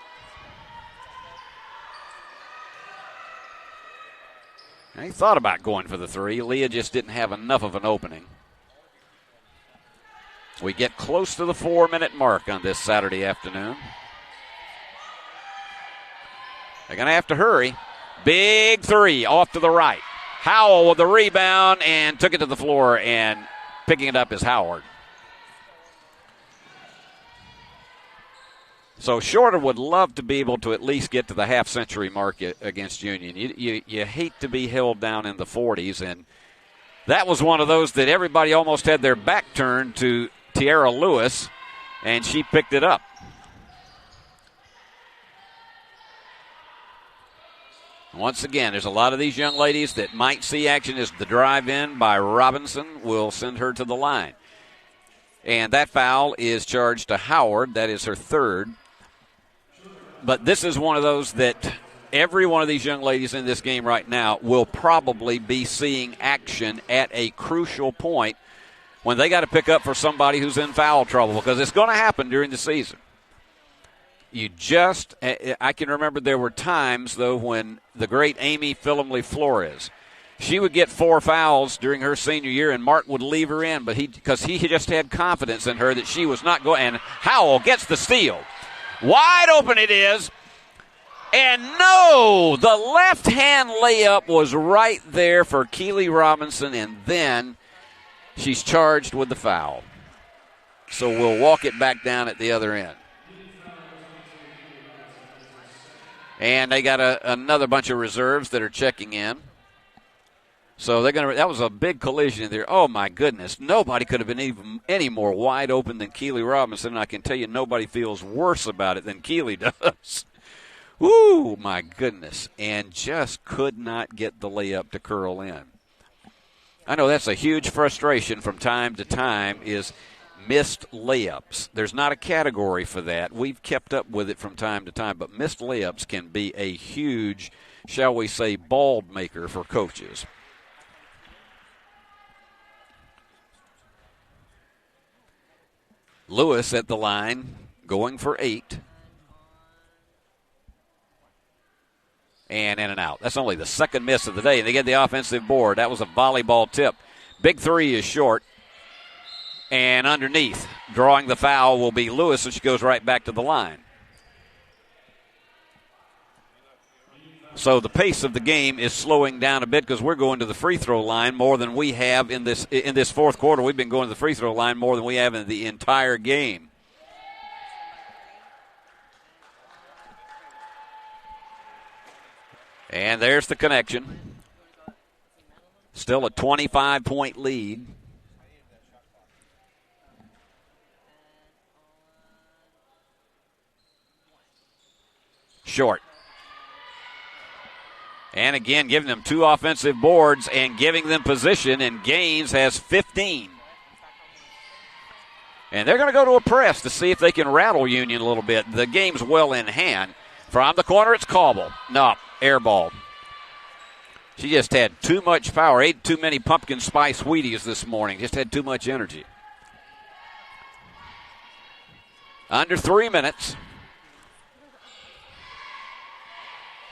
He thought about going for the three. Leah just didn't have enough of an opening. We get close to the 4-minute mark on this Saturday afternoon. They're going to have to hurry. Big three off to the right. Howell with the rebound and took it to the floor, and picking it up is Howard. So Shorter would love to be able to at least get to the half-century mark against Union. You hate to be held down in the 40s, and that was one of those that everybody almost had their back turned to Tiara Lewis, and she picked it up. Once again, there's a lot of these young ladies that might see action as the drive in by Robinson will send her to the line. And that foul is charged to Howard. That is her third. But this is one of those that every one of these young ladies in this game right now will probably be seeing action at a crucial point when they got to pick up for somebody who's in foul trouble, because it's going to happen during the season. I can remember there were times, though, when the great Amy Philomley Flores, she would get 4 fouls during her senior year, and Mark would leave her in, but because he just had confidence in her that she was not going. And Howell gets the steal. Wide open it is. And no, the left-hand layup was right there for Keely Robinson, and then she's charged with the foul. So we'll walk it back down at the other end. And they got another bunch of reserves that are checking in. So that was a big collision there. Oh, my goodness. Nobody could have been even any more wide open than Keely Robinson. And I can tell you nobody feels worse about it than Keely does. Woo, my goodness. And just could not get the layup to curl in. I know that's a huge frustration from time to time is missed layups. There's not a category for that. We've kept up with it from time to time, but missed layups can be a huge, shall we say, ball maker for coaches. Lewis at the line, going for 8. And in and out. That's only the second miss of the day. They get the offensive board. That was a volleyball tip. Big three is short. And underneath, drawing the foul will be Lewis, which goes right back to the line. So the pace of the game is slowing down a bit because we're going to the free throw line more than we have in this fourth quarter. We've been going to the free throw line more than we have in the entire game. And there's the connection. Still a 25-point lead. Short. And again, giving them 2 offensive boards and giving them position, and Gaines has 15. And they're going to go to a press to see if they can rattle Union a little bit. The game's well in hand. From the corner, it's Cauble. No, air ball. She just had too much power. Ate too many pumpkin spice Wheaties this morning. Just had too much energy. Under 3 minutes.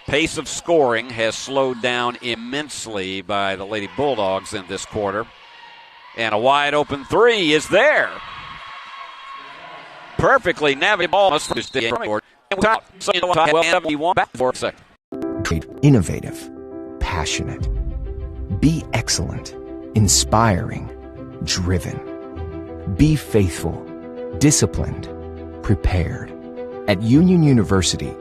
Pace of scoring has slowed down immensely by the Lady Bulldogs in this quarter. And a wide open 3 is there. Perfectly navigated ball. Innovative, passionate, be excellent, inspiring, driven. Be faithful, disciplined, prepared. At Union University,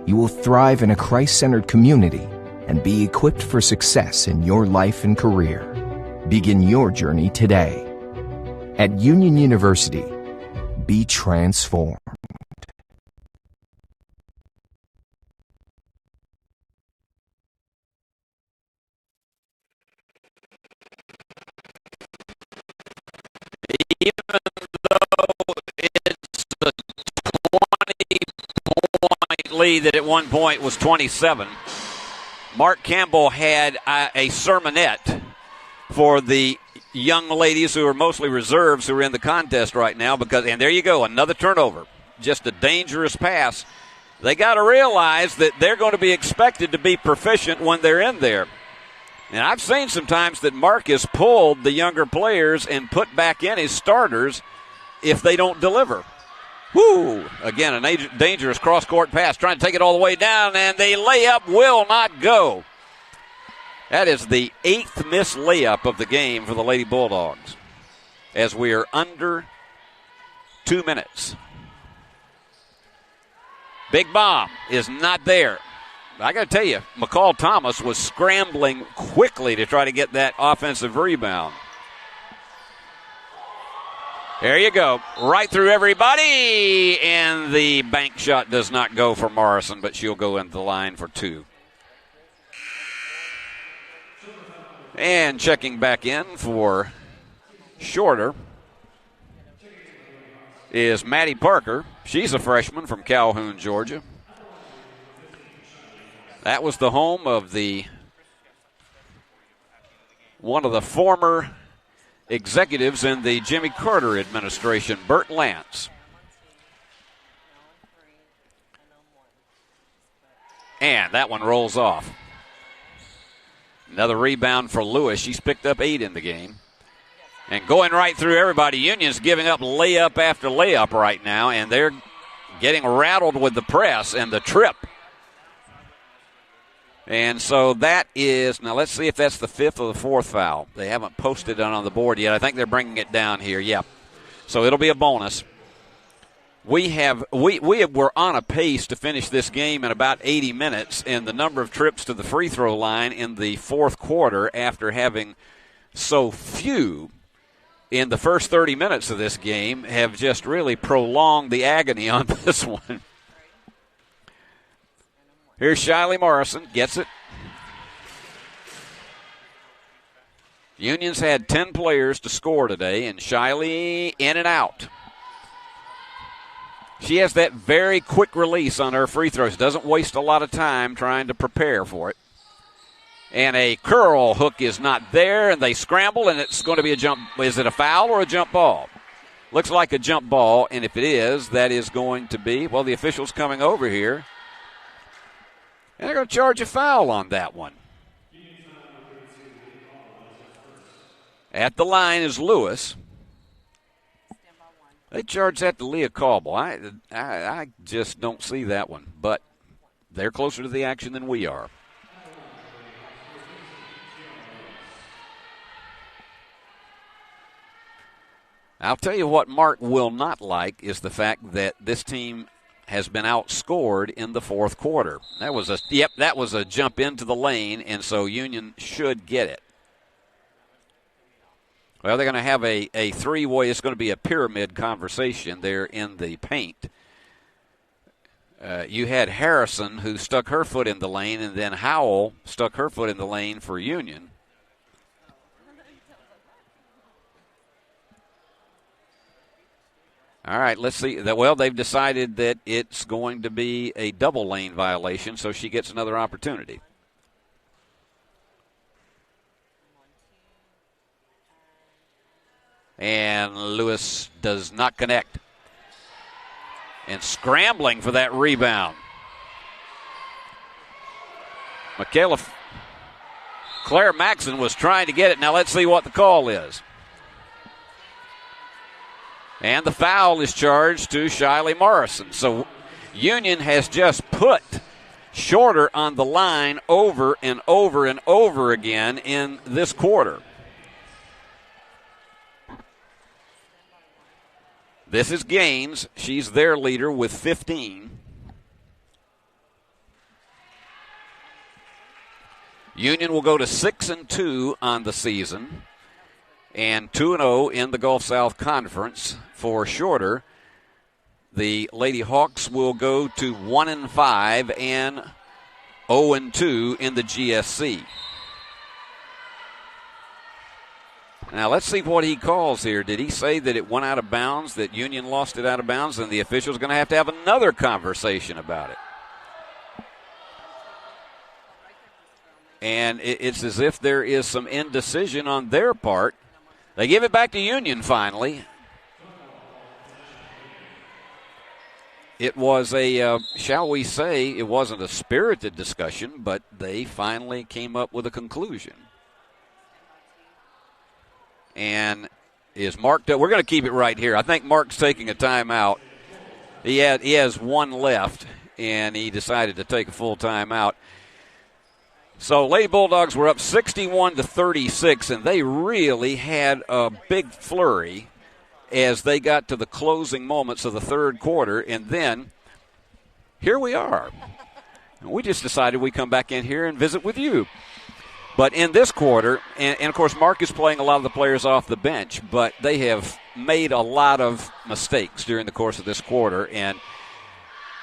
you will thrive in a Christ-centered community and be equipped for success in your life and career. Begin your journey today. At Union University, be transformed. Even though it's the 20-point lead that at one point was 27, Mark Campbell had a sermonette for the young ladies who are mostly reserves who are in the contest right now, and there you go, another turnover. Just a dangerous pass. They got to realize that they're going to be expected to be proficient when they're in there. And I've seen sometimes that Mark has pulled the younger players and put back in his starters if they don't deliver. Whoo! Again, a dangerous cross-court pass, trying to take it all the way down, and the layup will not go. That is the 8th missed layup of the game for the Lady Bulldogs, as we are under 2 minutes. Big bomb is not there. I got to tell you, McCall Thomas was scrambling quickly to try to get that offensive rebound. There you go. Right through everybody. And the bank shot does not go for Morrison, but she'll go into the line for 2. And checking back in for Shorter is Maddie Parker. She's a freshman from Calhoun, Georgia. That was the home of one of the former executives in the Jimmy Carter administration, Bert Lance. And that one rolls off. Another rebound for Lewis. She's picked up 8 in the game. And going right through everybody, Union's giving up layup after layup right now, and they're getting rattled with the press and the trip. And so that is, now let's see if that's the 5th or the 4th foul. They haven't posted it on the board yet. I think they're bringing it down here. Yep. So it'll be a bonus. We were on a pace to finish this game in about 80 minutes, and the number of trips to the free throw line in the 4th quarter after having so few in the first 30 minutes of this game have just really prolonged the agony on this one. Here's Shiley Morrison, gets it. Union's had 10 players to score today, and Shiley in and out. She has that very quick release on her free throws. Doesn't waste a lot of time trying to prepare for it. And a curl hook is not there, and they scramble, and it's going to be a jump. Is it a foul or a jump ball? Looks like a jump ball, and if it is, that is going to be, well, the official's coming over here. And they're going to charge a foul on that one. At the line is Lewis. They charge that to Leah Cauble. I just don't see that one. But they're closer to the action than we are. I'll tell you what Mark will not like is the fact that this team has been outscored in the 4th quarter. That was a jump into the lane, and so Union should get it. Well, they're going to have a three-way. It's going to be a pyramid conversation there in the paint. you had Harrison, who stuck her foot in the lane, and then Howell stuck her foot in the lane for Union. All right, let's see. Well, they've decided that it's going to be a double lane violation, so she gets another opportunity. And Lewis does not connect. And scrambling for that rebound. Claire Maxson was trying to get it. Now let's see what the call is. And the foul is charged to Shiley Morrison. So Union has just put Shorter on the line over and over and over again in this quarter. This is Gaines. She's their leader with 15. Union will go to 6-2 on the season and 2-0 in the Gulf South Conference for Shorter. The Lady Hawks will go to 1-5 and 0-2 in the GSC. Now let's see what he calls here. Did he say that it went out of bounds, that Union lost it out of bounds, and the official's going to have another conversation about it? And it's as if there is some indecision on their part. They give it back to Union finally. It was a, shall we say, it wasn't a spirited discussion, but they finally came up with a conclusion. And is marked up. We're going to keep it right here. I think Mark's taking a timeout. He has one left, and he decided to take a full timeout. So Lady Bulldogs were up 61-36, and they really had a big flurry as they got to the closing moments of the third quarter. And then here we are. We just decided we'd come back in here and visit with you. But in this quarter, and of course Mark is playing a lot of the players off the bench, but they have made a lot of mistakes during the course of this quarter. And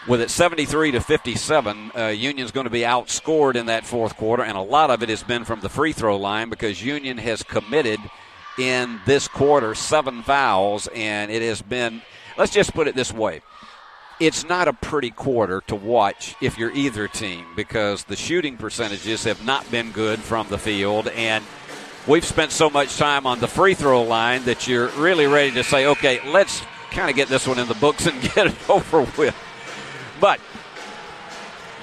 with it 73-57, Union's going to be outscored in that fourth quarter, and a lot of it has been from the free throw line because Union has committed in this quarter 7 fouls, and it has been, let's just put it this way, it's not a pretty quarter to watch if you're either team because the shooting percentages have not been good from the field, and we've spent so much time on the free throw line that you're really ready to say, okay, let's kind of get this one in the books and get it over with. But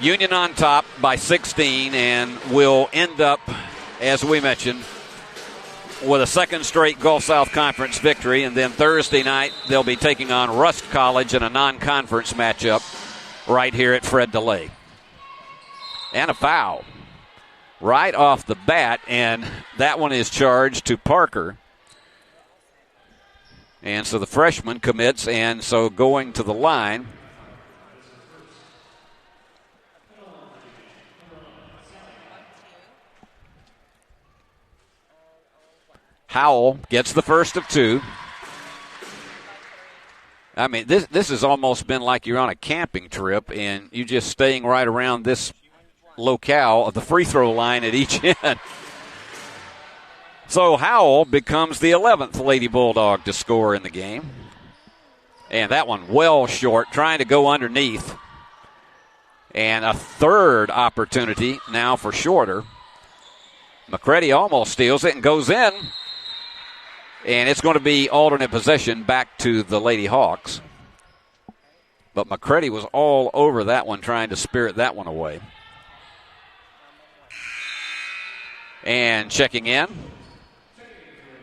Union on top by 16 and will end up, as we mentioned, with a second straight Gulf South Conference victory. And then Thursday night, they'll be taking on Rust College in a non-conference matchup right here at Fred DeLay. And a foul right off the bat, and that one is charged to Parker. And so the freshman commits, and so going to the line. Howell gets the first of 2. I mean, this has almost been like you're on a camping trip and you're just staying right around this locale of the free throw line at each end. So Howell becomes the 11th Lady Bulldog to score in the game. And that one well short, trying to go underneath. And a third opportunity now for Shorter. McCready almost steals it and goes in. And it's going to be alternate possession back to the Lady Hawks. But McCready was all over that one, trying to spirit that one away. And checking in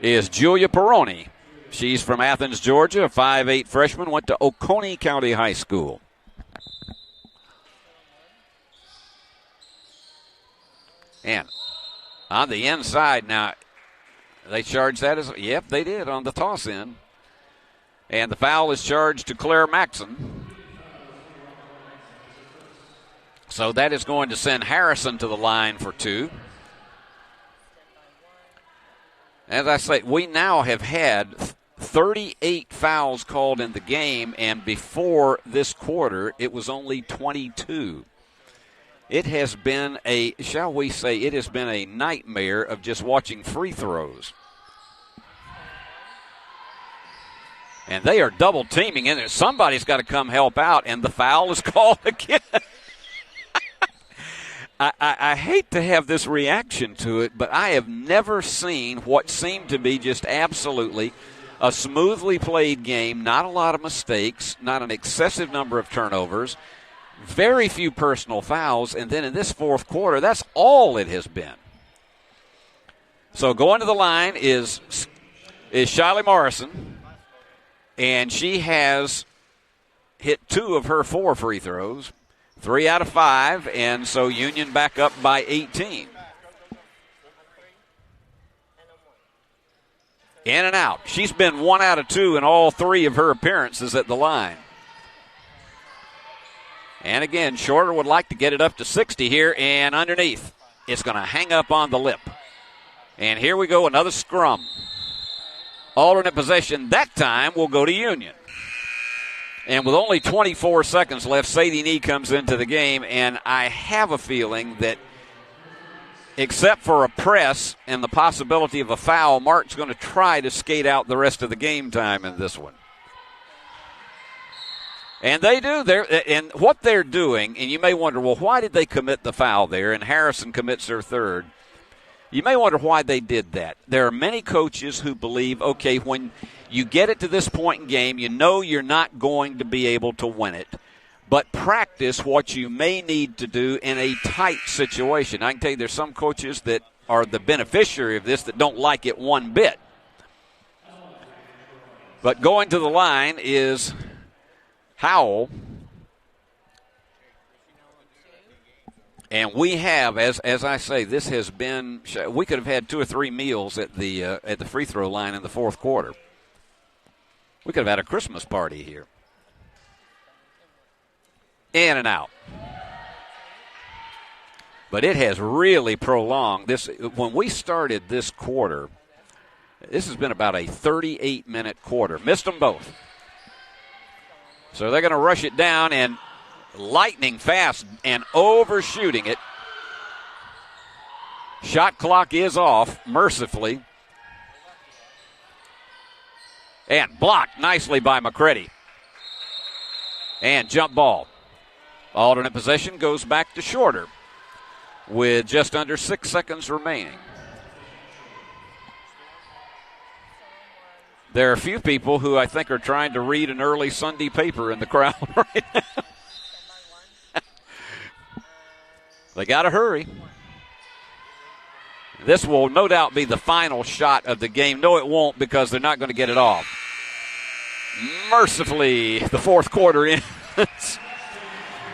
is Julia Peroni. She's from Athens, Georgia, a 5'8" freshman, went to Oconee County High School. And on the inside now, they charged that as, yep, they did on the toss in. And the foul is charged to Claire Maxson. So that is going to send Harrison to the line for 2. As I say, we now have had 38 fouls called in the game, and before this quarter, it was only 22. It has been shall we say, it has been a nightmare of just watching free throws. And they are double teaming in there. Somebody's got to come help out, and the foul is called again. I hate to have this reaction to it, but I have never seen what seemed to be just absolutely a smoothly played game, not a lot of mistakes, not an excessive number of turnovers, very few personal fouls, and then in this fourth quarter, that's all it has been. So going to the line is Shiley Morrison, and she has hit 2 of her 4 free throws, 3 out of 5, and so Union back up by 18. In and out. She's been 1 out of 2 in all 3 of her appearances at the line. And again, Shorter would like to get it up to 60 here, and underneath, it's going to hang up on the lip. And here we go, another scrum. Alternate possession that time will go to Union. And with only 24 seconds left, Sadie Nee comes into the game, and I have a feeling that except for a press and the possibility of a foul, Mark's going to try to skate out the rest of the game time in this one. And they do. And what they're doing, and you may wonder, well, why did they commit the foul there? And Harrison commits her third. You may wonder why they did that. There are many coaches who believe, okay, when you get it to this point in game, you know you're not going to be able to win it. But practice what you may need to do in a tight situation. I can tell you there's some coaches that are the beneficiary of this that don't like it one bit. But going to the line is Howell. And we have, as I say, this has been, we could have had 2 or 3 meals at the free throw line in the fourth quarter. We could have had a Christmas party here. In and out. But it has really prolonged this. When we started this quarter, this has been about a 38-minute quarter. Missed them both. So they're going to rush it down and lightning fast and overshooting it. Shot clock is off, mercifully. And blocked nicely by McCready. And jump ball. Alternate possession goes back to Shorter with just under 6 seconds remaining. There are a few people who I think are trying to read an early Sunday paper in the crowd right now. They got to hurry. This will no doubt be the final shot of the game. No, it won't, because they're not going to get it off. Mercifully, the fourth quarter ends.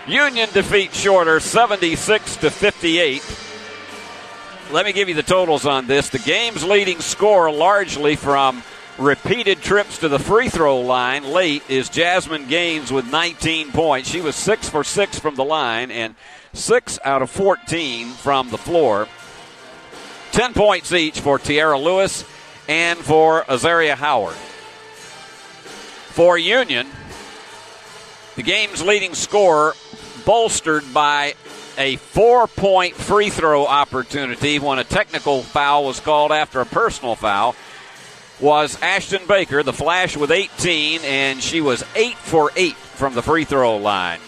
Union defeats Shorter 76-58. Let me give you the totals on this. The game's leading scorer, largely from repeated trips to the free throw line late, is Jasmine Gaines with 19 points. She was 6 for 6 from the line and 6 out of 14 from the floor. 10 points each for Tiara Lewis and for Azaria Howard. For Union, the game's leading scorer, bolstered by a 4-point free throw opportunity when a technical foul was called after a personal foul, was Ashton Baker, the Flash, with 18, and she was 8 for 8 from the free throw line.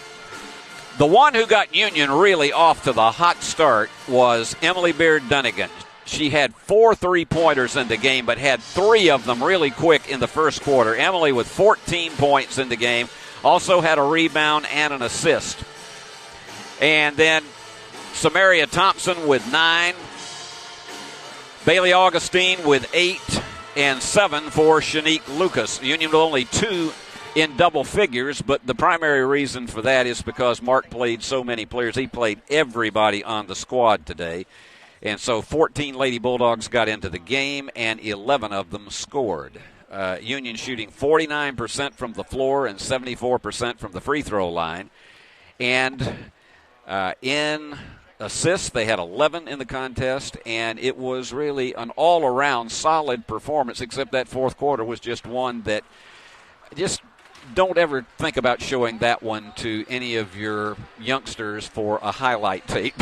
The one who got Union really off to the hot start was Emily Beard-Dunnigan. She had 4 3-pointers in the game, but had 3 of them really quick in the first quarter. Emily with 14 points in the game, also had a rebound and an assist. And then Samaria Thompson with 9, Bailey Augustine with 8, and 7 for Shanique Lucas. Union with only 2 in double figures, but the primary reason for that is because Mark played so many players. He played everybody on the squad today. And so 14 Lady Bulldogs got into the game, and 11 of them scored. Union shooting 49% from the floor and 74% from the free throw line. And in assists. They had 11 in the contest, and it was really an all-around solid performance, except that fourth quarter was just one that just don't ever think about showing that one to any of your youngsters for a highlight tape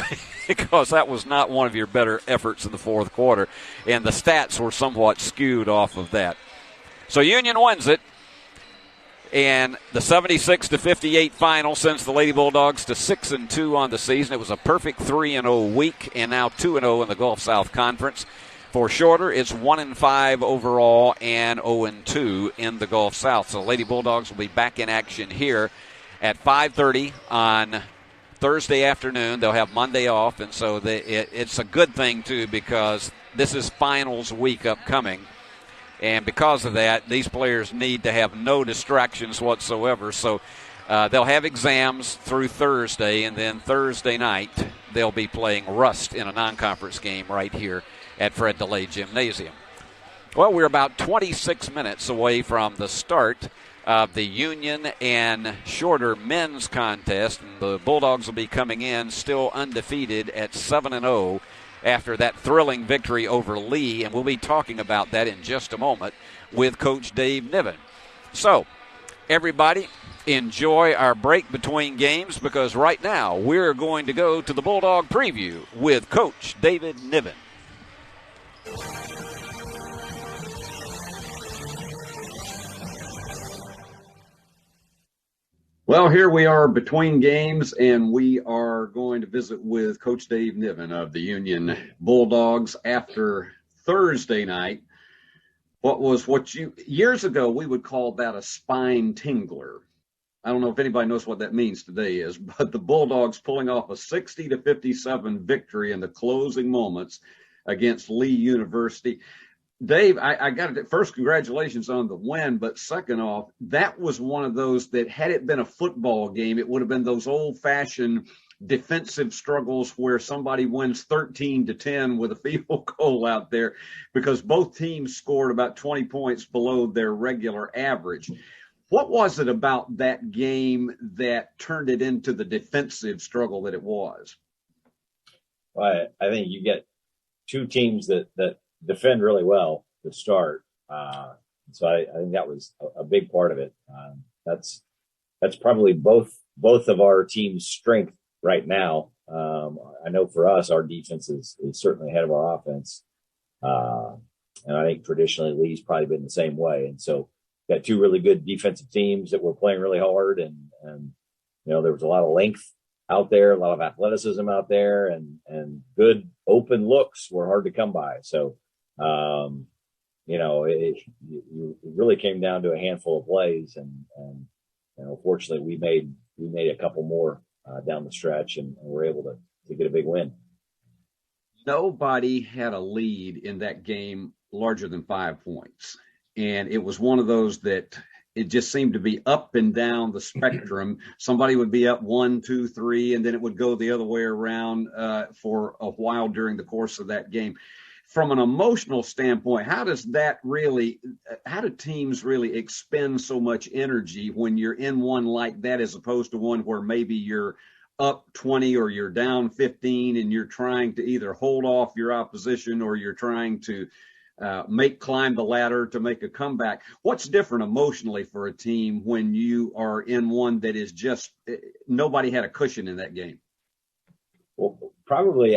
because that was not one of your better efforts in the fourth quarter, and the stats were somewhat skewed off of that. So Union wins it, and the 76-58 final sends the Lady Bulldogs to 6-2 on the season. It was a perfect 3-0 week, and now 2-0 in the Gulf South Conference. For Shorter, it's 1-5 overall and 0-2 in the Gulf South. So Lady Bulldogs will be back in action here at 5:30 on Thursday afternoon. They'll have Monday off, and so it's a good thing, too, because this is finals week upcoming. And because of that, these players need to have no distractions whatsoever. So they'll have exams through Thursday, and then Thursday night they'll be playing Rust in a non-conference game right here at Fred DeLay Gymnasium. Well, we're about 26 minutes away from the start of the Union and Shorter men's contest. And the Bulldogs will be coming in still undefeated at 7-0 after that thrilling victory over Lee. And we'll be talking about that in just a moment with Coach Dave Niven. So, everybody, enjoy our break between games because right now we're going to go to the Bulldog preview with Coach David Niven. Well, here we are between games, and we are going to visit with Coach Dave Niven of the Union Bulldogs after Thursday night. Years ago, we would call that a spine tingler. I don't know if anybody knows what that means today but the Bulldogs pulling off a 60-57 victory in the closing moments against Lee University. Dave, I got to first, congratulations on the win, but second off, that was one of those that had it been a football game, it would have been those old-fashioned defensive struggles where somebody wins 13-10 with a field goal out there because both teams scored about 20 points below their regular average. What was it about that game that turned it into the defensive struggle that it was? Well, I think you get two teams that defend really well to start. So I think that was a big part of it. That's probably both of our team's strength right now. I know for us, our defense is certainly ahead of our offense. And I think traditionally Lee's probably been the same way. And so got two really good defensive teams that were playing really hard. And there was a lot of length out there, a lot of athleticism out there, and good open looks were hard to come by. So, it really came down to a handful of plays, and fortunately we made a couple more down the stretch, and were able to get a big win. Nobody had a lead in that game larger than 5 points, and it was one of those that it just seemed to be up and down the spectrum. Somebody would be up 1, 2, 3, and then it would go the other way around for a while during the course of that game. From an emotional standpoint, how do teams really expend so much energy when you're in one like that as opposed to one where maybe you're up 20 or you're down 15 and you're trying to either hold off your opposition or you're trying to climb the ladder to make a comeback? What's different emotionally for a team when you are in one that is just nobody had a cushion in that game? Well, probably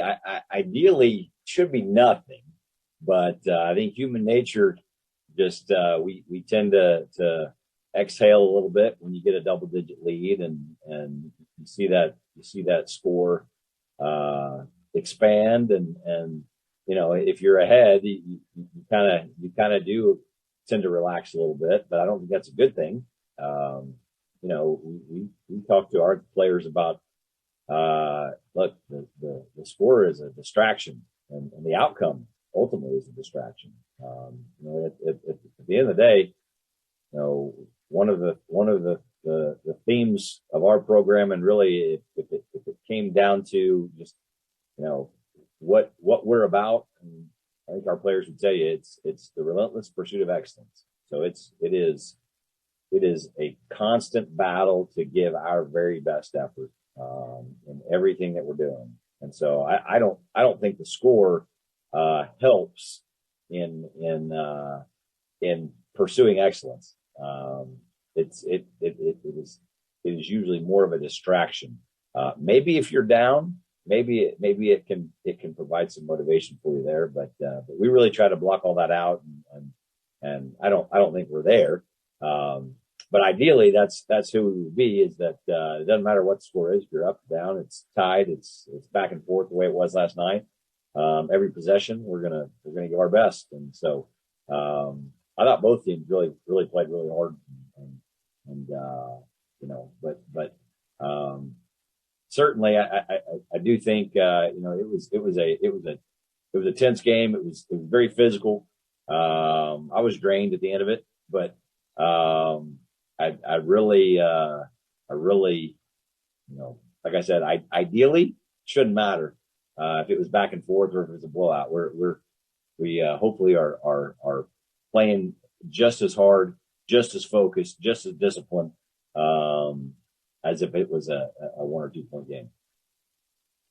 ideally should be nothing, but I think human nature just we tend to exhale a little bit when you get a double-digit lead, and you see that score expand, and if you're ahead, you kind of do tend to relax a little bit, but I don't think that's a good thing. We talk to our players about, look, the score is a distraction, and the outcome ultimately is a distraction. At the end of the day, one of the themes of our program, and really if it came down to just what we're about, and I think our players would tell you it's the relentless pursuit of excellence. So it is a constant battle to give our very best effort in everything that we're doing. And so I don't think the score helps in pursuing excellence. It is usually more of a distraction. Maybe if you're down, maybe it can provide some motivation for you there. But we really try to block all that out, and I don't think we're there. But ideally, that's who we would be. Is that it doesn't matter what the score is. If you're up, down, it's tied, it's back and forth the way it was last night. Every possession, we're gonna give our best. And so I thought both teams really played really hard, and but certainly I do think it was a tense game. It was very physical. I was drained at the end of it, but I really, like I said, ideally shouldn't matter if it was back and forth or if it was a blowout. We hopefully are playing just as hard, just as focused, just as disciplined as if it was a 1 or 2 point game.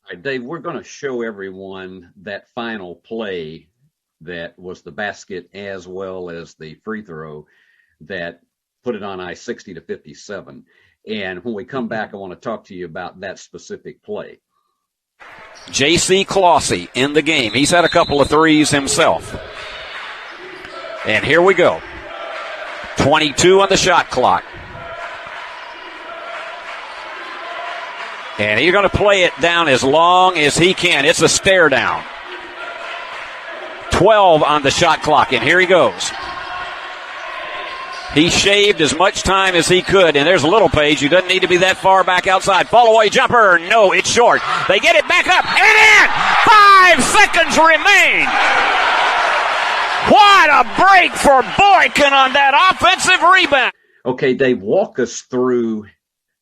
All right, Dave, we're going to show everyone that final play that was the basket as well as the free throw that put it on ice 60-57. And when we come back, I want to talk to you about that specific play. J.C. Clossy in the game. He's had a couple of threes himself. And here we go. 22 on the shot clock. And he's going to play it down as long as he can. It's a stare down. 12 on the shot clock, and here he goes. He shaved as much time as he could, and there's a little page who doesn't need to be that far back outside. Fall away jumper. No, it's short. They get it back up and in. 5 seconds remain. What a break for Boykin on that offensive rebound. Okay, Dave, walk us through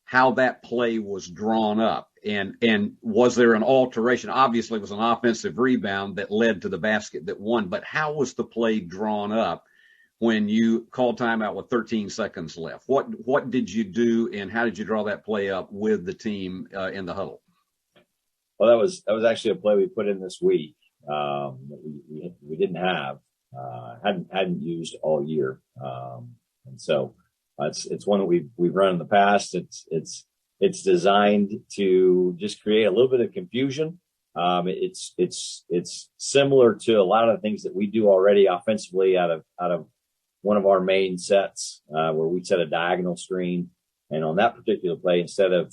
how that play was drawn up. And was there an alteration? Obviously, it was an offensive rebound that led to the basket that won. But how was the play drawn up when you called timeout with 13 seconds left? What did you do, and how did you draw that play up with the team in the huddle? Well, that was actually a play we put in this week that we didn't have, hadn't used all year, and so it's one that we've run in the past. It's designed to just create a little bit of confusion. It's similar to a lot of the things that we do already offensively out of one of our main sets, where we set a diagonal screen. And on that particular play, instead of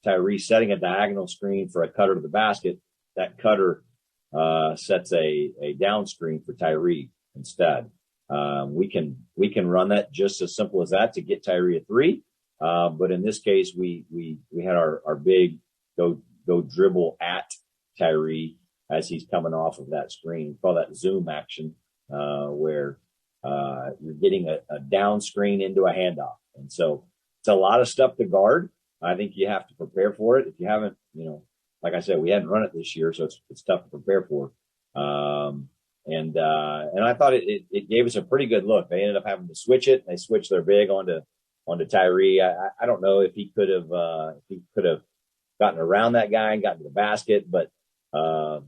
Tyree setting a diagonal screen for a cutter to the basket, that cutter sets a down screen for Tyree instead. We can run that just as simple as that to get Tyree a three. But in this case, we had our big go dribble at Tyree as he's coming off of that screen. We call that zoom action, where you're getting a down screen into a handoff. And so it's a lot of stuff to guard. I think you have to prepare for it. If you haven't, like I said, we hadn't run it this year, so it's tough to prepare for. And I thought it gave us a pretty good look. They ended up having to switch it. They switched their big onto Tyree. I don't know if he could have gotten around that guy and gotten to the basket, but I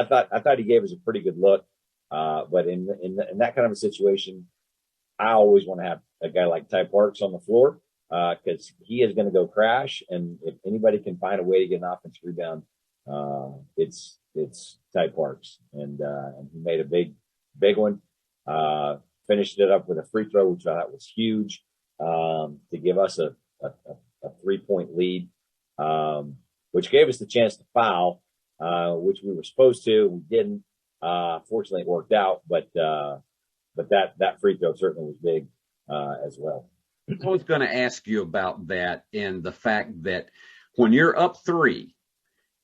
thought he gave us a pretty good look. But in that kind of a situation, I always want to have a guy like Ty Parks on the floor, because he is going to go crash. And if anybody can find a way to get an offensive rebound, it's Ty Parks. And he made a big one, finished it up with a free throw, which I thought was huge, to give us a 3-point lead, which gave us the chance to foul, which we were supposed to. We didn't. Fortunately, it worked out, but that free throw certainly was big as well. I was going to ask you about that, and the fact that when you're up 3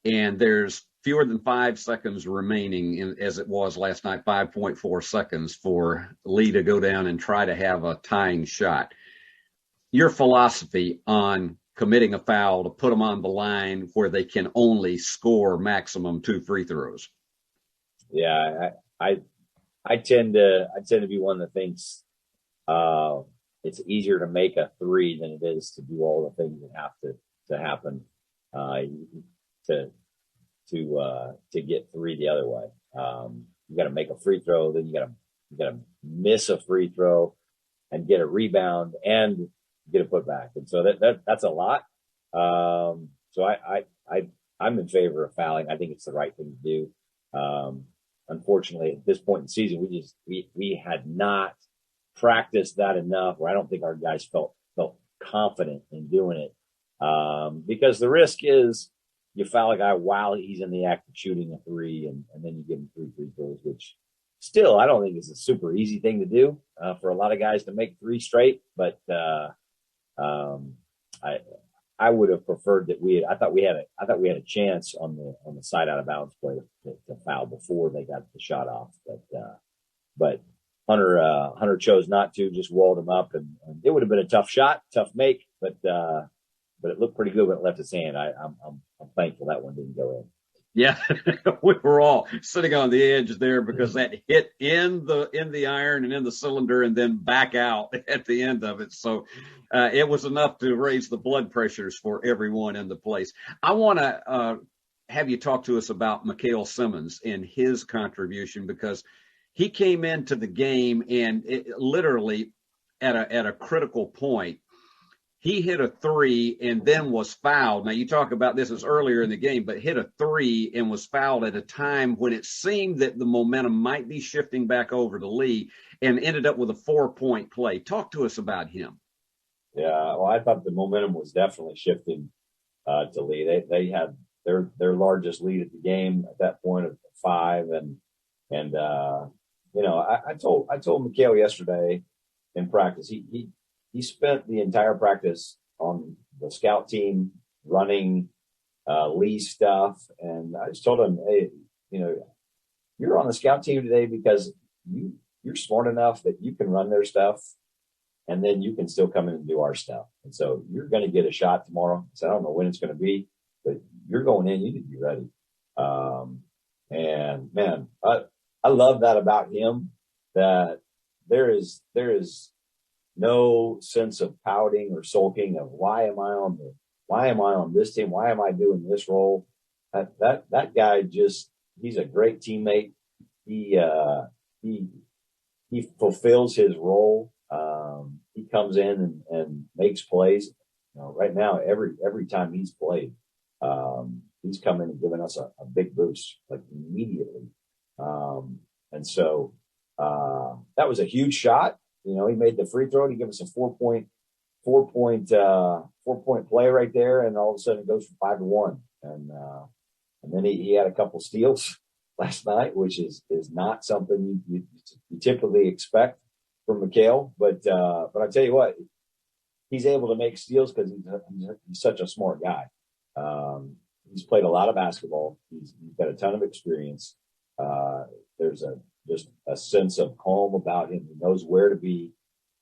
and there's fewer than 5 seconds remaining, as it was last night, 5.4 seconds for Lee to go down and try to have a tying shot. Your philosophy on committing a foul to put them on the line where they can only score maximum 2 free throws. Yeah, I tend to be one that thinks it's easier to make a 3 than it is to do all the things that have to happen to get 3 the other way. You got to make a free throw, then you got to miss a free throw and get a rebound and get a putback. And so that's a lot. So I'm in favor of fouling. I think it's the right thing to do. Unfortunately, at this point in the season, we had not practiced that enough where I don't think our guys felt confident in doing it. Because the risk is you foul a guy while he's in the act of shooting a 3 and then you give him 3 free throws, which still I don't think is a super easy thing to do for a lot of guys to make 3 straight. But I would have preferred that I thought we had a chance on the side out of bounds play to foul before they got the shot off. But Hunter chose not to, just walled him up, and it would have been a tough shot, tough make, but it looked pretty good when it left his hand. I'm thankful that one didn't go in. Yeah, we were all sitting on the edge there because that hit in the iron and in the cylinder and then back out at the end of it. So it was enough to raise the blood pressures for everyone in the place. I want to have you talk to us about Mikhail Simmons and his contribution, because he came into the game and literally at a critical point. He hit a 3 and then was fouled. Now, you talk about this as earlier in the game, but hit a 3 and was fouled at a time when it seemed that the momentum might be shifting back over to Lee, and ended up with a 4-point play. Talk to us about him. Yeah, well, I thought the momentum was definitely shifting to Lee. They had their largest lead at the game at that point of 5, and I told Mikhail yesterday in practice, he spent the entire practice on the scout team running Lee stuff. And I just told him, hey, you're on the scout team today because you're smart enough that you can run their stuff and then you can still come in and do our stuff. And so you're going to get a shot tomorrow. So I don't know when it's going to be, but you're going in, you need to be ready. And man, I love that about him, that there is no sense of pouting or sulking of why am I on this team? Why am I doing this role? That guy he's a great teammate. He fulfills his role. He comes in and makes plays. Right now, every time he's played, he's come in and given us a big boost, like immediately. And so that was a huge shot. He made the free throw to give us a 4-point play right there, and all of a sudden it goes from 5-1. And then he had a couple steals last night, which is not something you typically expect from Mikhail. But I tell you what, he's able to make steals because he's such a smart guy. He's played a lot of basketball. He's got a ton of experience. There's just a sense of calm about him. He knows where to be.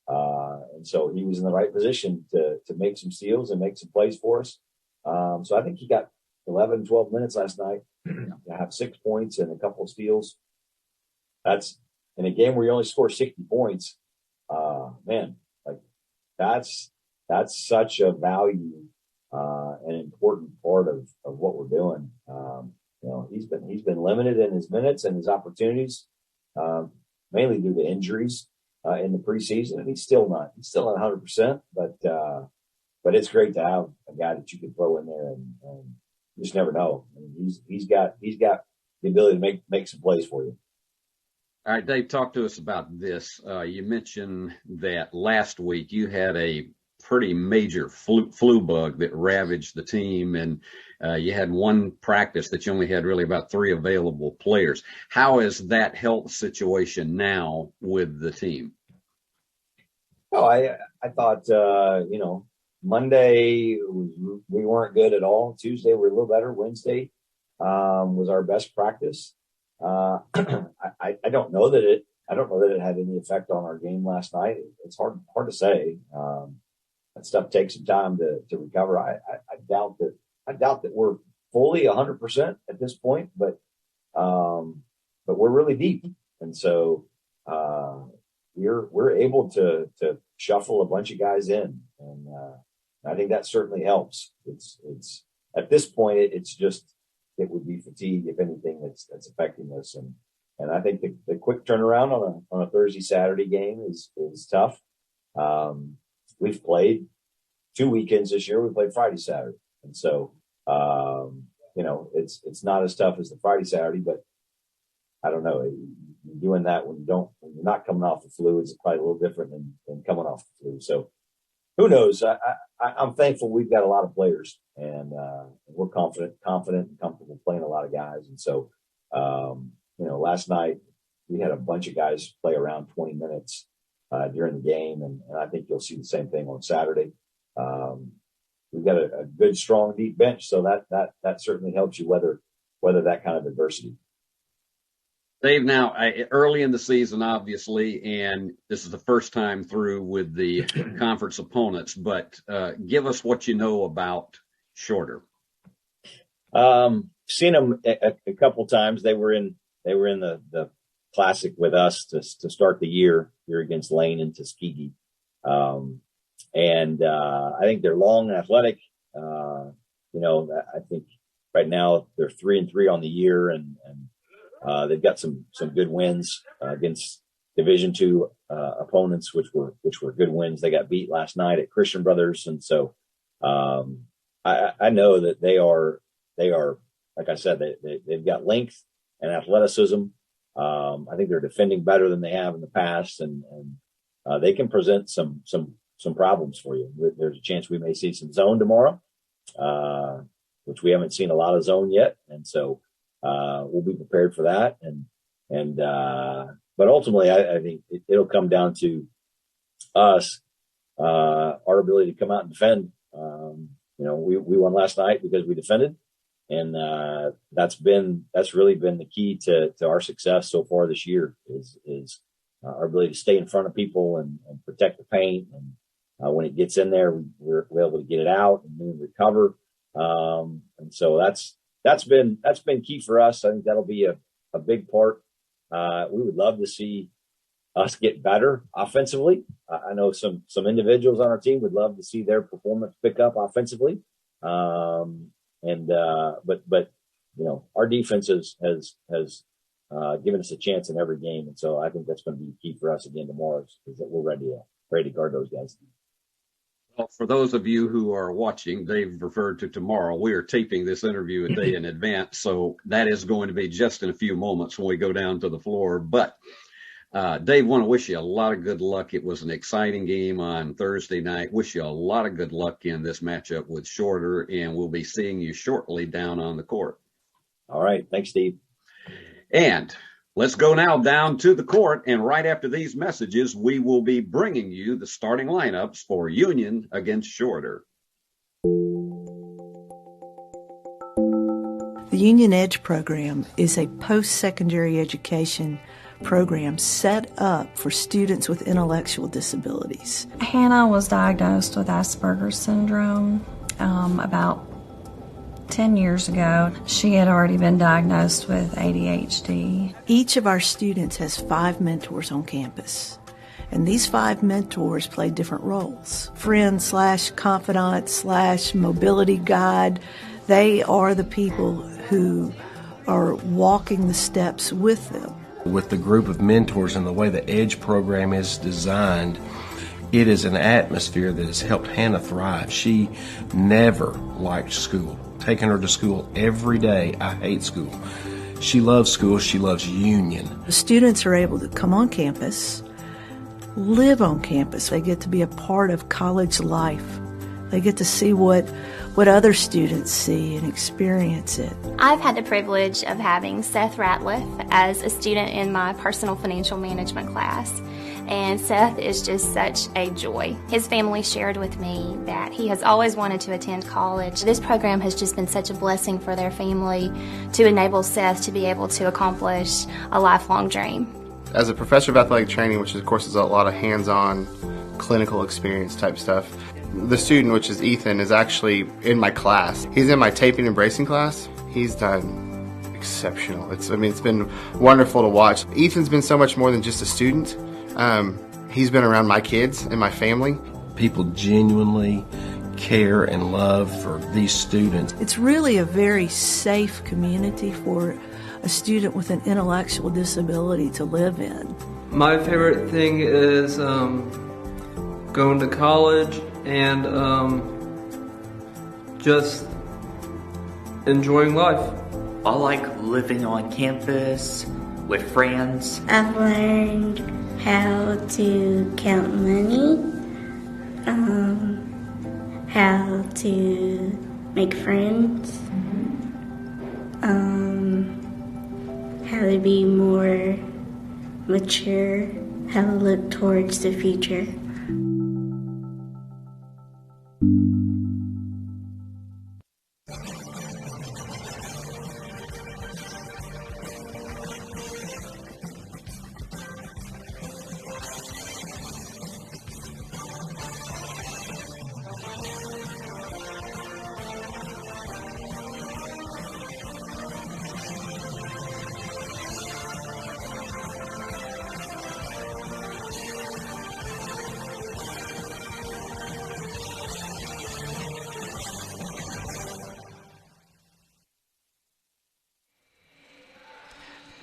And so he was in the right position to make some steals and make some plays for us. So I think he got 11, 12 minutes last night to have 6 points and a couple of steals. That's in a game where you only score 60 points. Man, like that's such a value, an important part of what we're doing. He's been limited in his minutes and his opportunities, mainly due to injuries in the preseason, and he's still not 100%. But it's great to have a guy that you can throw in there, and you just never know. I mean, he's got the ability to make some plays for you. All right, Dave, talk to us about this. You mentioned that last week you had a pretty major flu bug that ravaged the team, and you had one practice that you only had really about 3 available players. How is that health situation now with the team? Oh, I thought, Monday we weren't good at all. Tuesday we were a little better. Wednesday was our best practice. I don't know that it had any effect on our game last night. It's hard to say. That stuff takes some time to recover. I doubt that we're fully 100% at this point, but we're really deep, and so we're able to shuffle a bunch of guys in, and I think that certainly helps. It's at this point it's just it would be fatigue, if anything, that's affecting us. And I think the quick turnaround on a Thursday, Saturday game is tough. We've played 2 weekends this year. We played Friday, Saturday. And so, it's not as tough as the Friday, Saturday, but I don't know. Doing that when you're not coming off the flu is probably a little different than coming off the flu. So who knows? I'm thankful we've got a lot of players, and we're confident and comfortable playing a lot of guys. And so, last night we had a bunch of guys play around 20 minutes during the game, and I think you'll see the same thing on Saturday. We've got a good, strong, deep bench, so that certainly helps you weather that kind of adversity. Dave, now early in the season, obviously, and this is the first time through with the conference opponents, but give us what you know about Shorter. Seen them a couple times. They were in the Classic with us to start the year here against Lane and Tuskegee. And I think they're long and athletic. I think right now they're 3-3 on the year, and they've got some good wins against Division II opponents, which were good wins. They got beat last night at Christian Brothers, and so I know that they are like I said, they've got length and athleticism. I think they're defending better than they have in the past, and they can present some problems for you. There's a chance we may see some zone tomorrow, which we haven't seen a lot of zone yet, and so we'll be prepared for that. But ultimately, I think it'll come down to us, our ability to come out and defend. We won last night because we defended, and that's really been the key to our success so far this year is our ability to stay in front of people and protect the paint. And when it gets in there, we're able to get it out and then recover. And so that's been key for us. I think that'll be a big part. We would love to see us get better offensively. I know some individuals on our team would love to see their performance pick up offensively. But our defense has given us a chance in every game. And so I think that's going to be key for us again tomorrow is that we're ready to guard those guys. Well, for those of you who are watching, Dave referred to tomorrow. We are taping this interview a day in advance, so that is going to be just in a few moments when we go down to the floor. But Dave, want to wish you a lot of good luck. It was an exciting game on Thursday night. Wish you a lot of good luck in this matchup with Shorter, and we'll be seeing you shortly down on the court. All right. Thanks, Steve. And let's go now down to the court, and right after these messages, we will be bringing you the starting lineups for Union against Shorter. The Union Edge program is a post-secondary education program set up for students with intellectual disabilities. Hannah was diagnosed with Asperger's syndrome about 10 years ago. She had already been diagnosed with ADHD. Each of our students has 5 mentors on campus, and these 5 mentors play different roles. Friend/confidant/mobility guide. They are the people who are walking the steps with them. With the group of mentors and the way the EDGE program is designed, it is an atmosphere that has helped Hannah thrive. She never liked school. Taking her to school every day. I hate school. She loves school. She loves Union. The students are able to come on campus, live on campus. They get to be a part of college life. They get to see what other students see and experience it. I've had the privilege of having Seth Ratliff as a student in my personal financial management class. And Seth is just such a joy. His family shared with me that he has always wanted to attend college. This program has just been such a blessing for their family to enable Seth to be able to accomplish a lifelong dream. As a professor of athletic training, which of course is a lot of hands-on clinical experience type stuff, the student, which is Ethan, is actually in my class. He's in my taping and bracing class. He's done exceptional. It's been wonderful to watch. Ethan's been so much more than just a student. He's been around my kids and my family. People genuinely care and love for these students. It's really a very safe community for a student with an intellectual disability to live in. My favorite thing is going to college and just enjoying life. I like living on campus with friends. I've learned how to count money, how to make friends, how to be more mature, how to look towards the future.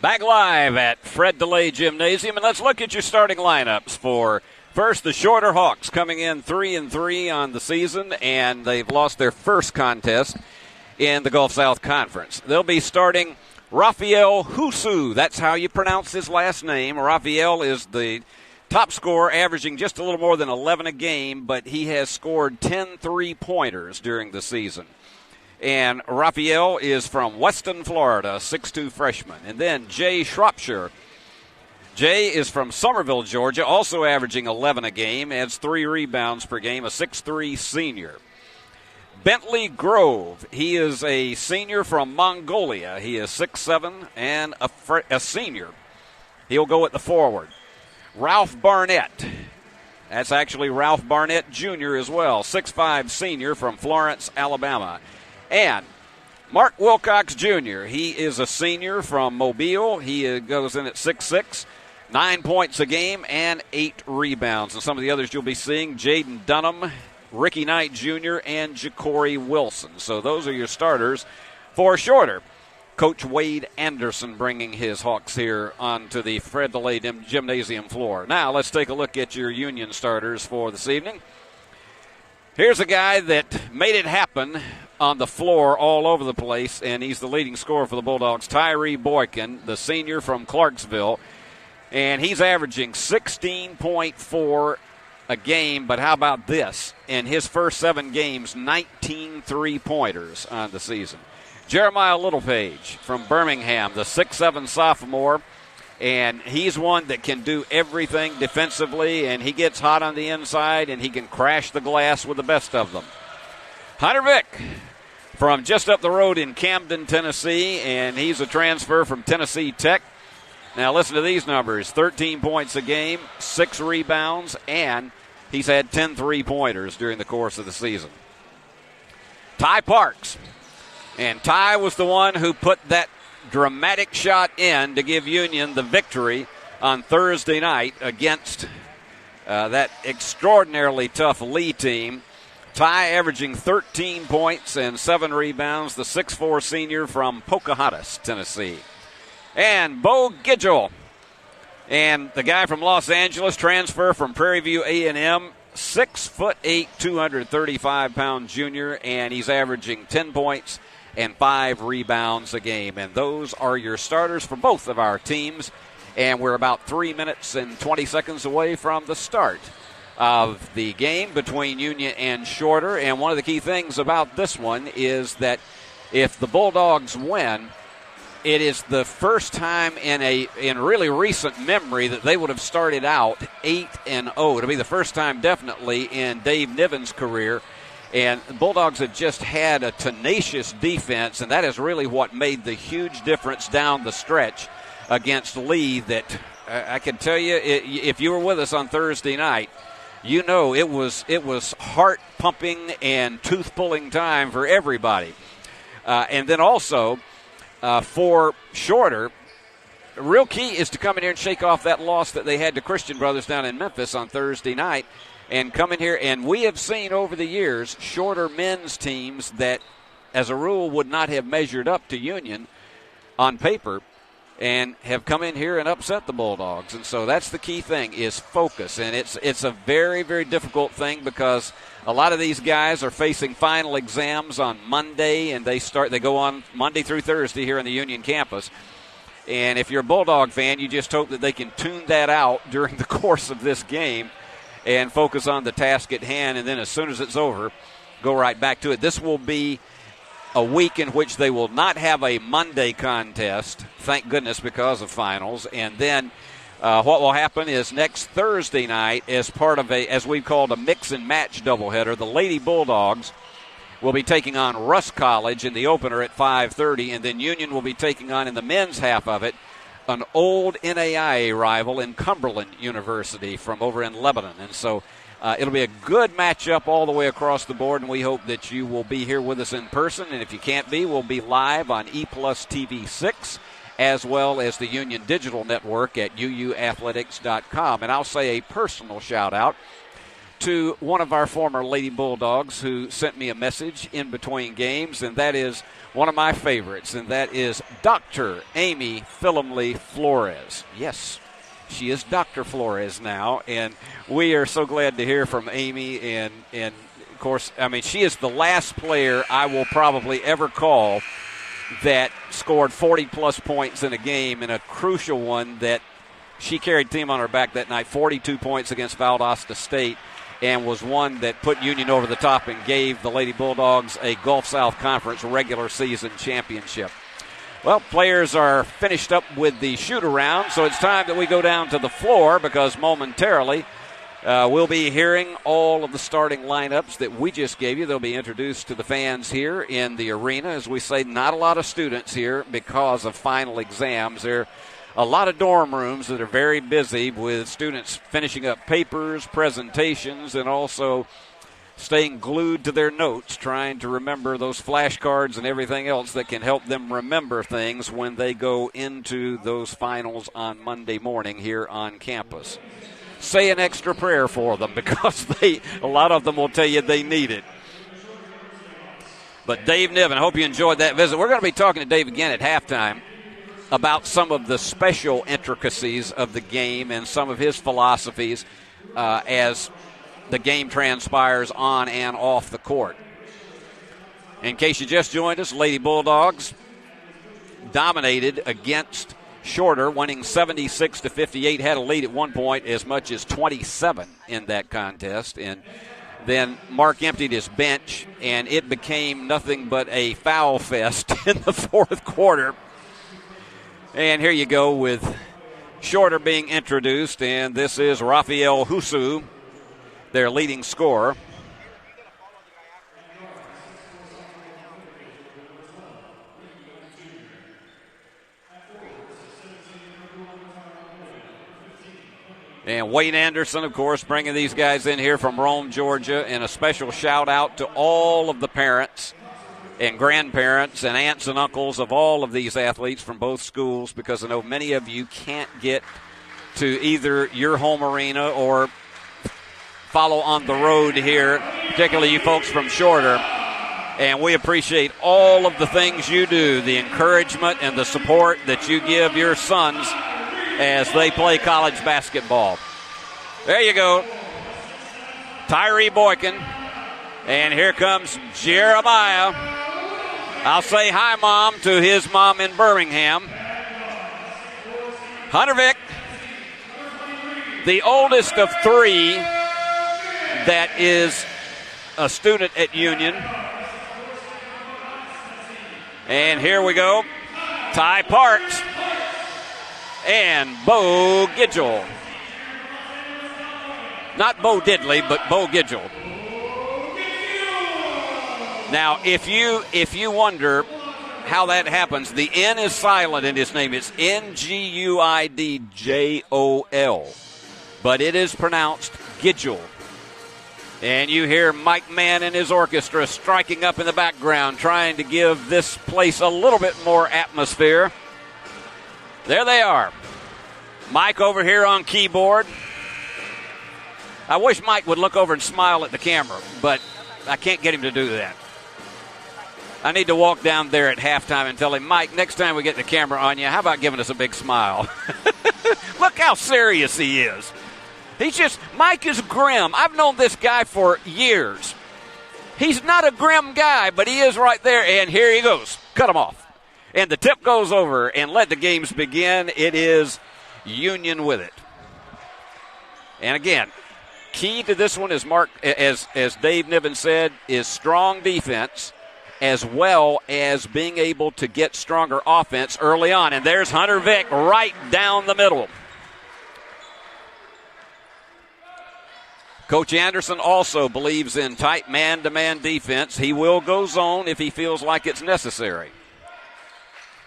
Back live at Fred DeLay Gymnasium, and let's look at your starting lineups for first the Shorter Hawks, coming in 3-3 on the season, and they've lost their first contest in the Gulf South Conference. They'll be starting Rafael Husu. That's how you pronounce his last name. Rafael is the top scorer, averaging just a little more than 11 a game, but he has scored 10 3-pointers during the season. And Rafael is from Weston, Florida, 6'2 freshman. And then Jay Shropshire. Jay is from Somerville, Georgia, also averaging 11 a game, adds 3 rebounds per game, a 6'3 senior. Bentley Grove, he is a senior from Mongolia. He is 6'7 and a senior. He'll go at the forward. Ralph Barnett. That's actually Ralph Barnett Jr. as well, 6'5 senior from Florence, Alabama. And Mark Wilcox Jr., he is a senior from Mobile. He goes in at 6'6", 9 points a game, and 8 rebounds. And some of the others you'll be seeing, Jaden Dunham, Ricky Knight Jr., and Ja'Cory Wilson. So those are your starters for Shorter. Coach Wade Anderson bringing his Hawks here onto the Fred DeLay Gymnasium floor. Now let's take a look at your Union starters for this evening. Here's a guy that made it happen on the floor all over the place, and he's the leading scorer for the Bulldogs, Tyree Boykin, the senior from Clarksville. And he's averaging 16.4 a game, but how about this? In his first 7 games, 19 3-pointers on the season. Jeremiah Littlepage from Birmingham, the 6'7 sophomore, and he's one that can do everything defensively, and he gets hot on the inside, and he can crash the glass with the best of them. Hunter Vick from just up the road in Camden, Tennessee, and he's a transfer from Tennessee Tech. Now listen to these numbers, 13 points a game, 6 rebounds, and he's had 10 3-pointers during the course of the season. Ty Parks, and Ty was the one who put that dramatic shot in to give Union the victory on Thursday night against that extraordinarily tough Lee team. Ty averaging 13 points and 7 rebounds, the 6'4 senior from Pocahontas, Tennessee. And Bo Gidgel, and the guy from Los Angeles, transfer from Prairie View A&M, 6'8", 235-pound junior, and he's averaging 10 points and 5 rebounds a game. And those are your starters for both of our teams. And we're about 3 minutes and 20 seconds away from the start of the game between Union and Shorter. And one of the key things about this one is that if the Bulldogs win, it is the first time in really recent memory that they would have started out 8-0. It'll be the first time definitely in Dave Niven's career. And the Bulldogs have just had a tenacious defense, and that is really what made the huge difference down the stretch against Lee. That I can tell you, if you were with us on Thursday night, you know it was heart-pumping and tooth-pulling time for everybody. And then also for Shorter, the real key is to come in here and shake off that loss that they had to Christian Brothers down in Memphis on Thursday night. and come in here. And we have seen over the years Shorter men's teams that, as a rule, would not have measured up to Union on paper and have come in here and upset the Bulldogs. And so that's the key thing, is focus. And it's a very, very difficult thing because a lot of these guys are facing final exams on Monday, and they go on Monday through Thursday here in the Union campus. And if you're a Bulldog fan, you just hope that they can tune that out during the course of this game and focus on the task at hand, and then as soon as it's over, go right back to it. This will be a week in which they will not have a Monday contest, thank goodness, because of finals. And then what will happen is next Thursday night, as part of as we've called a mix and match doubleheader, the Lady Bulldogs will be taking on Russ College in the opener at 5:30, and then Union will be taking on, in the men's half of it, an old NAIA rival in Cumberland University from over in Lebanon. And so it'll be a good matchup all the way across the board, and we hope that you will be here with us in person. And if you can't be, we'll be live on E+ TV 6, as well as the Union Digital Network at uuathletics.com. And I'll say a personal shout-out to one of our former Lady Bulldogs who sent me a message in between games, and that is one of my favorites, and that is Dr. Amy Philemlee Flores. Yes, she is Dr. Flores now, and we are so glad to hear from Amy. And of course, I mean, she is the last player I will probably ever call that scored 40-plus points in a game, and a crucial one that she carried the team on her back that night, 42 points against Valdosta State, and was one that put Union over the top and gave the Lady Bulldogs a Gulf South Conference regular season championship. Well, players are finished up with the shoot-around, so it's time that we go down to the floor, because momentarily we'll be hearing all of the starting lineups that we just gave you. They'll be introduced to the fans here in the arena. As we say, not a lot of students here because of final exams. There are a lot of dorm rooms that are very busy with students finishing up papers, presentations, and also staying glued to their notes, trying to remember those flashcards and everything else that can help them remember things when they go into those finals on Monday morning here on campus. Say an extra prayer for them, because a lot of them will tell you they need it. But Dave Niven, I hope you enjoyed that visit. We're going to be talking to Dave again at halftime about some of the special intricacies of the game and some of his philosophies as the game transpires on and off the court. In case you just joined us, Lady Bulldogs dominated against Shorter, winning 76-58, had a lead at one point as much as 27 in that contest. And then Mark emptied his bench, and it became nothing but a foul fest in the fourth quarter. And here you go with Shorter being introduced, and this is Rafael Husu, their leading scorer. And Wayne Anderson, of course, bringing these guys in here from Rome, Georgia. And a special shout-out to all of the parents and grandparents and aunts and uncles of all of these athletes from both schools, because I know many of you can't get to either your home arena or follow on the road here, particularly you folks from Shorter. And we appreciate all of the things you do, the encouragement and the support that you give your sons as they play college basketball. There you go. Tyree Boykin. And here comes Jeremiah. I'll say hi, Mom, to his mom in Birmingham. Hunter Vick, the oldest of three that is a student at Union. And here we go. Ty Parks and Bo Gidgel. Not Bo Diddley, but Bo Gidgel. Now, if you wonder how that happens, the N is silent in his name. It's Nguidjol, but it is pronounced Gidgel. And you hear Mike Mann and his orchestra striking up in the background, trying to give this place a little bit more atmosphere. There they are. Mike over here on keyboard. I wish Mike would look over and smile at the camera, but I can't get him to do that. I need to walk down there at halftime and tell him, Mike, next time we get the camera on you, how about giving us a big smile? Look how serious he is. Mike is grim. I've known this guy for years. He's not a grim guy, but he is right there, and here he goes. Cut him off. And the tip goes over, and let the games begin. It is Union with it. And again, key to this one is as Dave Niven said, is strong defense as well as being able to get stronger offense early on. And there's Hunter Vick right down the middle. Coach Anderson also believes in tight man-to-man defense. He will go zone if he feels like it's necessary.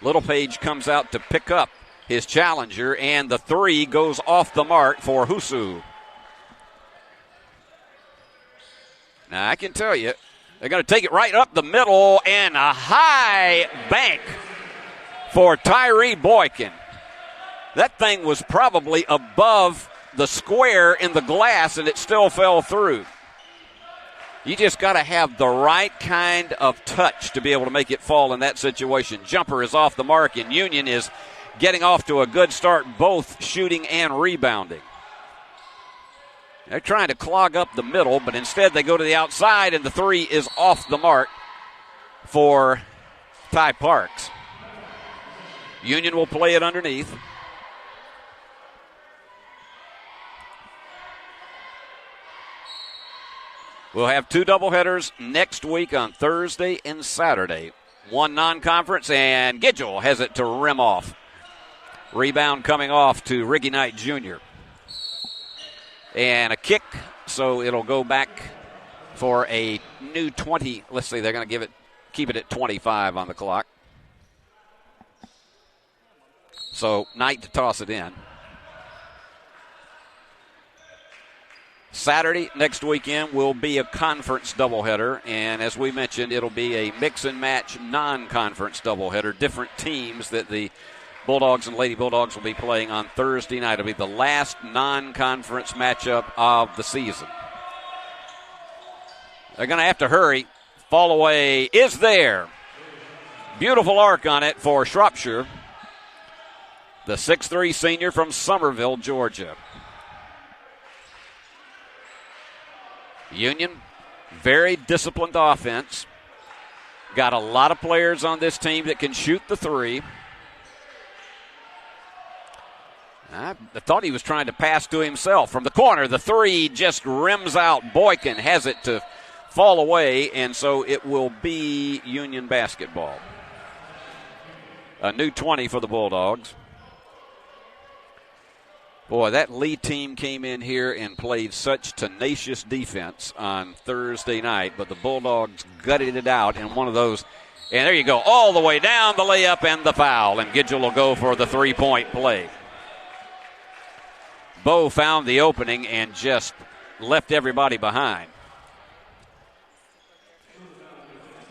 Littlepage comes out to pick up his challenger, and the three goes off the mark for Husu. Now, I can tell you, they're going to take it right up the middle, and a high bank for Tyree Boykin. That thing was probably above the square in the glass, and it still fell through. You just got to have the right kind of touch to be able to make it fall in that situation. Jumper is off the mark, and Union is getting off to a good start, both shooting and rebounding. They're trying to clog up the middle, but instead they go to the outside, and the three is off the mark for Ty Parks. Union will play it underneath. We'll have two doubleheaders next week on Thursday and Saturday. One non-conference, and Gidgel has it to rim off. Rebound coming off to Ricky Knight Jr. And a kick, so it'll go back for a new 20. Let's see, they're going to keep it at 25 on the clock. So Knight to toss it in. Saturday next weekend will be a conference doubleheader, and as we mentioned, it'll be a mix-and-match non-conference doubleheader. Different teams that the Bulldogs and Lady Bulldogs will be playing on Thursday night. It'll be the last non-conference matchup of the season. They're going to have to hurry. Fall away is there. Beautiful arc on it for Shropshire, the 6'3 senior from Summerville, Georgia. Union, very disciplined offense. Got a lot of players on this team that can shoot the three. I thought he was trying to pass to himself. From the corner, the three just rims out. Boykin has it to fall away, and so it will be Union basketball. A new 20 for the Bulldogs. Boy, that Lee team came in here and played such tenacious defense on Thursday night, but the Bulldogs gutted it out in one of those. And there you go, all the way down, the layup and the foul, and Gidgel will go for the three-point play. Bo found the opening and just left everybody behind.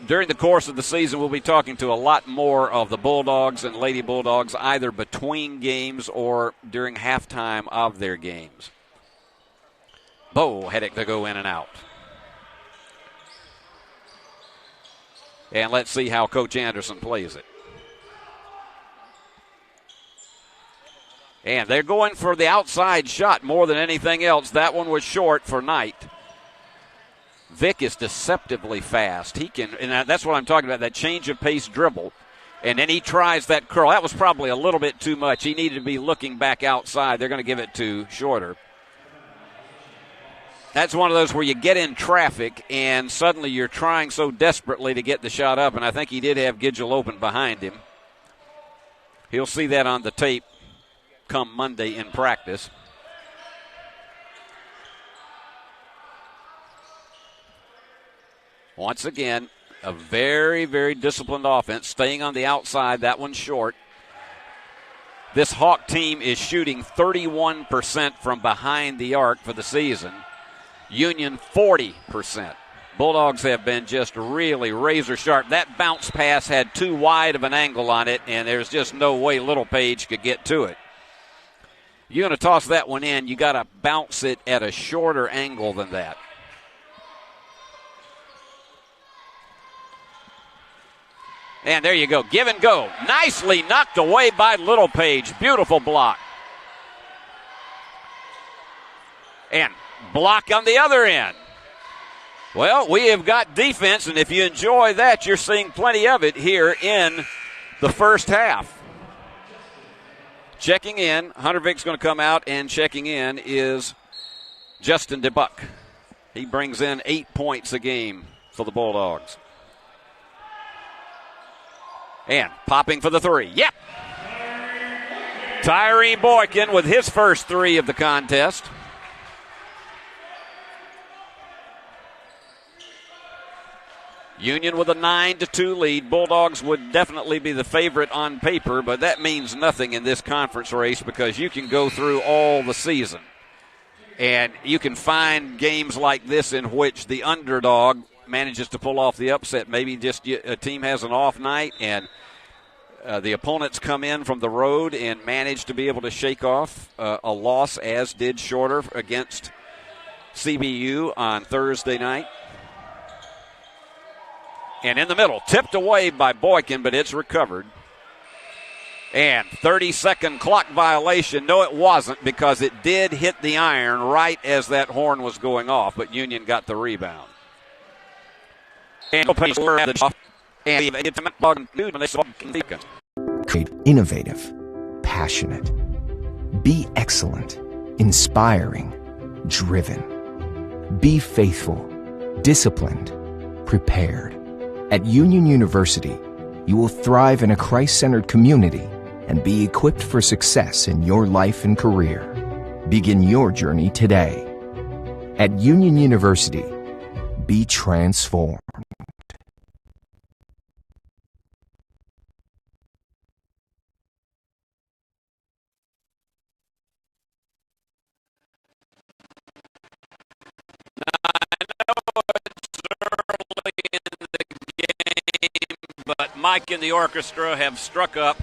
During the course of the season, we'll be talking to a lot more of the Bulldogs and Lady Bulldogs, either between games or during halftime of their games. Bo had it to go in and out. And let's see how Coach Anderson plays it. And they're going for the outside shot more than anything else. That one was short for Knight. Vick is deceptively fast. He can, and that's what I'm talking about, that change of pace dribble. And then he tries that curl. That was probably a little bit too much. He needed to be looking back outside. They're going to give it to Shorter. That's one of those where you get in traffic and suddenly you're trying so desperately to get the shot up, and I think he did have Gidgel open behind him. He'll see that on the tape come Monday in practice. Once again, a very, very disciplined offense, staying on the outside. That one's short. This Hawk team is shooting 31% from behind the arc for the season. Union, 40%. Bulldogs have been just really razor sharp. That bounce pass had too wide of an angle on it, and there's just no way Littlepage could get to it. You're going to toss that one in, you got to bounce it at a shorter angle than that. And there you go. Give and go. Nicely knocked away by Littlepage. Beautiful block. And block on the other end. Well, we have got defense, and if you enjoy that, you're seeing plenty of it here in the first half. Checking in, Hunter Vick's going to come out, and checking in is Justin DeBuck. He brings in 8 points a game for the Bulldogs. And popping for the three. Yep. Tyree Boykin with his first three of the contest. Union with a 9-2 lead. Bulldogs would definitely be the favorite on paper, but that means nothing in this conference race because you can go through all the season. And you can find games like this in which the underdog manages to pull off the upset. Maybe just a team has an off night and the opponents come in from the road and manage to be able to shake off a loss, as did Shorter against CBU on Thursday night. And in the middle, tipped away by Boykin, but it's recovered. And 30-second clock violation. No, it wasn't, because it did hit the iron right as that horn was going off, but Union got the rebound. And Create innovative, passionate, be excellent, inspiring, driven. Be faithful, disciplined, prepared. At Union University, you will thrive in a Christ-centered community and be equipped for success in your life and career. Begin your journey today. At Union University, be transformed. But Mike and the orchestra have struck up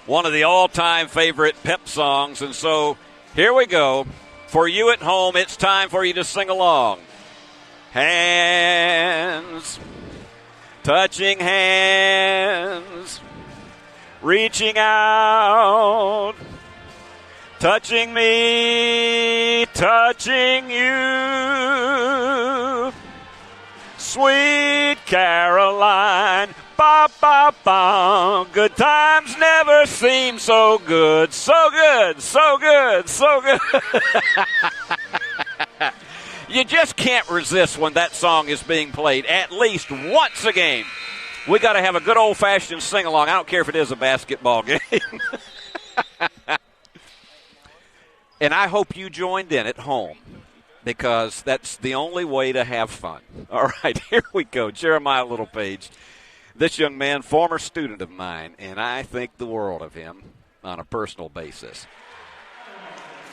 one of the all-time favorite pep songs. And so here we go. For you at home, it's time for you to sing along. Hands, touching hands, reaching out, touching me, touching you. Sweet Caroline, ba ba ba. Good times never seem so good, so good, so good, so good. You just can't resist when that song is being played at least once a game. We got to have a good old-fashioned sing-along. I don't care if it is a basketball game. And I hope you joined in at home, because that's the only way to have fun. All right, here we go. Jeremiah Littlepage. This young man, former student of mine, and I think the world of him on a personal basis.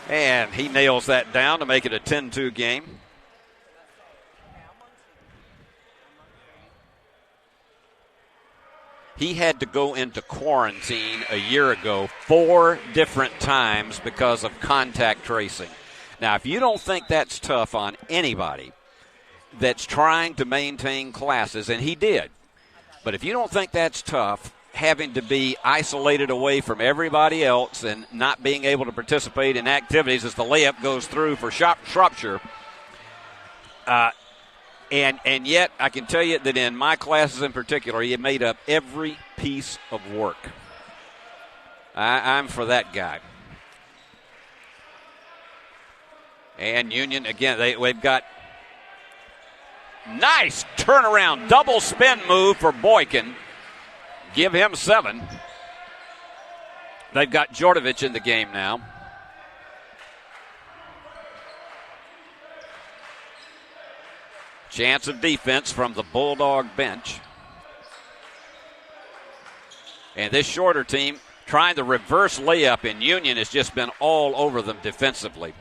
And he nails that down to make it a 10-2 game. He had to go into quarantine a year ago 4 different times because of contact tracing. Now, if you don't think that's tough on anybody that's trying to maintain classes, and he did, but if you don't think that's tough, having to be isolated away from everybody else and not being able to participate in activities as the layup goes through for Shropshire, and yet I can tell you that in my classes in particular, he made up every piece of work. I'm for that guy. And Union, again, they've got nice turnaround, double spin move for Boykin. Give him 7. They've got Jordovich in the game now. Chance of defense from the Bulldog bench. And this Shorter team trying the reverse layup in Union has just been all over them defensively.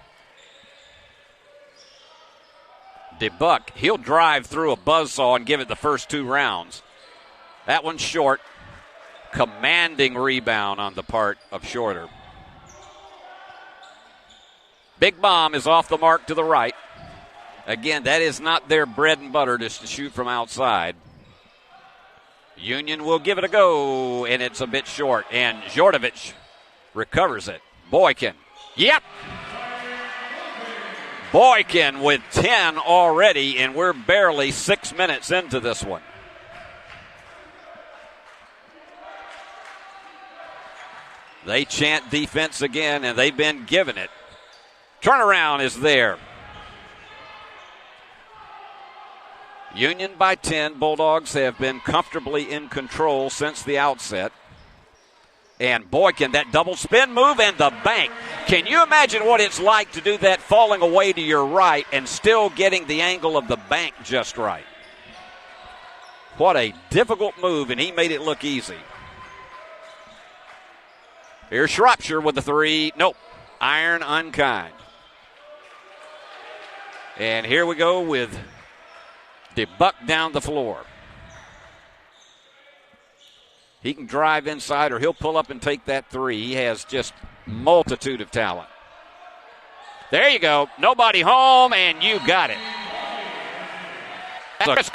DeBuck, he'll drive through a buzzsaw and give it the first 2 rounds. That one's short. Commanding rebound on the part of Shorter. Big Bomb is off the mark to the right. Again, that is not their bread and butter, just to shoot from outside. Union will give it a go, and it's a bit short. And Jordovic recovers it. Boykin. Yep. Boykin with 10 already, and we're barely 6 minutes into this one. They chant defense again, and they've been given it. Turnaround is there. Union by 10. Bulldogs have been comfortably in control since the outset. And Boykin, that double spin move and the bank. Can you imagine what it's like to do that falling away to your right and still getting the angle of the bank just right? What a difficult move, and he made it look easy. Here's Shropshire with the three. Nope. Iron unkind. And here we go with DeBuck down the floor. He can drive inside or he'll pull up and take that three. He has just multitude of talent. There you go. Nobody home, and you got it. Process.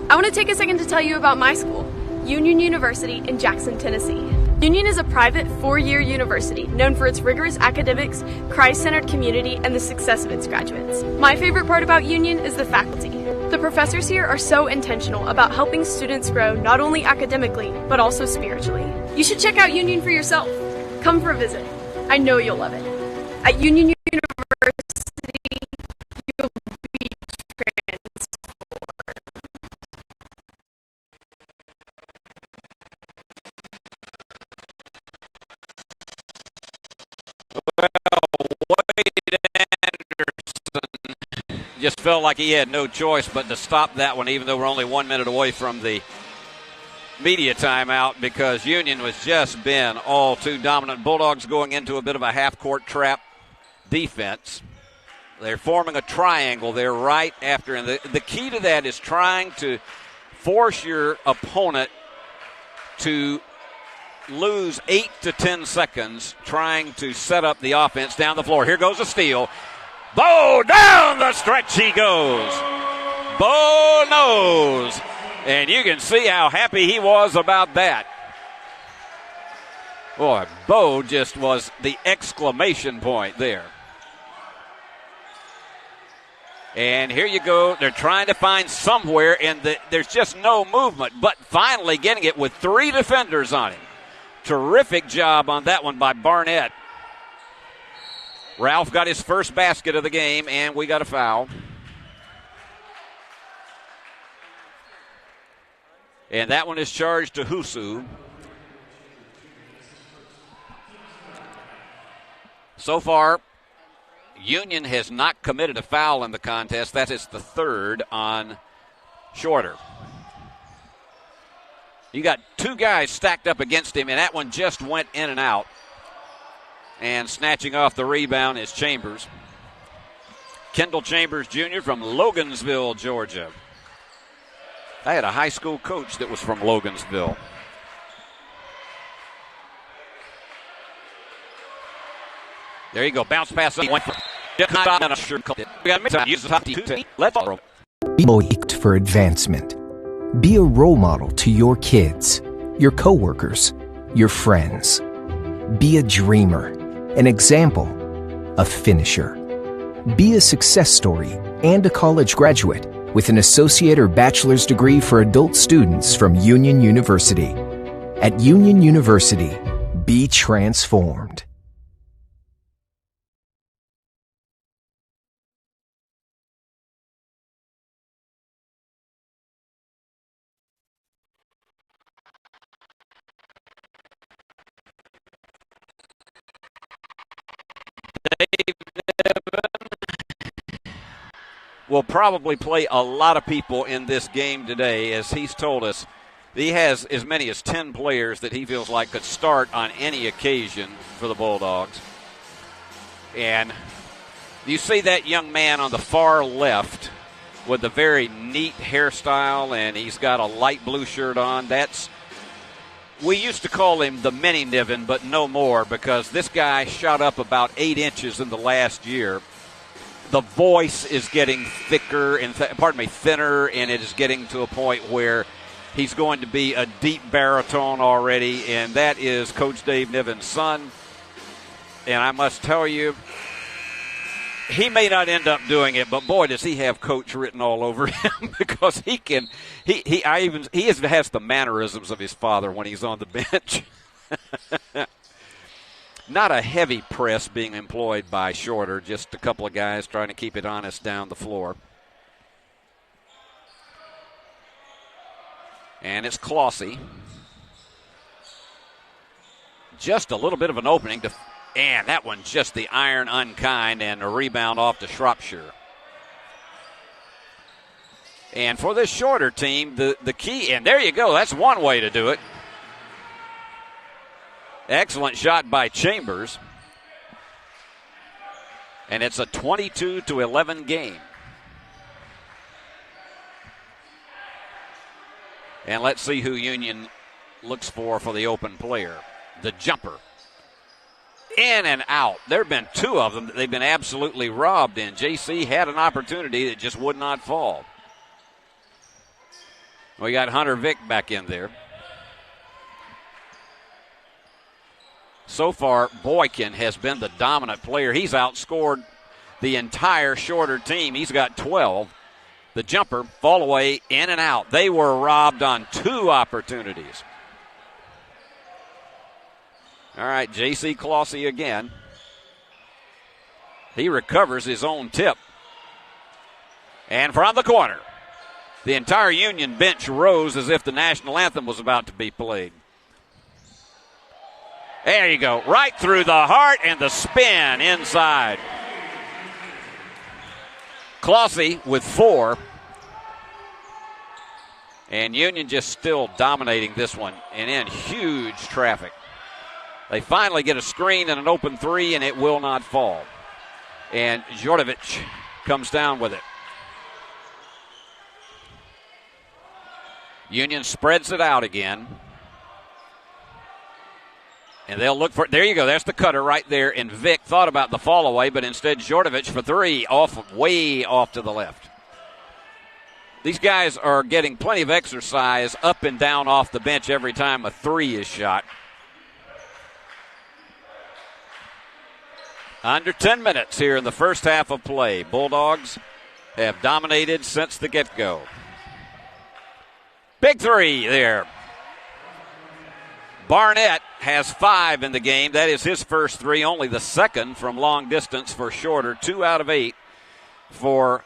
I want to take a second to tell you about my school, Union University in Jackson, Tennessee. Union is a private 4-year university known for its rigorous academics, Christ-centered community, and the success of its graduates. My favorite part about Union is the faculty. The professors here are so intentional about helping students grow not only academically, but also spiritually. You should check out Union for yourself. Come for a visit. I know you'll love it. At Union University, you'll be transformed. Wade Anderson just felt like he had no choice but to stop that one, even though we're only 1 minute away from the media timeout, because Union was just been all too dominant. Bulldogs going into a bit of a half-court trap defense. They're forming a triangle there right after, and the key to that is trying to force your opponent to lose 8 to 10 seconds trying to set up the offense down the floor. Here goes a steal. Bo down the stretch he goes. Bo knows. And you can see how happy he was about that. Boy, Bo just was the exclamation point there. And here you go. They're trying to find somewhere, and there's just no movement. But finally getting it with 3 defenders on him. Terrific job on that one by Barnett. Ralph got his first basket of the game, and we got a foul. And that one is charged to Husu. So far, Union has not committed a foul in the contest. That is the third on Shorter. You got 2 guys stacked up against him, and that one just went in and out. And snatching off the rebound is Chambers. Kendall Chambers Jr. from Logansville, Georgia. I had a high school coach that was from Logansville. There you go. Bounce pass. Be motivated for advancement. Be a role model to your kids, your coworkers, your friends. Be a dreamer, an example, a finisher. Be a success story and a college graduate with an associate or bachelor's degree for adult students from Union University. At Union University, be transformed. Will probably play a lot of people in this game today, as he's told us. He has as many as 10 players that he feels like could start on any occasion for the Bulldogs. And you see that young man on the far left with a very neat hairstyle, and he's got a light blue shirt on. That's we used to call him the mini Niven, but no more, because this guy shot up about 8 inches in the last year. The voice is getting thicker and thinner, and it is getting to a point where he's going to be a deep baritone already, and that is Coach Dave Niven's son. And I must tell you, he may not end up doing it, but boy, does he have Coach written all over him, because he has the mannerisms of his father when he's on the bench. Not a heavy press being employed by Shorter, just a couple of guys trying to keep it honest down the floor. And it's Clossy. Just a little bit of an opening, and that one just the iron unkind, and a rebound off to Shropshire. And for this Shorter team, the key, and there you go, that's one way to do it. Excellent shot by Chambers. And it's a 22-11 game. And let's see who Union looks for the open player. The jumper. In and out. There have been 2 of them that they've been absolutely robbed in. JC had an opportunity that just would not fall. We got Hunter Vick back in there. So far, Boykin has been the dominant player. He's outscored the entire Shorter team. He's got 12. The jumper, fall away, in and out. They were robbed on 2 opportunities. All right, J.C. Clossy again. He recovers his own tip. And from the corner, the entire Union bench rose as if the national anthem was about to be played. There you go, right through the heart and the spin inside. Clossy with 4. And Union just still dominating this one and in huge traffic. They finally get a screen and an open 3, and it will not fall. And Jordovic comes down with it. Union spreads it out again. And they'll look for, there you go, there's the cutter right there. And Vick thought about the fall away, but instead Jordovic for 3, way off to the left. These guys are getting plenty of exercise up and down off the bench every time a 3 is shot. Under 10 minutes here in the first half of play. Bulldogs have dominated since the get-go. Big 3 there. Barnett has 5 in the game. That is his first 3, only the second from long distance for Shorter. 2 out of 8 for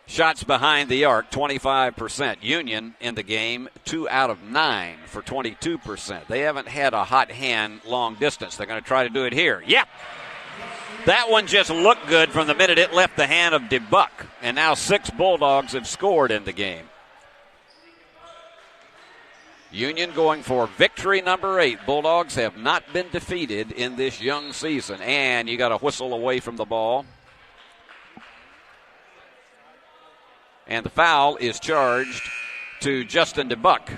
shots behind the arc, 25%. Union in the game, 2 out of 9 for 22%. They haven't had a hot hand long distance. They're going to try to do it here. Yep. That one just looked good from the minute it left the hand of DeBuck. And now 6 Bulldogs have scored in the game. Union going for victory number 8. Bulldogs have not been defeated in this young season. And you got a whistle away from the ball. And the foul is charged to Justin DeBuck.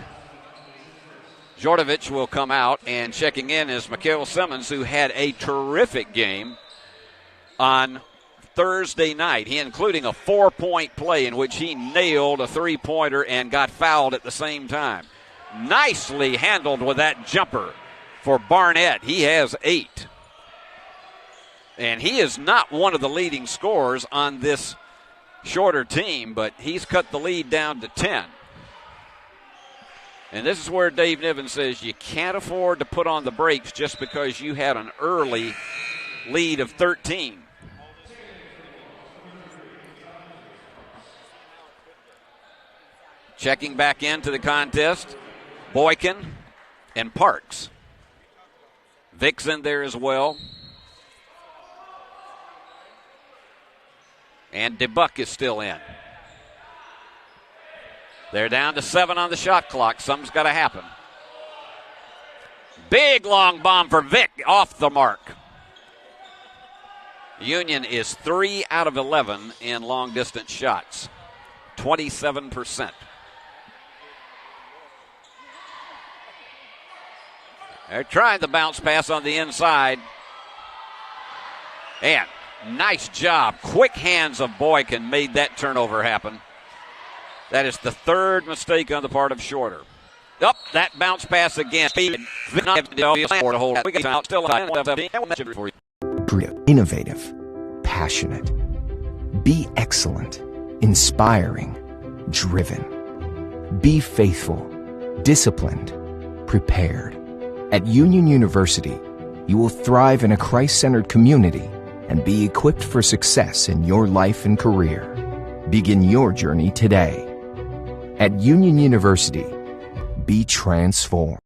Jordovic will come out, and checking in is Mikael Simmons, who had a terrific game on Thursday night, including a 4-point play in which he nailed a 3-pointer and got fouled at the same time. Nicely handled with that jumper for Barnett. He has 8. And he is not one of the leading scorers on this Shorter team, but he's cut the lead down to 10. And this is where Dave Niven says you can't afford to put on the brakes just because you had an early lead of 13. Checking back into the contest, Boykin and Parks. Vick's in there as well. And DeBuck is still in. They're down to 7 on the shot clock. Something's got to happen. Big long bomb for Vick, off the mark. Union is 3 out of 11 in long distance shots, 27%. They're trying the bounce pass on the inside. And nice job. Quick hands of Boykin made that turnover happen. That is the third mistake on the part of Shorter. Up, that bounce pass again. Innovative, passionate. Be excellent, inspiring, driven. Be faithful, disciplined, prepared. At Union University, you will thrive in a Christ-centered community and be equipped for success in your life and career. Begin your journey today. At Union University, be transformed.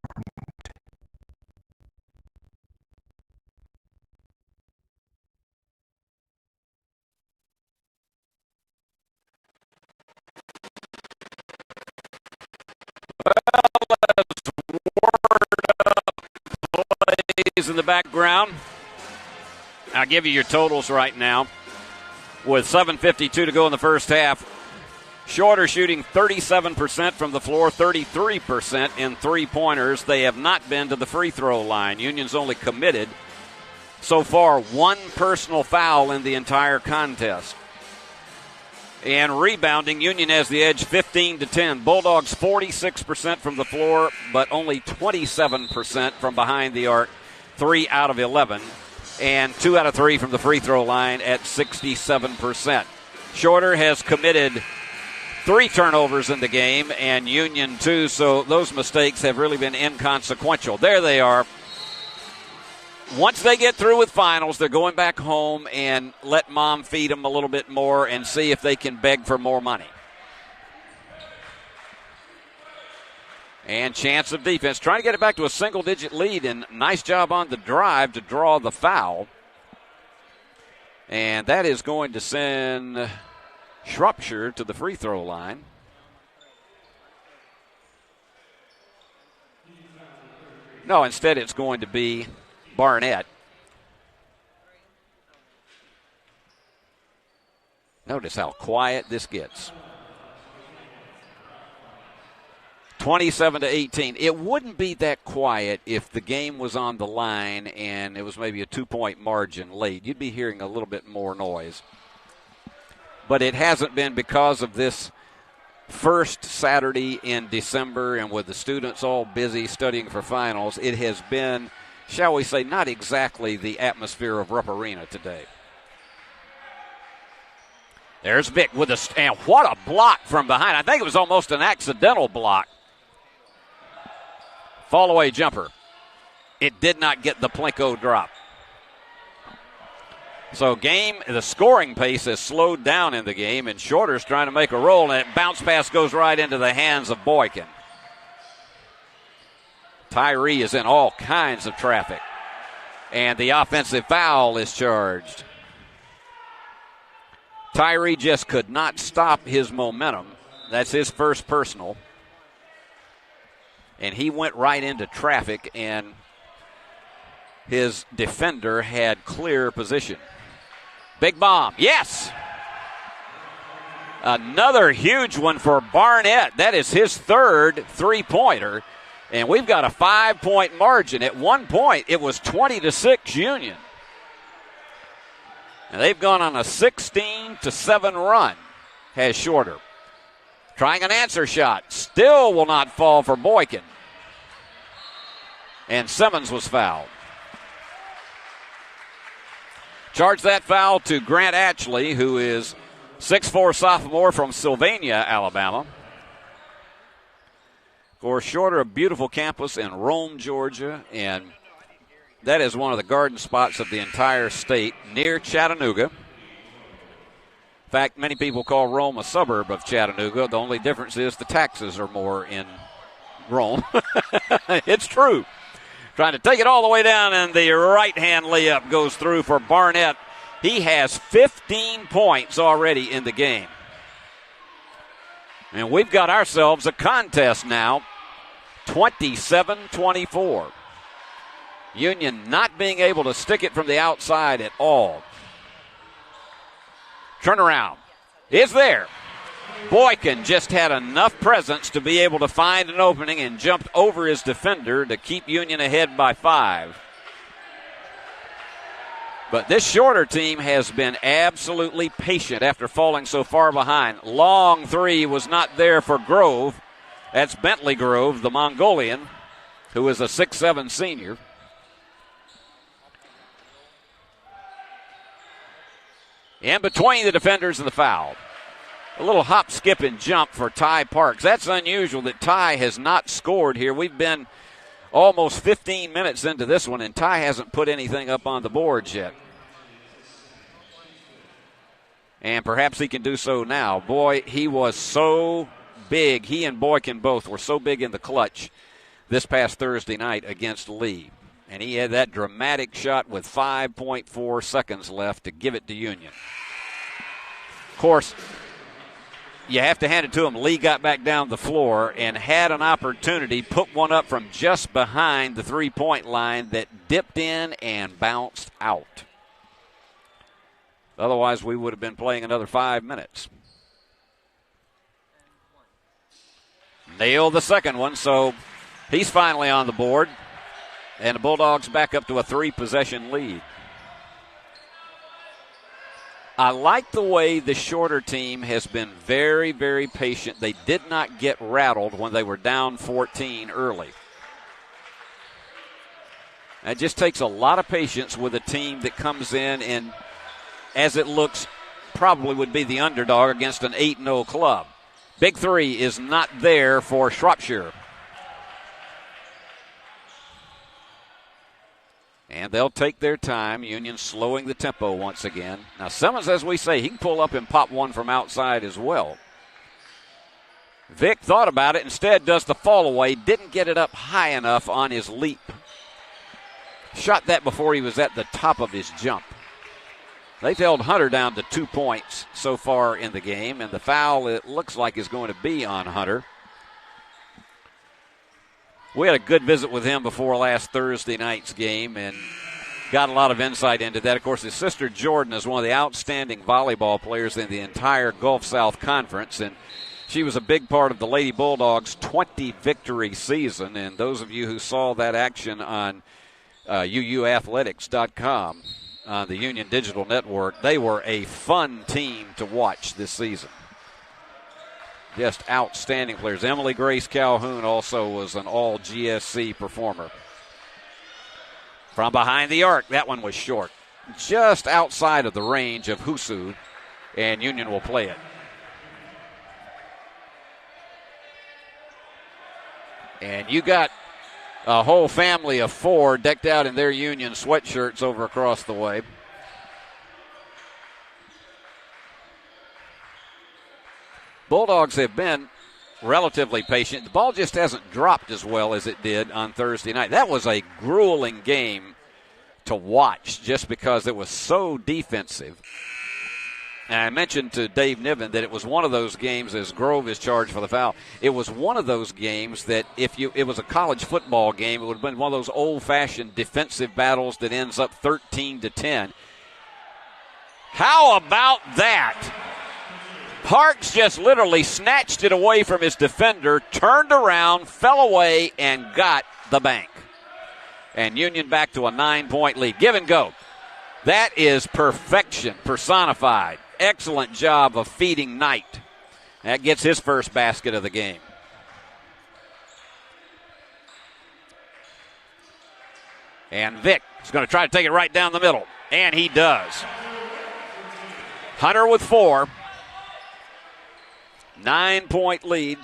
Plays in the background. I'll give you your totals right now. With 7:52 to go in the first half, Shorter shooting 37% from the floor, 33% in three-pointers. They have not been to the free throw line. Union's only committed so far one personal foul in the entire contest. And rebounding, Union has the edge 15-10. Bulldogs 46% from the floor, but only 27% from behind the arc, 3 out of 11. And 2 out of 3 from the free throw line at 67%. Shorter has committed 3 turnovers in the game, and Union 2, so those mistakes have really been inconsequential. There they are. Once they get through with finals, they're going back home and let mom feed them a little bit more and see if they can beg for more money. And chance of defense. Trying to get it back to a single-digit lead, and nice job on the drive to draw the foul. And that is going to send Shropshire to the free throw line. No, instead it's going to be Barnett. Notice how quiet this gets. 27-18. It wouldn't be that quiet if the game was on the line and it was maybe a 2-point margin late. You'd be hearing a little bit more noise. But it hasn't been because of this first Saturday in December and with the students all busy studying for finals. It has been, shall we say, not exactly the atmosphere of Rupp Arena today. There's Vic with a, and what a block from behind. I think it was almost an accidental block. Fall away jumper. It did not get the Plinko drop. So the scoring pace has slowed down in the game, and Shorter's trying to make a roll, and that bounce pass goes right into the hands of Boykin. Tyree is in all kinds of traffic, and the offensive foul is charged. Tyree just could not stop his momentum. That's his first personal. And he went right into traffic, and his defender had clear position. Big bomb. Yes! Another huge one for Barnett. That is his third three-pointer. And we've got a 5-point margin. At one point, it was 20-6 Union. And they've gone on a 16-7 run, has Shorter. Trying an answer shot. Still will not fall for Boykin. And Simmons was fouled. Charge that foul to Grant Atchley, who is 6'4" sophomore from Sylvania, Alabama. Of course, Shorter, a beautiful campus in Rome, Georgia, and that is one of the garden spots of the entire state, near Chattanooga. In fact, many people call Rome a suburb of Chattanooga. The only difference is the taxes are more in Rome. It's true. Trying to take it all the way down, and the right-hand layup goes through for Barnett. He has 15 points already in the game. And we've got ourselves a contest now, 27-24. Union not being able to stick it from the outside at all. Turnaround is there. Boykin just had enough presence to be able to find an opening and jumped over his defender to keep Union ahead by 5. But this Shorter team has been absolutely patient after falling so far behind. Long three was not there for Grove. That's Bentley Grove, the Mongolian, who is a 6'7" senior. In between the defenders and the foul. A little hop, skip, and jump for Ty Parks. That's unusual that Ty has not scored here. We've been almost 15 minutes into this one, and Ty hasn't put anything up on the boards yet. And perhaps he can do so now. Boy, he was so big. He and Boykin both were so big in the clutch this past Thursday night against Lee. And he had that dramatic shot with 5.4 seconds left to give it to Union. Of course, you have to hand it to him. Lee got back down the floor and had an opportunity, put one up from just behind the three-point line that dipped in and bounced out. Otherwise, we would have been playing another 5 minutes. Nailed the second one, so he's finally on the board. And the Bulldogs back up to a 3-possession lead. I like the way the Shorter team has been very, very patient. They did not get rattled when they were down 14 early. It just takes a lot of patience with a team that comes in and, as it looks, probably would be the underdog against an 8-0 club. Big three is not there for Shropshire. And they'll take their time. Union slowing the tempo once again. Now, Simmons, as we say, he can pull up and pop one from outside as well. Vic thought about it. Instead, does the fall away. Didn't get it up high enough on his leap. Shot that before he was at the top of his jump. They've held Hunter down to 2 points so far in the game. And the foul, it looks like, is going to be on Hunter. We had a good visit with him before last Thursday night's game and got a lot of insight into that. Of course, his sister Jordan is one of the outstanding volleyball players in the entire Gulf South Conference, and she was a big part of the Lady Bulldogs' 20-victory season. And those of you who saw that action on uuathletics.com on the Union Digital Network, they were a fun team to watch this season. Just outstanding players. Emily Grace Calhoun also was an all-GSC performer. From behind the arc, that one was short. Just outside of the range of Husu, and Union will play it. And you got a whole family of 4 decked out in their Union sweatshirts over across the way. Bulldogs have been relatively patient. The ball just hasn't dropped as well as it did on Thursday night. That was a grueling game to watch just because it was so defensive. And I mentioned to Dave Niven that it was one of those games, as Grove is charged for the foul, it was one of those games that it was a college football game, it would have been one of those old-fashioned defensive battles that ends up 13-10. How about that? Parks just literally snatched it away from his defender, turned around, fell away, and got the bank. And Union back to a 9-point lead. Give and go. That is perfection personified. Excellent job of feeding Knight. That gets his first basket of the game. And Vic is going to try to take it right down the middle. And he does. Hunter with 4. 9-point lead.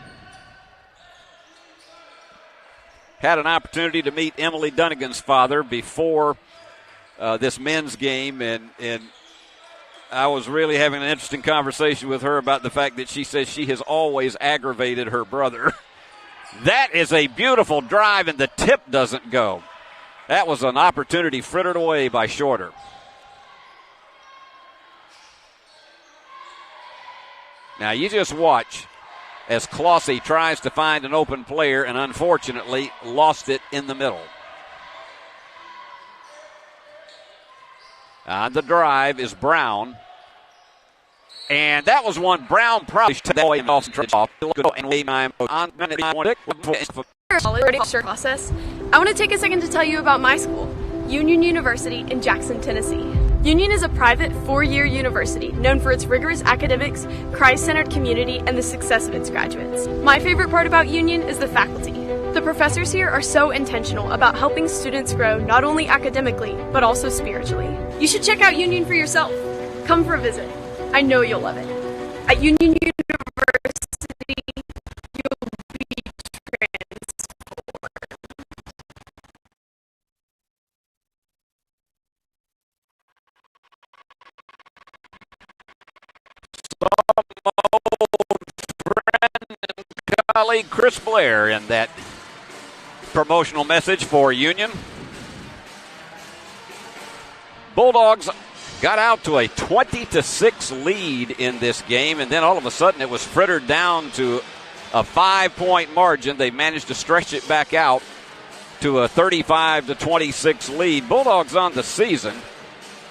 Had an opportunity to meet Emily Dunnigan's father before this men's game, and I was really having an interesting conversation with her about the fact that she says she has always aggravated her brother. That is a beautiful drive, and the tip doesn't go. That was an opportunity frittered away by Shorter. Now, you just watch as Clossy tries to find an open player and unfortunately lost it in the middle. On the drive is Brown. And that was one Brown probably took that way off and we on process. I want to take a second to tell you about my school, Union University in Jackson, Tennessee. Union is a private 4-year university known for its rigorous academics, Christ-centered community, and the success of its graduates. My favorite part about Union is the faculty. The professors here are so intentional about helping students grow not only academically, but also spiritually. You should check out Union for yourself. Come for a visit. I know you'll love it. At Union University, you'll be transformed. Friend and colleague Chris Blair in that promotional message for Union. Bulldogs got out to a 20-6 lead in this game, and then all of a sudden it was frittered down to a 5-point margin. They managed to stretch it back out to a 35-26 lead. Bulldogs on the season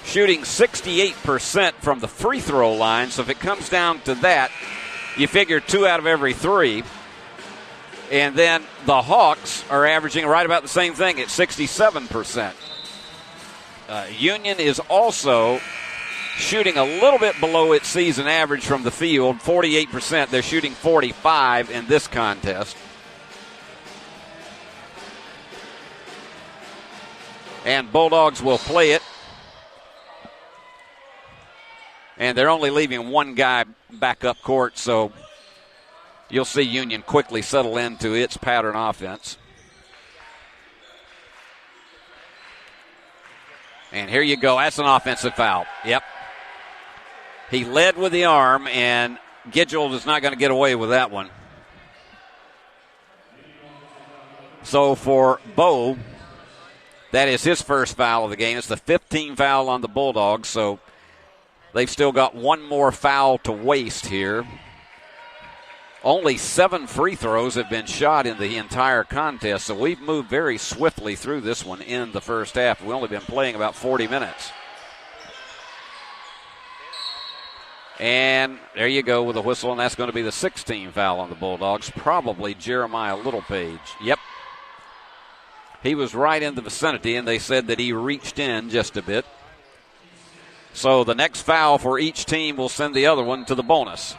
shooting 68% from the free throw line, so if it comes down to that, you figure 2 out of every 3. And then the Hawks are averaging right about the same thing at 67%. Union is also shooting a little bit below its season average from the field, 48%. They're shooting 45% in this contest. And Bulldogs will play it. And they're only leaving one guy back up court, so you'll see Union quickly settle into its pattern offense. And here you go. That's an offensive foul. Yep. He led with the arm, and Gidgel is not going to get away with that one. So for Bo, that is his first foul of the game. It's the 15th foul on the Bulldogs, so they've still got one more foul to waste here. Only 7 free throws have been shot in the entire contest, so we've moved very swiftly through this one in the first half. We've only been playing about 40 minutes. And there you go with a whistle, and that's going to be the 16th foul on the Bulldogs. Probably Jeremiah Littlepage. Yep. He was right in the vicinity, and they said that he reached in just a bit. So the next foul for each team will send the other one to the bonus.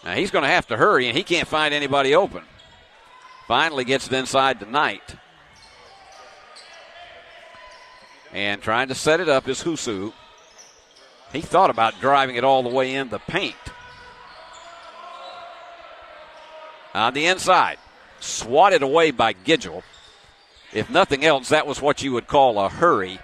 Now he's going to have to hurry, and he can't find anybody open. Finally gets it inside to Knight. And trying to set it up is Husu. He thought about driving it all the way in the paint. On the inside, swatted away by Gidgel. If nothing else, that was what you would call a hurry.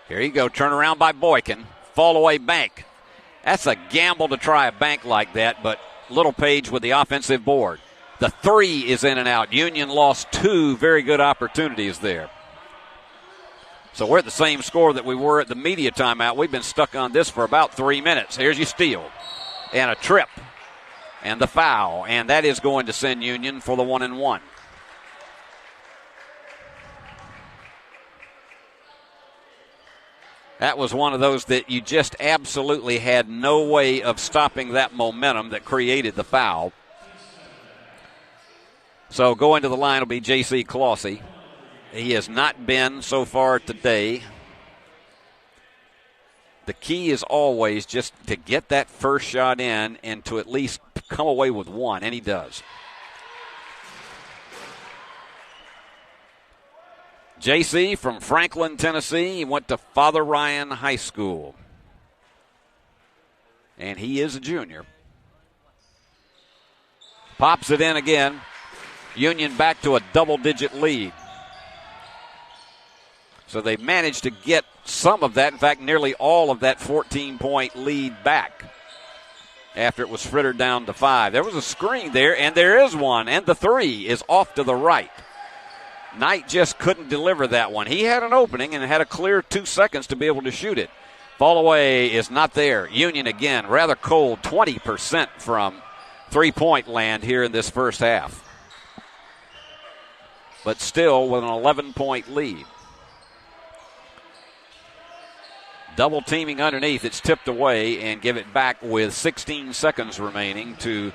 Here you go, turn around by Boykin. Fall away bank. That's a gamble to try a bank like that, but Littlepage with the offensive board. The 3 is in and out. Union lost 2 very good opportunities there. So we're at the same score that we were at the media timeout. We've been stuck on this for about 3 minutes. Here's your steal. And a trip. And the foul. And that is going to send Union for the 1-and-1. That was one of those that you just absolutely had no way of stopping that momentum that created the foul. So going to the line will be J.C. Clossy. He has not been so far today. The key is always just to get that first shot in and to at least come away with one, and he does. JC from Franklin, Tennessee. He went to Father Ryan High School. And he is a junior. Pops it in again. Union back to a double-digit lead. So they managed to get some of that, in fact, nearly all of that 14-point lead back after it was frittered down to 5. There was a screen there, and there is one, and the 3 is off to the right. Knight just couldn't deliver that one. He had an opening and had a clear 2 seconds to be able to shoot it. Fall away is not there. Union again, rather cold, 20% from three-point land here in this first half. But still with an 11-point lead. Double teaming underneath. It's tipped away and give it back with 16 seconds remaining to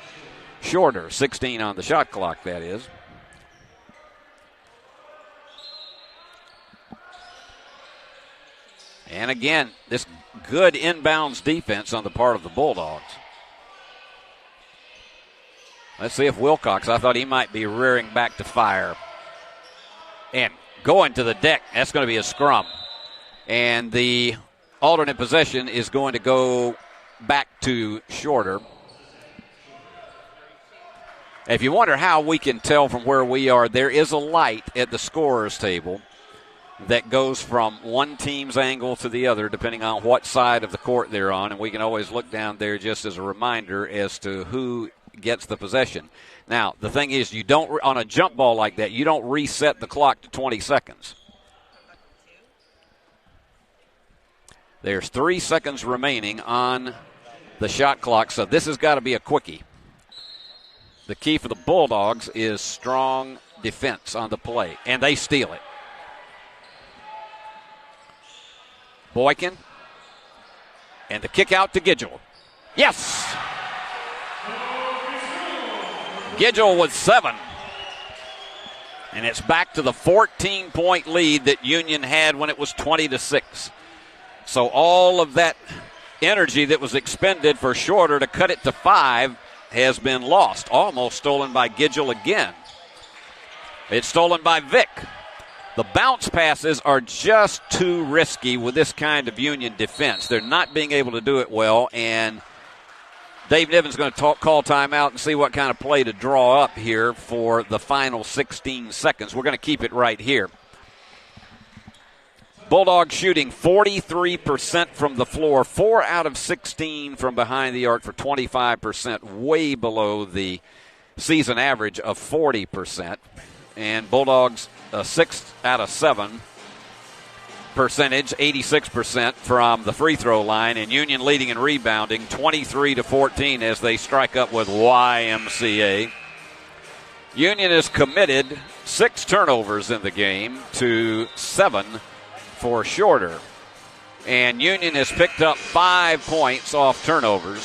Shorter. 16 on the shot clock, that is. And again, this good inbounds defense on the part of the Bulldogs. Let's see if Wilcox, I thought he might be rearing back to fire. And going to the deck, that's going to be a scrum. And the alternate possession is going to go back to Shorter. If you wonder how we can tell from where we are, there is a light at the scorer's table that goes from one team's angle to the other, depending on what side of the court they're on. And we can always look down there just as a reminder as to who gets the possession. Now, the thing is, you don't, on a jump ball like that, you don't reset the clock to 20 seconds. There's 3 seconds remaining on the shot clock, so this has got to be a quickie. The key for the Bulldogs is strong defense on the play, and they steal it. Boykin, and the kick out to Gidgel. Yes! Gidgel with 7. And it's back to the 14-point lead that Union had when it was 20-6. So all of that energy that was expended for Shorter to cut it to 5 has been lost. Almost stolen by Gidgel again. It's stolen by Vick. The bounce passes are just too risky with this kind of Union defense. They're not being able to do it well, and Dave Niven's going to call timeout and see what kind of play to draw up here for the final 16 seconds. We're going to keep it right here. Bulldogs shooting 43% from the floor, 4 out of 16 from behind the arc for 25%, way below the season average of 40%. And Bulldogs 6 out of 7 percentage, 86% from the free throw line, and Union leading in rebounding 23-14 as they strike up with YMCA. Union is committed 6 turnovers in the game to 7 for Shorter. And Union has picked up 5 points off turnovers.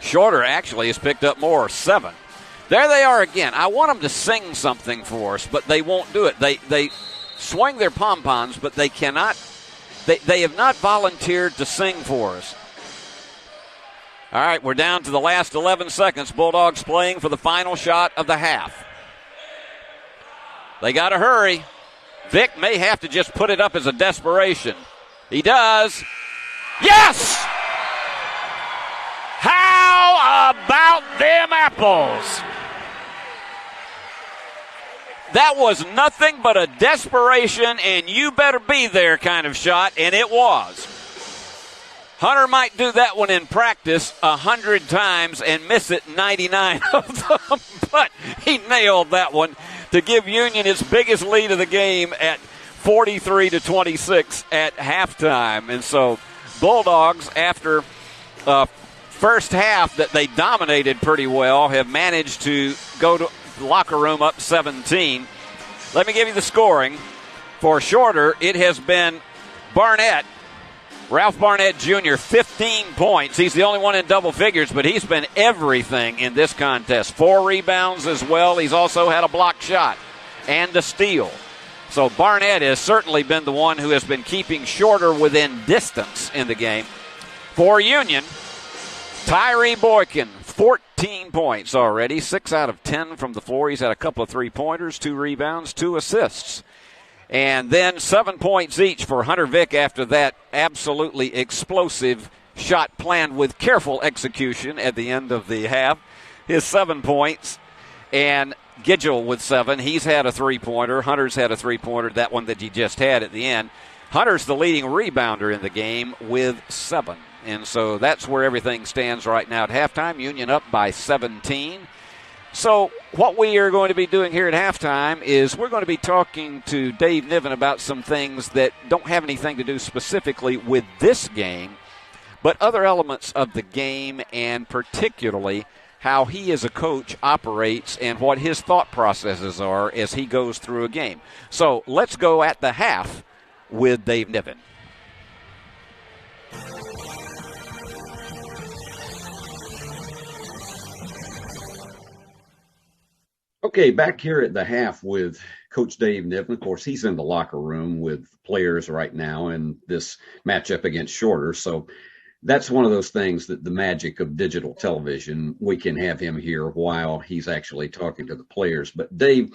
Shorter actually has picked up more, 7. There they are again. I want them to sing something for us, but they won't do it. They swing their pom-poms, but they cannot. They have not volunteered to sing for us. All right, we're down to the last 11 seconds. Bulldogs playing for the final shot of the half. They got to hurry. Vick may have to just put it up as a desperation. He does. Yes! How about them apples? That was nothing but a desperation and you better be there kind of shot, and it was. Hunter might do that one in practice 100 times and miss it 99 of them, but he nailed that one to give Union its biggest lead of the game at 43-26 at halftime. And so Bulldogs, after first half that they dominated pretty well, have managed to go to the locker room up 17. Let me give you the scoring. For Shorter, it has been Barnett, Ralph Barnett Jr., 15 points. He's the only one in double figures, but he's been everything in this contest. 4 rebounds as well. He's also had a block shot and a steal. So Barnett has certainly been the one who has been keeping Shorter within distance in the game. For Union, Tyree Boykin, 14 points already, 6 out of 10 from the floor. He's had a couple of three-pointers, 2 rebounds, 2 assists. And then 7 points each for Hunter Vick after that absolutely explosive shot planned with careful execution at the end of the half. His 7 points. And Gidgel with 7. He's had a three-pointer. Hunter's had a three-pointer, that one that he just had at the end. Hunter's the leading rebounder in the game with 7. And so that's where everything stands right now at halftime. Union up by 17. So what we are going to be doing here at halftime is we're going to be talking to Dave Niven about some things that don't have anything to do specifically with this game, but other elements of the game, and particularly how he as a coach operates and what his thought processes are as he goes through a game. So let's go at the half with Dave Niven. Okay, back here at the half with Coach Dave Niven. Of course, he's in the locker room with players right now in this matchup against Shorter. So that's one of those things that the magic of digital television, we can have him here while he's actually talking to the players. But Dave,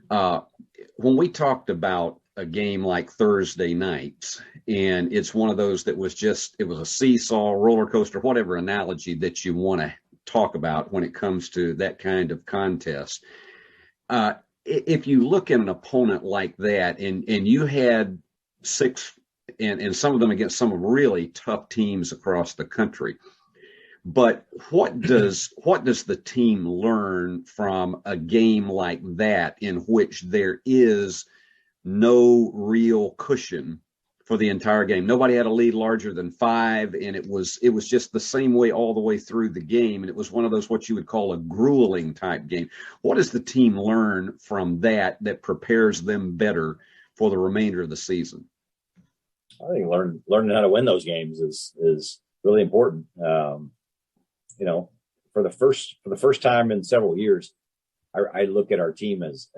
when we talked about a game like Thursday nights, and it's one of those that was just, it was a seesaw, roller coaster, whatever analogy that you want to talk about when it comes to that kind of contest. If you look at an opponent like that, and you had 6, and some of them against some really tough teams across the country, but what does the team learn from a game like that in which there is no real cushion for the entire game? Nobody had a lead larger than 5, and it was just the same way all the way through the game, and it was one of those what you would call a grueling type game. What does the team learn from that prepares them better for the remainder of the season? I think learning how to win those games is really important. You know, for the first time in several years, I look at our team as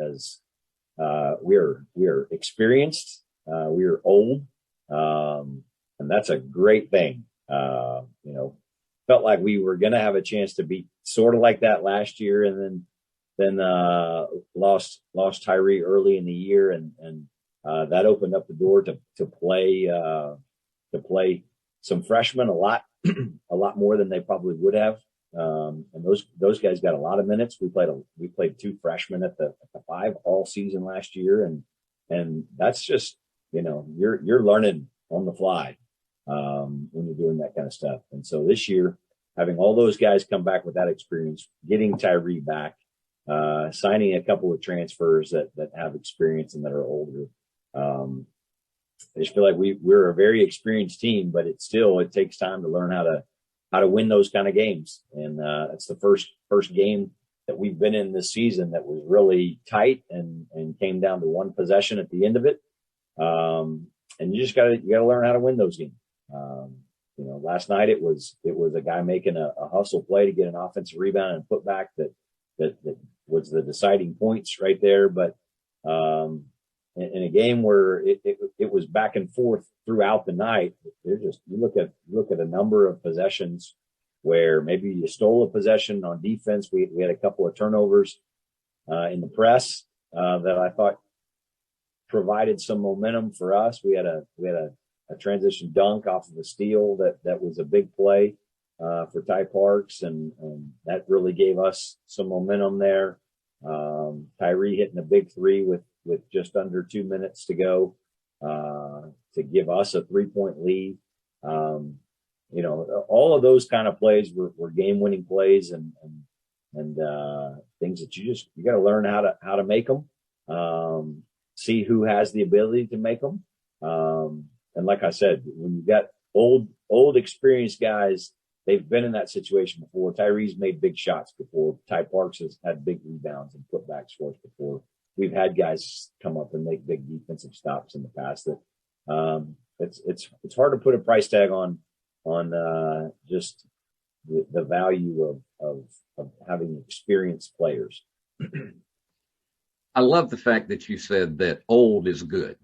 we are experienced, we are old. And that's a great thing. You know, felt like we were going to have a chance to be sort of like that last year, and then lost Tyree early in the year, and that opened up the door to play some freshmen a lot more than they probably would have. And those guys got a lot of minutes. We played 2 freshmen at the 5 all season last year, and that's just, you know, you're learning on the fly when you're doing that kind of stuff. And so this year, having all those guys come back with that experience, getting Tyree back, signing a couple of transfers that have experience and that are older. I just feel like we're a very experienced team, but it takes time to learn how to win those kind of games. And it's the first game that we've been in this season that was really tight and came down to one possession at the end of it. And you gotta learn how to win those games. You know, last night it was a guy making a hustle play to get an offensive rebound and put back that was the deciding points right there. But in a game where it was back and forth throughout the night, you look at a number of possessions where maybe you stole a possession on defense. We had a couple of turnovers in the press that I thought provided some momentum for us. We had a transition dunk off of a steal that was a big play for Ty Parks, and that really gave us some momentum there. Tyree hitting a big 3 with just under 2 minutes to go to give us a 3-point lead. You know, all of those kind of plays were game-winning plays, and things that you got to learn how to make them. See who has the ability to make them. And like I said, when you got old experienced guys, they've been in that situation before. Tyree's made big shots before. Ty Parks has had big rebounds and putbacks for us before. We've had guys come up and make big defensive stops in the past. That it's hard to put a price tag on just the value of having experienced players. I love the fact that you said that old is good,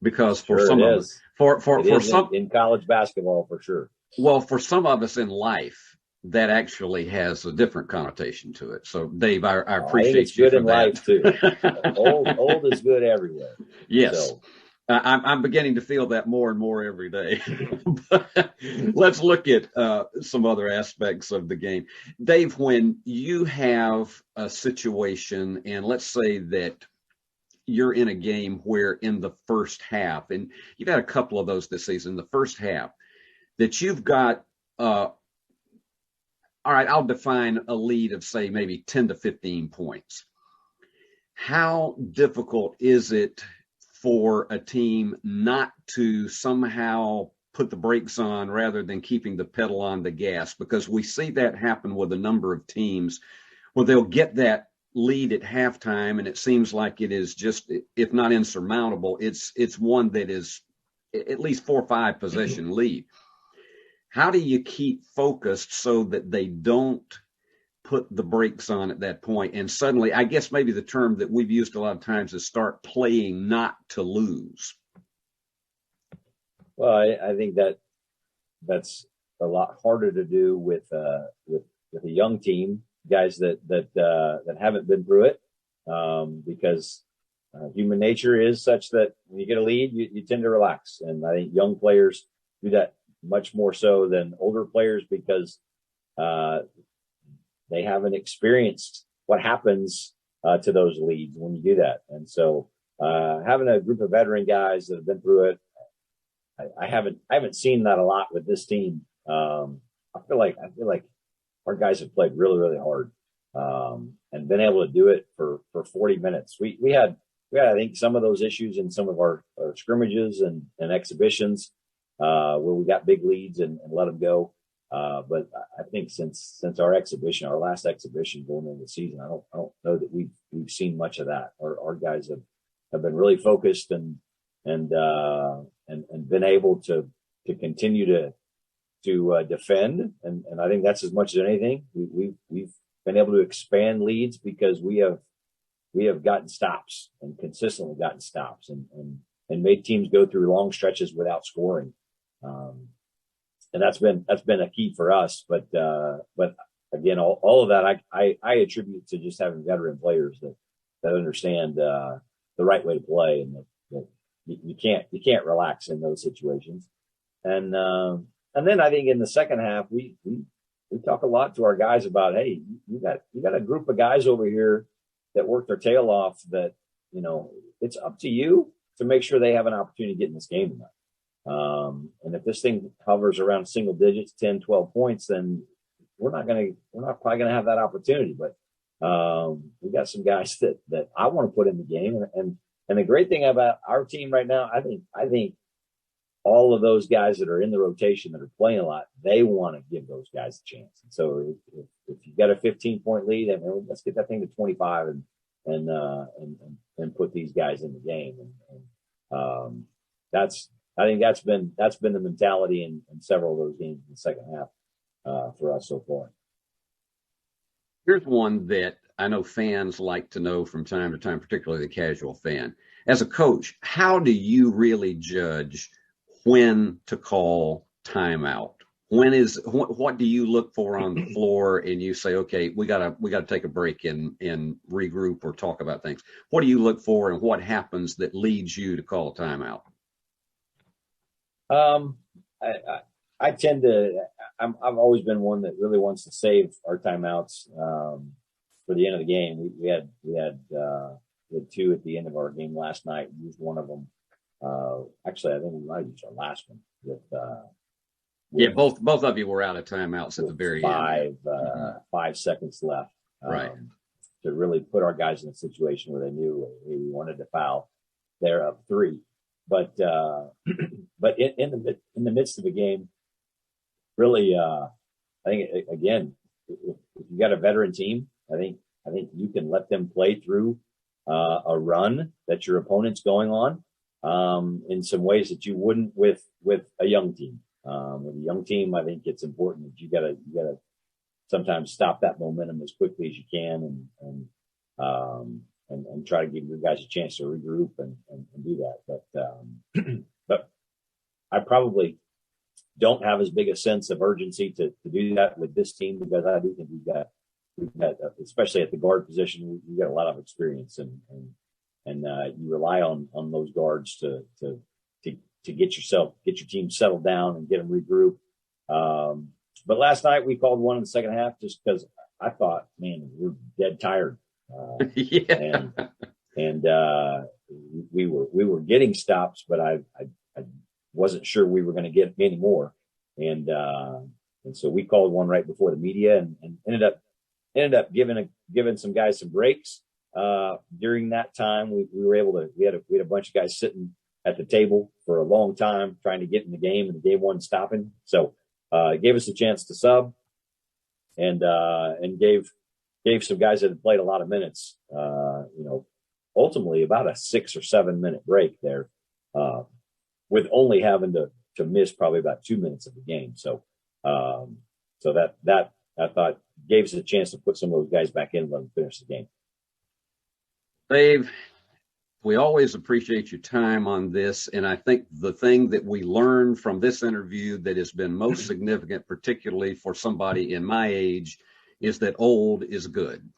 because for Sure some it of is. us, for some in college basketball for sure. Well, for some of us in life, that actually has a different connotation to it. So, Dave, I appreciate it's you good for in that. life too. old is good everywhere. Yes. So, I'm beginning to feel that more and more every day. But let's look at some other aspects of the game. Dave, when you have a situation, and let's say that you're in a game where in the first half, and you've had a couple of those this season, the first half, that you've got, all right, I'll define a lead of, say, maybe 10 to 15 points. How difficult is it for a team not to somehow put the brakes on rather than keeping the pedal on the gas? Because we see that happen with a number of teams where they'll get that lead at halftime, and it seems like it is just, if not insurmountable, it's one that is at least 4 or 5 possession lead. How do you keep focused so that they don't put the brakes on at that point? And suddenly, I guess maybe the term that we've used a lot of times is start playing not to lose. Well, I think that's a lot harder to do with a young team, guys that haven't been through it, because human nature is such that when you get a lead, you tend to relax. And I think young players do that much more so than older players because they haven't experienced what happens to those leads when you do that. And so having a group of veteran guys that have been through it, I haven't seen that a lot with this team. I feel like our guys have played really, really hard and been able to do it for 40 minutes. We had I think some of those issues in some of our scrimmages and exhibitions where we got big leads and let them go. But I think since our last exhibition going into the season, I don't know that we've seen much of that. Our guys have been really focused and been able to continue to defend. And I think that's as much as anything. We've been able to expand leads because we have gotten stops and consistently gotten stops and made teams go through long stretches without scoring. And that's been a key for us. But again, all of that I attribute to just having veteran players that understand the right way to play, and that you can't relax in those situations. And then I think in the second half we talk a lot to our guys about, hey, you got a group of guys over here that work their tail off, that it's up to you to make sure they have an opportunity to get in this game tonight. And if this thing hovers around single digits, 10, 12 points, then we're not probably going to have that opportunity. But we got some guys that I want to put in the game. And the great thing about our team right now, I think all of those guys that are in the rotation that are playing a lot, they want to give those guys a chance. And so if you've got a 15-point lead, I mean, let's get that thing to 25 and put these guys in the game. And I think that's been the mentality in several of those games in the second half for us so far. Here's one that I know fans like to know from time to time, particularly the casual fan. As a coach, how do you really judge when to call timeout? What do you look for on the floor and you say, okay, we gotta take a break and regroup or talk about things? What do you look for, and what happens that leads you to call a timeout? I tend to. I've always been one that really wants to save our timeouts for the end of the game. We had 2 at the end of our game last night. We used one of them. Actually, I think we might have used our last one with both of you were out of timeouts at the very end. 5 seconds left. Right. To really put our guys in a situation where they knew we wanted to foul. They're up 3. But in the midst of a game, really, I think again, if you got a veteran team, I think you can let them play through a run that your opponent's going on in some ways that you wouldn't with a young team. With a young team, I think it's important that you gotta sometimes stop that momentum as quickly as you can and try to give your guys a chance to regroup and do that. But I probably don't have as big a sense of urgency to do that with this team, because I do think we've got especially at the guard position, we've got a lot of experience and you rely on those guards to get your team settled down and get them regrouped. But last night we called one in the second half just because I thought, man, we're dead tired. Yeah. And we were getting stops, but I wasn't sure we were going to get any more. And so we called one right before the media and ended up giving some guys some breaks. During that time, we had a bunch of guys sitting at the table for a long time trying to get in the game, and the game wasn't stopping. So it gave us a chance to sub and gave gave some guys that had played a lot of minutes, ultimately about a 6 or 7 minute break there, with only having to miss probably about 2 minutes of the game. So that I thought gave us a chance to put some of those guys back in and let them finish the game. Dave, we always appreciate your time on this. And I think the thing that we learned from this interview that has been most significant, particularly for somebody in my age, is that old is good.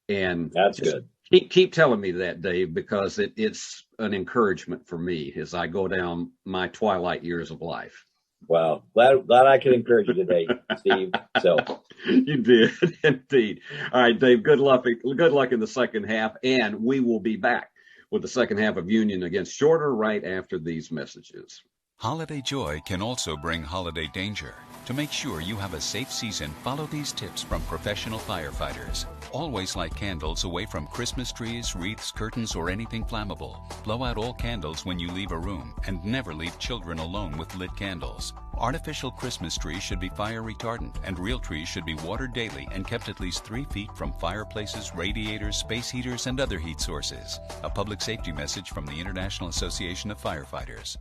And that's good. Keep telling me that, Dave, because it's an encouragement for me as I go down my twilight years of life. Well, glad I could encourage you today, Steve. So you did indeed. All right, Dave. Good luck in the second half, and we will be back with the second half of Union against Shorter right after these messages. Holiday joy can also bring holiday danger. To make sure you have a safe season, follow these tips from professional firefighters. Always light candles away from Christmas trees, wreaths, curtains, or anything flammable. Blow out all candles when you leave a room, and never leave children alone with lit candles. Artificial Christmas trees should be fire retardant, and real trees should be watered daily and kept at least 3 feet from fireplaces, radiators, space heaters, and other heat sources. A public safety message from the International Association of Firefighters.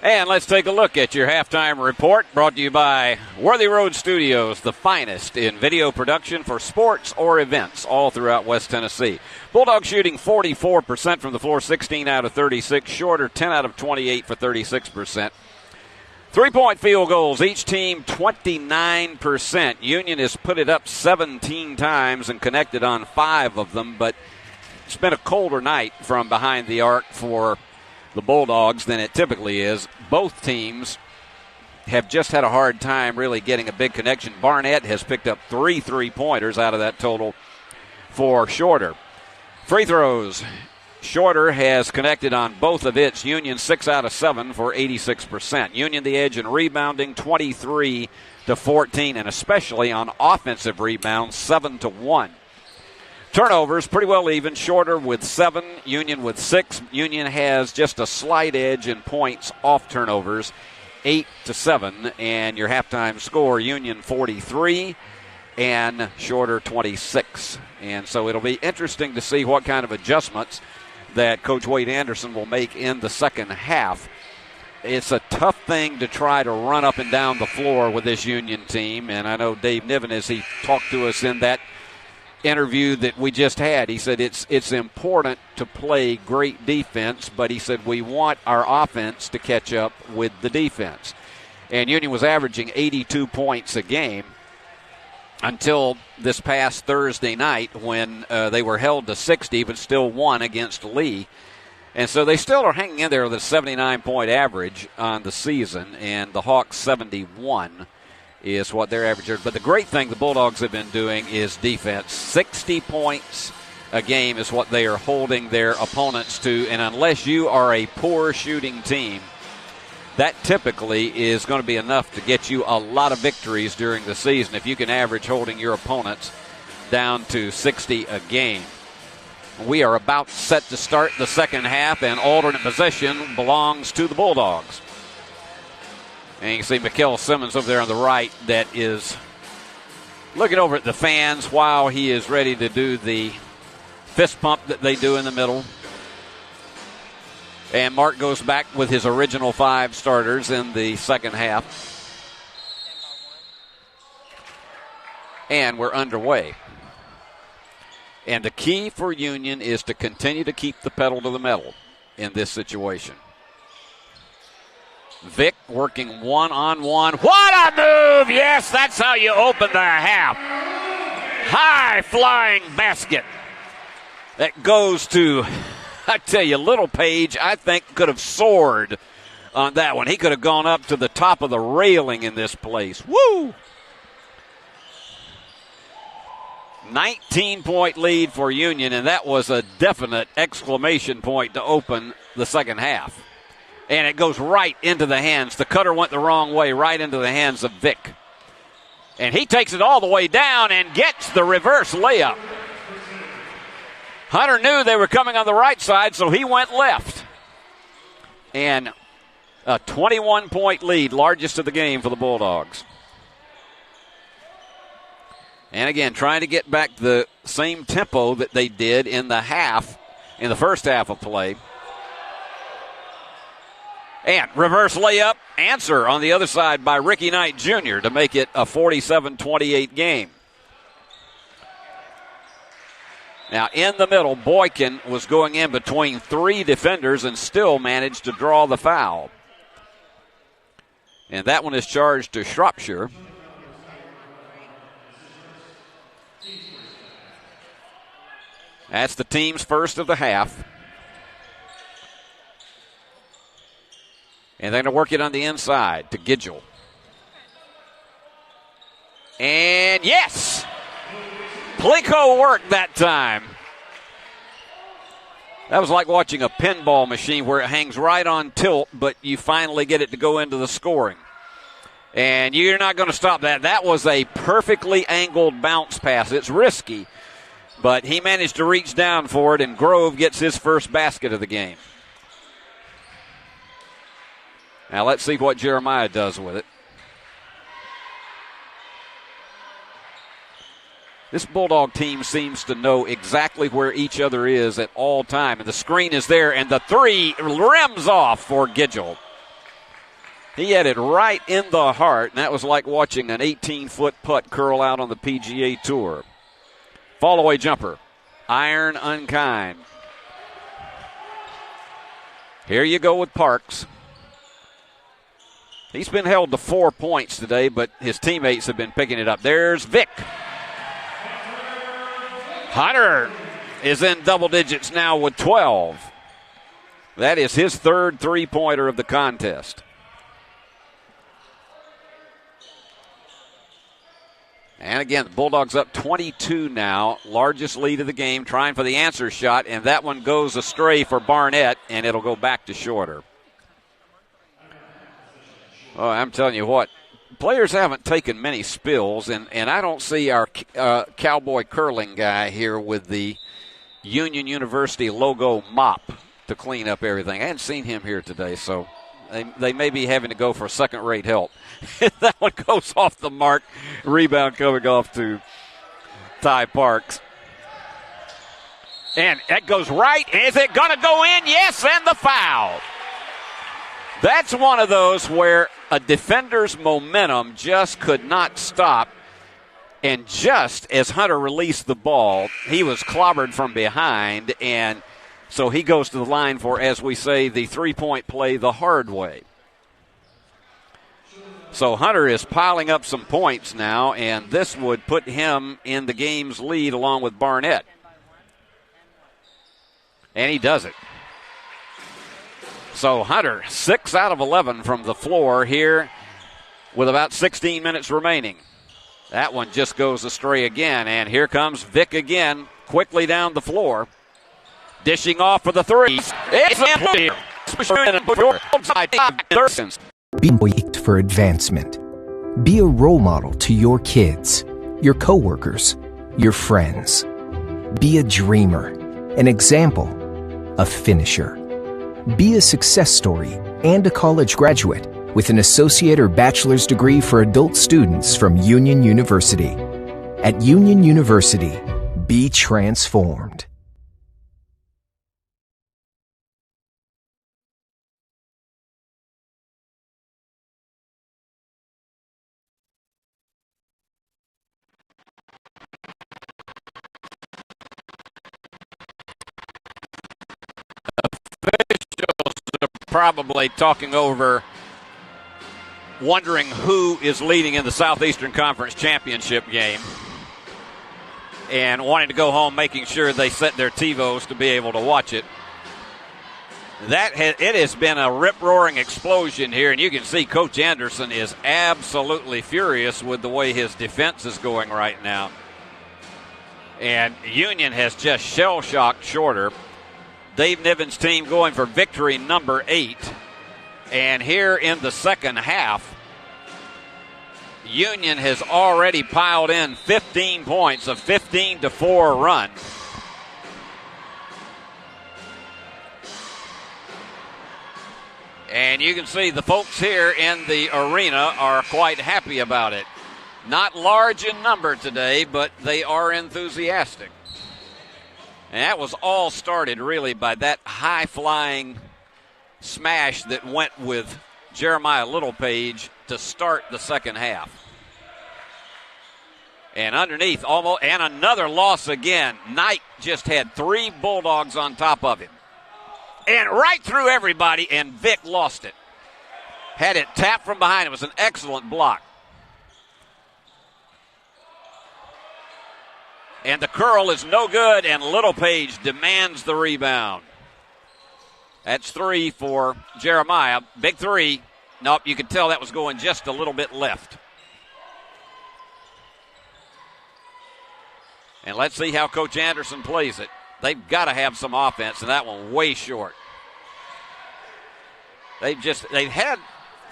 And let's take a look at your halftime report, brought to you by Worthy Road Studios, the finest in video production for sports or events all throughout West Tennessee. Bulldogs shooting 44% from the floor, 16 out of 36. Shorter, 10 out of 28 for 36%. 3-point field goals, each team 29%. Union has put it up 17 times and connected on 5 of them, but it's been a colder night from behind the arc for the Bulldogs than it typically is. Both teams have just had a hard time really getting a big connection. Barnett has picked up 3 3-pointers out of that total for Shorter. Free throws. Shorter has connected on both of its. Union 6 out of 7 for 86%. Union the edge in rebounding 23-14, and especially on offensive rebounds 7-1. Turnovers pretty well even. Shorter with 7, Union with 6. Union has just a slight edge in points off turnovers, 8-7, and your halftime score: Union 43 and Shorter 26. And so it'll be interesting to see what kind of adjustments that Coach Wade Anderson will make in the second half. It's a tough thing to try to run up and down the floor with this Union team, and I know Dave Niven, as he talked to us in that interview that we just had, he said it's important to play great defense, but he said we want our offense to catch up with the defense. And Union was averaging 82 points a game until this past Thursday night when they were held to 60, but still won against Lee. And so they still are hanging in there with a 79-point average on the season, and the Hawks 71 is what they're averaging. But the great thing the Bulldogs have been doing is defense. 60 points a game is what they are holding their opponents to, and unless you are a poor shooting team, that typically is going to be enough to get you a lot of victories during the season if you can average holding your opponents down to 60 a game. We are about set to start the second half, and alternate possession belongs to the Bulldogs. And you can see Mikael Simmons over there on the right that is looking over at the fans while he is ready to do the fist pump that they do in the middle. And Mark goes back with his original 5 starters in the second half. And we're underway. And the key for Union is to continue to keep the pedal to the metal in this situation. Vic working one-on-one. What a move! Yes, that's how you open the half. High-flying basket that goes to, I tell you, Little Page, I think, could have soared on that one. He could have gone up to the top of the railing in this place. Woo! 19-point lead for Union, and that was a definite exclamation point to open the second half. And it goes right into the hands. The cutter went the wrong way, right into the hands of Vic. And he takes it all the way down and gets the reverse layup. Hunter knew they were coming on the right side, so he went left. And a 21-point lead, largest of the game for the Bulldogs. And again, trying to get back the same tempo that they did in the first half of play. And reverse layup, answer on the other side by Ricky Knight Jr. to make it a 47-28 game. Now, in the middle, Boykin was going in between three defenders and still managed to draw the foul. And that one is charged to Shropshire. That's the team's first of the half. And they're going to work it on the inside to Gidgel. And yes! Plico worked that time. That was like watching a pinball machine where it hangs right on tilt, but you finally get it to go into the scoring. And you're not going to stop that. That was a perfectly angled bounce pass. It's risky, but he managed to reach down for it, and Grove gets his first basket of the game. Now let's see what Jeremiah does with it. This Bulldog team seems to know exactly where each other is at all time. And the screen is there, and the three rims off for Gidgel. He had it right in the heart, and that was like watching an 18-foot putt curl out on the PGA Tour. Fall-away jumper. Iron unkind. Here you go with Parks. He's been held to 4 points today, but his teammates have been picking it up. There's Vic. Hunter is in double digits now with 12. That is his third three-pointer of the contest. And again, the Bulldogs up 22 now. Largest lead of the game, trying for the answer shot, and that one goes astray for Barnett, and it'll go back to Shorter. Oh, I'm telling you what, players haven't taken many spills, and I don't see our cowboy curling guy here with the Union University logo mop to clean up everything. I hadn't seen him here today, so they may be having to go for second-rate help. That one goes off the mark. Rebound coming off to Ty Parks. And that goes right. Is it going to go in? Yes, and the foul. That's one of those where a defender's momentum just could not stop. And just as Hunter released the ball, he was clobbered from behind. And so he goes to the line for, as we say, the three-point play the hard way. So Hunter is piling up some points now, and this would put him in the game's lead along with Barnett. And he does it. So Hunter, 6 out of 11 from the floor here with about 16 minutes remaining. That one just goes astray again, and here comes Vic again, quickly down the floor. Dishing off for the three. Be poised for advancement. Be a role model to your kids, your coworkers, your friends. Be a dreamer, an example, a finisher. Be a success story and a college graduate with an associate or bachelor's degree for adult students from Union University. At Union University, be transformed. Probably talking over, wondering who is leading in the Southeastern Conference Championship game and wanting to go home, making sure they set their TiVos to be able to watch it. It has been a rip-roaring explosion here, and you can see Coach Anderson is absolutely furious with the way his defense is going right now. And Union has just shell-shocked Shorter. Dave Niven's team going for victory number 8. And here in the second half, Union has already piled in 15 points, a 15-4 run. And you can see the folks here in the arena are quite happy about it. Not large in number today, but they are enthusiastic. And that was all started really by that high-flying smash that went with Jeremiah Littlepage to start the second half. And underneath, almost, and another loss again. Knight just had 3 Bulldogs on top of him. And right through everybody, and Vic lost it. Had it tapped from behind. It was an excellent block. And the curl is no good, and Littlepage demands the rebound. That's 3 for Jeremiah. Big 3. Nope, you could tell that was going just a little bit left. And let's see how Coach Anderson plays it. They've got to have some offense, and that one way short. They've had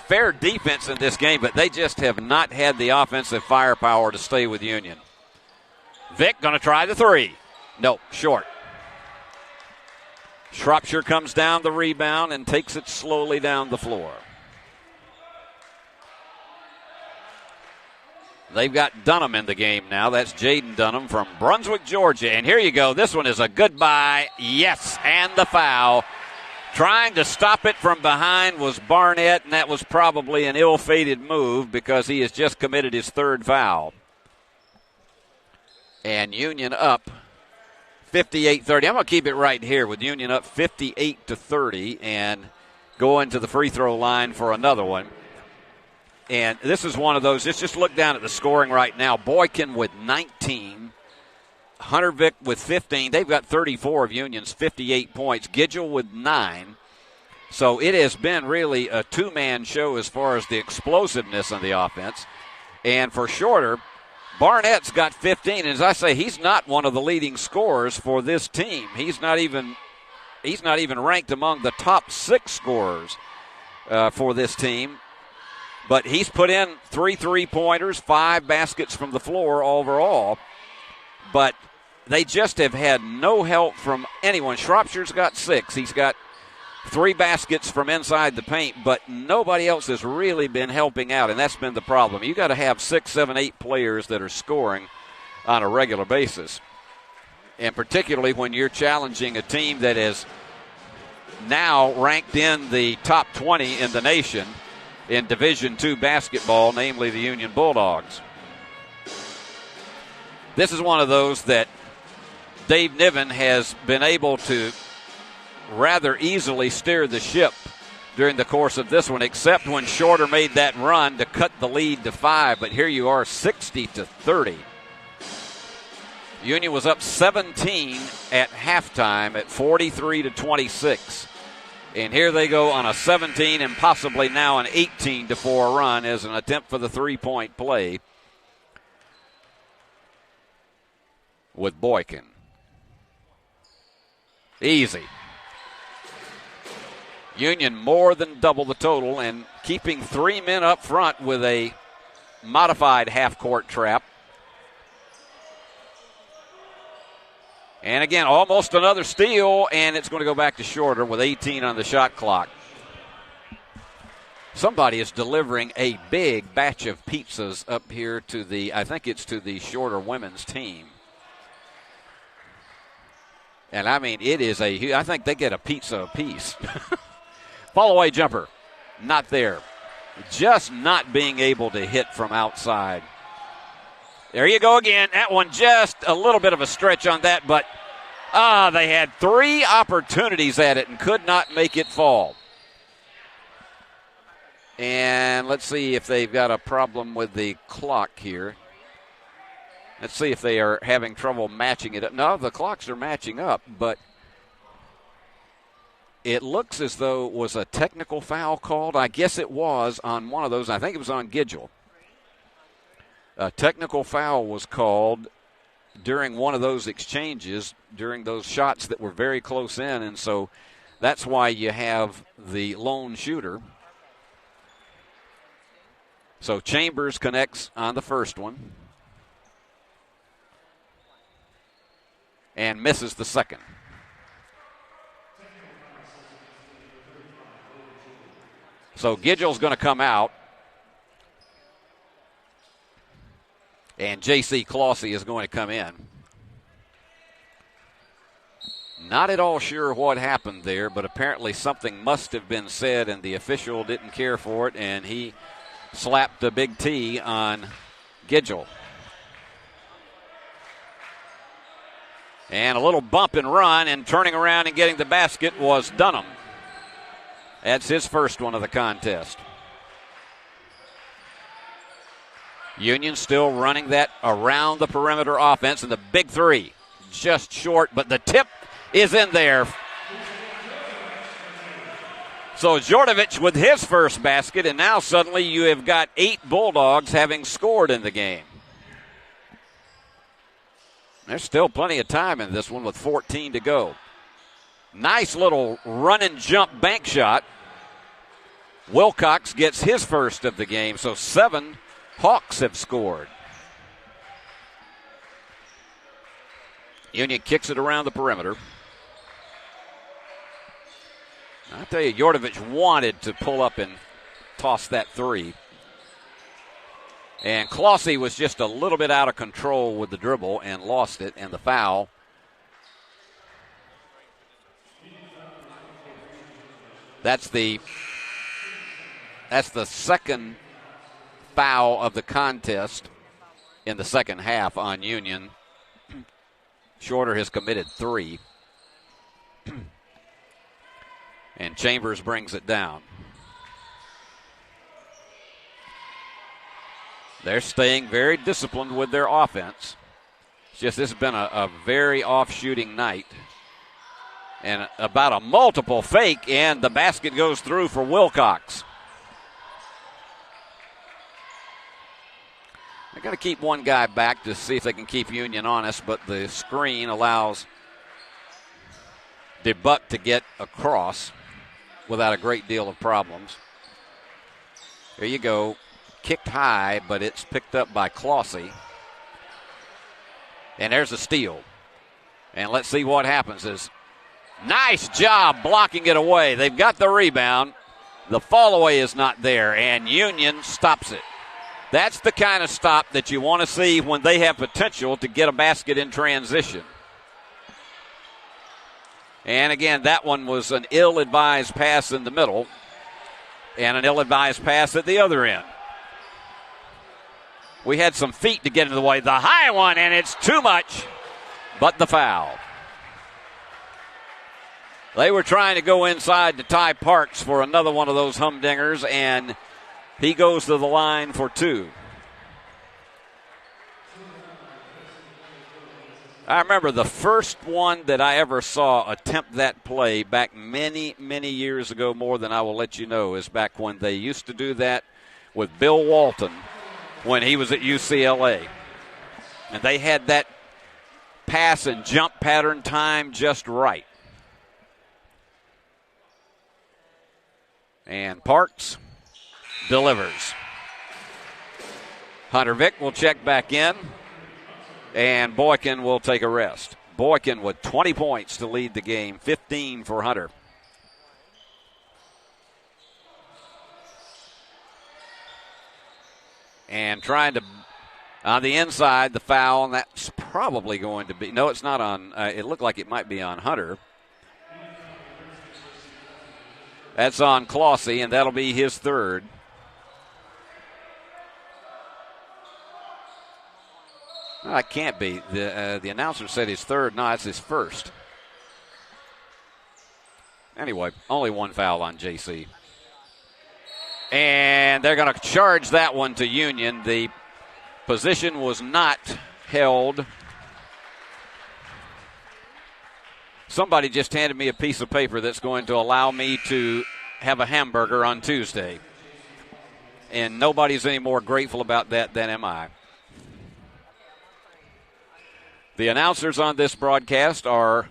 fair defense in this game, but they just have not had the offensive firepower to stay with Union. Vic going to try the 3. Nope, short. Shropshire comes down the rebound and takes it slowly down the floor. They've got Dunham in the game now. That's Jaden Dunham from Brunswick, Georgia. And here you go. This one is a goodbye. Yes, and the foul. Trying to stop it from behind was Barnett, and that was probably an ill-fated move because he has just committed his 3rd foul. And Union up 58-30. I'm going to keep it right here with Union up 58-30 and going to the free throw line for another one. And this is one of those. Just look down at the scoring right now. Boykin with 19. Hunter Vic with 15. They've got 34 of Union's 58 points. Gidgel with 9. So it has been really a two-man show as far as the explosiveness on the offense. And for Shorter, Barnett's got 15. And as I say, he's not one of the leading scorers for this team. He's not even ranked among the top 6 scorers for this team. But he's put in 3 3-pointers, 5 baskets from the floor overall. But they just have had no help from anyone. Shropshire's got 6. He's got 3 baskets from inside the paint, but nobody else has really been helping out, and that's been the problem. You got to have 6, 7, 8 players that are scoring on a regular basis. And particularly when you're challenging a team that is now ranked in the top 20 in the nation in Division II basketball, namely the Union Bulldogs. This is one of those that Dave Niven has been able to rather easily steer the ship during the course of this one, except when Shorter made that run to cut the lead to 5. But here you are, 60-30. Union was up 17 at halftime at 43-26. And here they go on a 17 and possibly now an 18-4 run as an attempt for the 3-point play with Boykin. Easy. Union more than double the total and keeping 3 men up front with a modified half-court trap. And again, almost another steal, and it's going to go back to Shorter with 18 on the shot clock. Somebody is delivering a big batch of pizzas up here to I think it's to the Shorter women's team. And I mean, it is I think they get a pizza apiece. Fall-away jumper, not there. Just not being able to hit from outside. There you go again. That one just a little bit of a stretch on that, but they had 3 opportunities at it and could not make it fall. And let's see if they've got a problem with the clock here. Let's see if they are having trouble matching it up. No, the clocks are matching up, but it looks as though it was a technical foul called. I guess it was on one of those. I think it was on Gidgel. A technical foul was called during one of those exchanges, during those shots that were very close in, and so that's why you have the lone shooter. So Chambers connects on the first one and misses the second. So Gidgell's going to come out. And J.C. Clossy is going to come in. Not at all sure what happened there, but apparently something must have been said, and the official didn't care for it, and he slapped a big T on Gidgell. And a little bump and run, and turning around and getting the basket was Dunham. That's his first one of the contest. Union still running that around the perimeter offense, and the big three just short, but the tip is in there. So Djordjevic with his first basket, and now suddenly you have got 8 Bulldogs having scored in the game. There's still plenty of time in this one with 14 to go. Nice little run and jump bank shot. Wilcox gets his first of the game, so 7 Hawks have scored. Union kicks it around the perimeter. I tell you, Djordjevic wanted to pull up and toss that three. And Clossy was just a little bit out of control with the dribble and lost it, and the foul. That's the second foul of the contest in the second half on Union. Shorter has committed 3. And Chambers brings it down. They're staying very disciplined with their offense. It's just this has been a very off-shooting night. And about a multiple fake, and the basket goes through for Wilcox. They're going to keep one guy back to see if they can keep Union honest, but the screen allows DeBuck to get across without a great deal of problems. There you go. Kicked high, but it's picked up by Clossy. And there's a steal. And let's see what happens. Nice job blocking it away. They've got the rebound. The fall away is not there, and Union stops it. That's the kind of stop that you want to see when they have potential to get a basket in transition. And again, that one was an ill-advised pass in the middle and an ill-advised pass at the other end. We had some feet to get in the way. The high one, and it's too much, but the foul. They were trying to go inside to Ty Parks for another one of those humdingers, and he goes to the line for 2. I remember the first one that I ever saw attempt that play back many, many years ago, more than I will let you know, is back when they used to do that with Bill Walton when he was at UCLA. And they had that pass and jump pattern time just right. And Parks delivers. Hunter Vick will check back in, and Boykin will take a rest. Boykin with 20 points to lead the game, 15 for Hunter. And trying to, on the inside, the foul, and that's probably going to be, no, it's not on, it looked like it might be on Hunter. That's on Clossy, and that'll be his third. Well, it can't be. The announcer said his third. No, it's his first. Anyway, only one foul on JC. And they're going to charge that one to Union. The position was not held. Somebody just handed me a piece of paper that's going to allow me to have a hamburger on Tuesday. And nobody's any more grateful about that than am I. The announcers on this broadcast are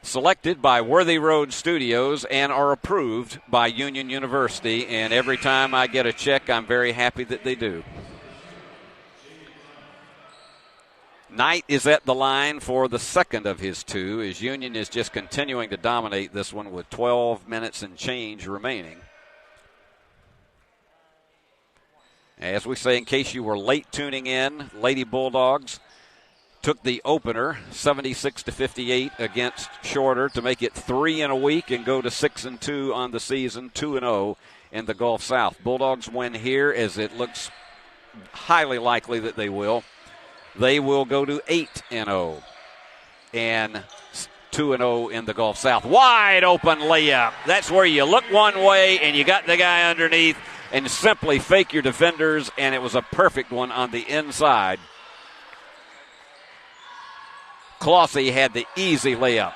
selected by Worthy Road Studios and are approved by Union University. And every time I get a check, I'm very happy that they do. Knight is at the line for the second of his 2, as Union is just continuing to dominate this one with 12 minutes and change remaining. As we say, in case you were late tuning in, Lady Bulldogs took the opener 76-58 against Shorter to make it 3 in a week and go to 6-2 on the season, 2-0 in the Gulf South. Bulldogs win here, as it looks highly likely that they will. They will go to 8-0 and 2-0 in the Gulf South. Wide open layup. That's where you look one way and you got the guy underneath and simply fake your defenders, and it was a perfect one on the inside. Clossie had the easy layup.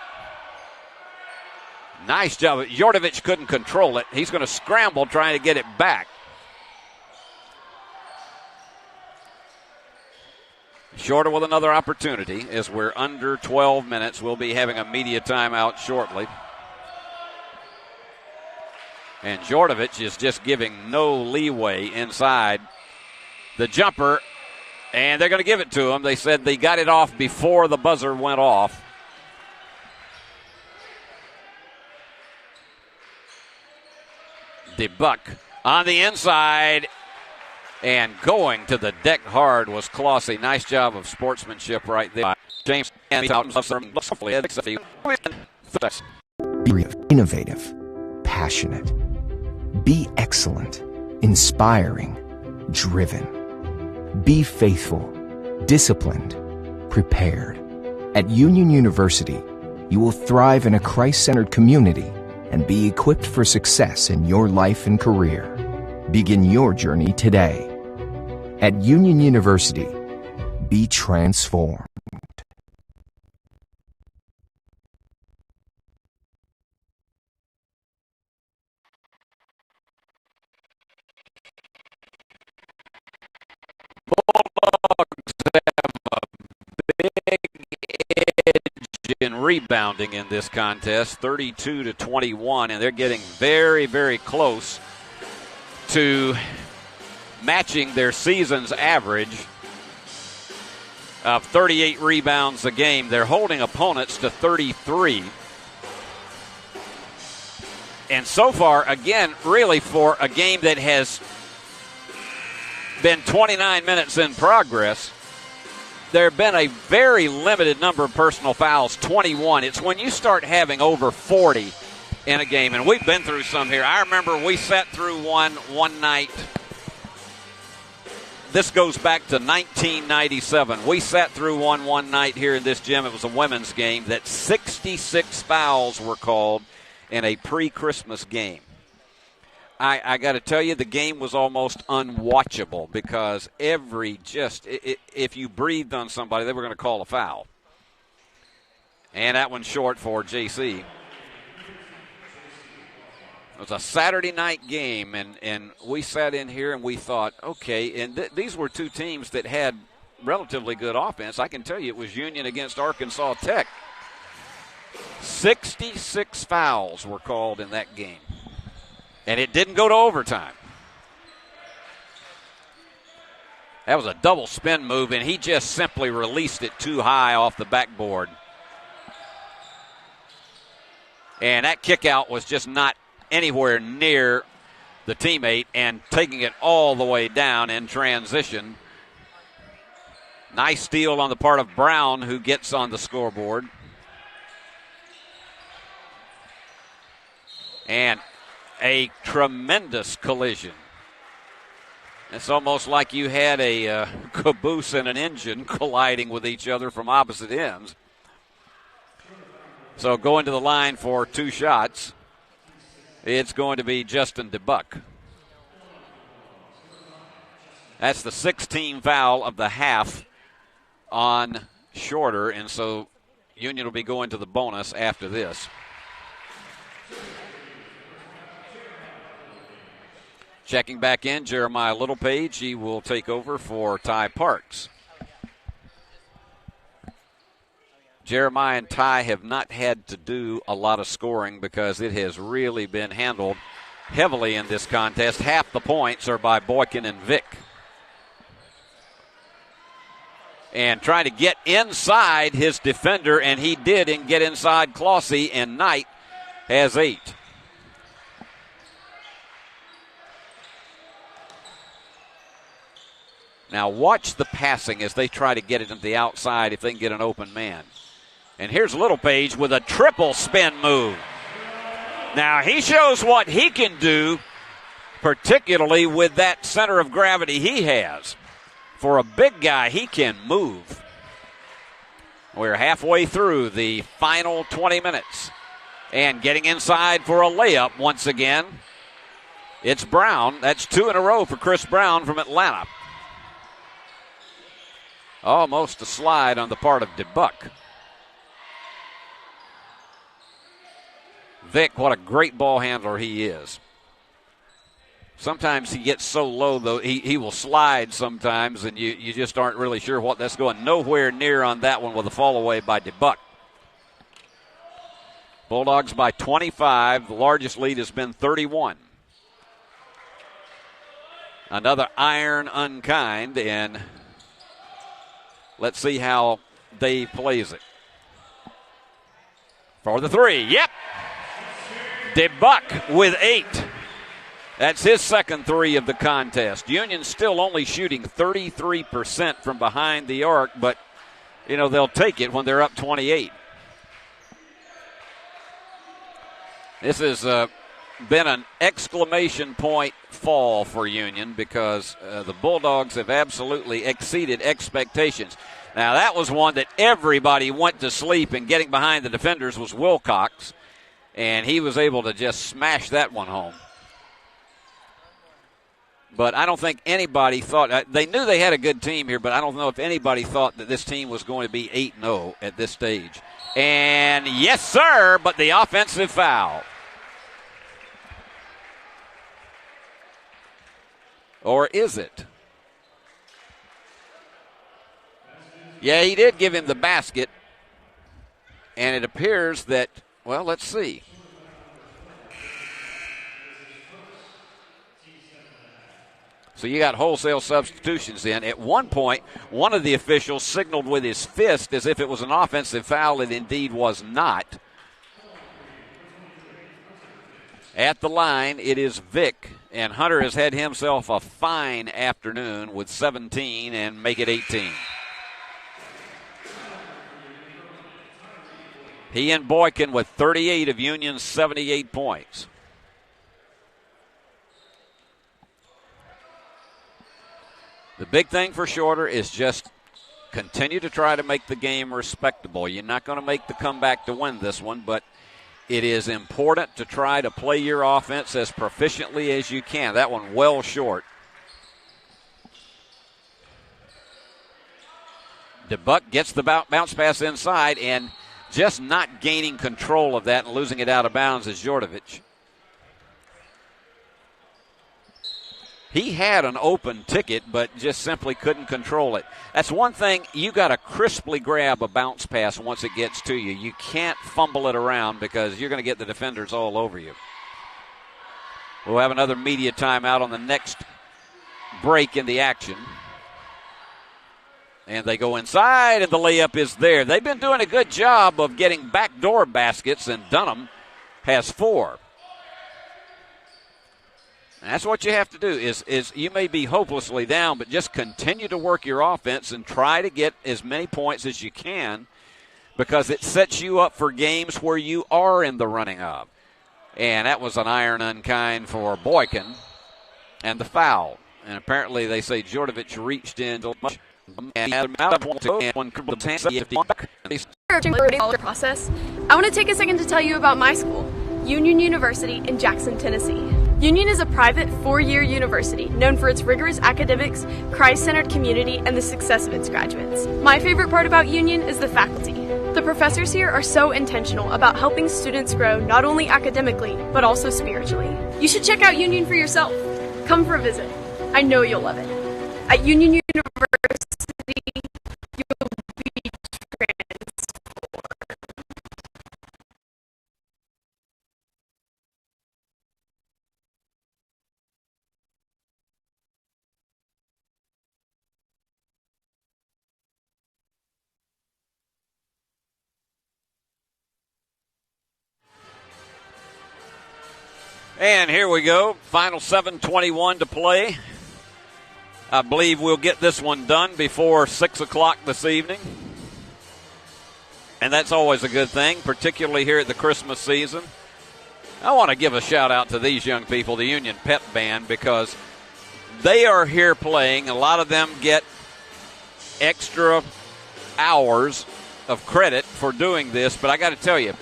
Nice job. Jordovic couldn't control it. He's going to scramble trying to get it back. Shorter with another opportunity as we're under 12 minutes. We'll be having a media timeout shortly. And Jordovic is just giving no leeway inside the jumper, and they're going to give it to him. They said they got it off before the buzzer went off. DeBuck on the inside, and going to the deck hard was Clossie. Nice job of sportsmanship right there. James Be innovative, passionate. Be excellent, inspiring, driven. Be faithful, disciplined, prepared. At Union University, you will thrive in a Christ-centered community and be equipped for success in your life and career. Begin your journey today. At Union University, be transformed. Bulldogs have a big edge in rebounding in this contest, 32-21, and they're getting very, very close to matching their season's average of 38 rebounds a game. They're holding opponents to 33. And so far, again, really for a game that has been 29 minutes in progress, there have been a very limited number of personal fouls, 21. It's when you start having over 40 in a game, and we've been through some here. I remember we sat through one night. This goes back to 1997. We sat through one night here in this gym. It was a women's game that 66 fouls were called in a pre-Christmas game. I got to tell you, the game was almost unwatchable because if you breathed on somebody, they were going to call a foul. And that one's short for JC. It was a Saturday night game, and we sat in here and we thought, okay, and these were two teams that had relatively good offense. I can tell you it was Union against Arkansas Tech. 66 fouls were called in that game. And it didn't go to overtime. That was a double spin move, and he just simply released it too high off the backboard. And that kick out was just not anywhere near the teammate, and taking it all the way down in transition. Nice steal on the part of Brown, who gets on the scoreboard. And a tremendous collision. It's almost like you had a caboose and an engine colliding with each other from opposite ends. So going to the line for two shots, it's going to be Justin DeBuck. That's the 16th foul of the half on Shorter, and so Union will be going to the bonus after this. Checking back in, Jeremiah Littlepage. He will take over for Ty Parks. Jeremiah and Ty have not had to do a lot of scoring because it has really been handled heavily in this contest. Half the points are by Boykin and Vick. And trying to get inside his defender, and he did, and get inside Clossie, and Knight has 8. Now watch the passing as they try to get it to the outside if they can get an open man. And here's Littlepage with a triple spin move. Now he shows what he can do, particularly with that center of gravity he has. For a big guy, he can move. We're halfway through the final 20 minutes. And getting inside for a layup once again, it's Brown. That's 2 in a row for Chris Brown from Atlanta. Almost a slide on the part of DeBuck. Vic, what a great ball handler he is. Sometimes he gets so low, though, he will slide sometimes, and you just aren't really sure what that's going. Nowhere near on that one with a fall away by DeBuck. Bulldogs by 25. The largest lead has been 31. Another iron unkind, and let's see how Dave plays it. For the 3. Yep. DeBuck with 8. That's his second 3 of the contest. Union still only shooting 33% from behind the arc, but, they'll take it when they're up 28. This has been an exclamation point fall for Union because the Bulldogs have absolutely exceeded expectations. Now, that was one that everybody went to sleep, and getting behind the defenders was Wilcox, and he was able to just smash that one home. But I don't think anybody thought – they knew they had a good team here, but I don't know if anybody thought that this team was going to be 8-0 at this stage. And yes, sir, but the offensive foul. Or is it? Yeah, he did give him the basket. And it appears that, well, let's see. So you got wholesale substitutions in. At one point, one of the officials signaled with his fist as if it was an offensive foul. It indeed was not. At the line, it is Vic, and Hunter has had himself a fine afternoon with 17 and make it 18. He and Boykin with 38 of Union's 78 points. The big thing for Shorter is just continue to try to make the game respectable. You're not going to make the comeback to win this one, but it is important to try to play your offense as proficiently as you can. That one well short. DeBuck gets the bounce pass inside and just not gaining control of that and losing it out of bounds is Jordovich. He had an open ticket, but just simply couldn't control it. That's one thing, you got to crisply grab a bounce pass once it gets to you. You can't fumble it around because you're going to get the defenders all over you. We'll have another media timeout on the next break in the action. And they go inside, and the layup is there. They've been doing a good job of getting backdoor baskets, and Dunham has 4. That's what you have to do is you may be hopelessly down, but just continue to work your offense and try to get as many points as you can because it sets you up for games where you are in the running of. And that was an iron unkind for Boykin and the foul. And apparently they say Jordovich reached in to much. Process. I want to take a second to tell you about my school, Union University in Jackson, Tennessee. Union is a private 4-year university known for its rigorous academics, Christ-centered community, and the success of its graduates. My favorite part about Union is the faculty. The professors here are so intentional about helping students grow not only academically, but also spiritually. You should check out Union for yourself. Come for a visit. I know you'll love it. At Union University, you'll be transformed. And here we go. Final 7:21 to play. I believe we'll get this one done before 6 o'clock this evening. And that's always a good thing, particularly here at the Christmas season. I want to give a shout-out to these young people, the Union Pep Band, because they are here playing. A lot of them get extra hours of credit for doing this, but I got to tell you,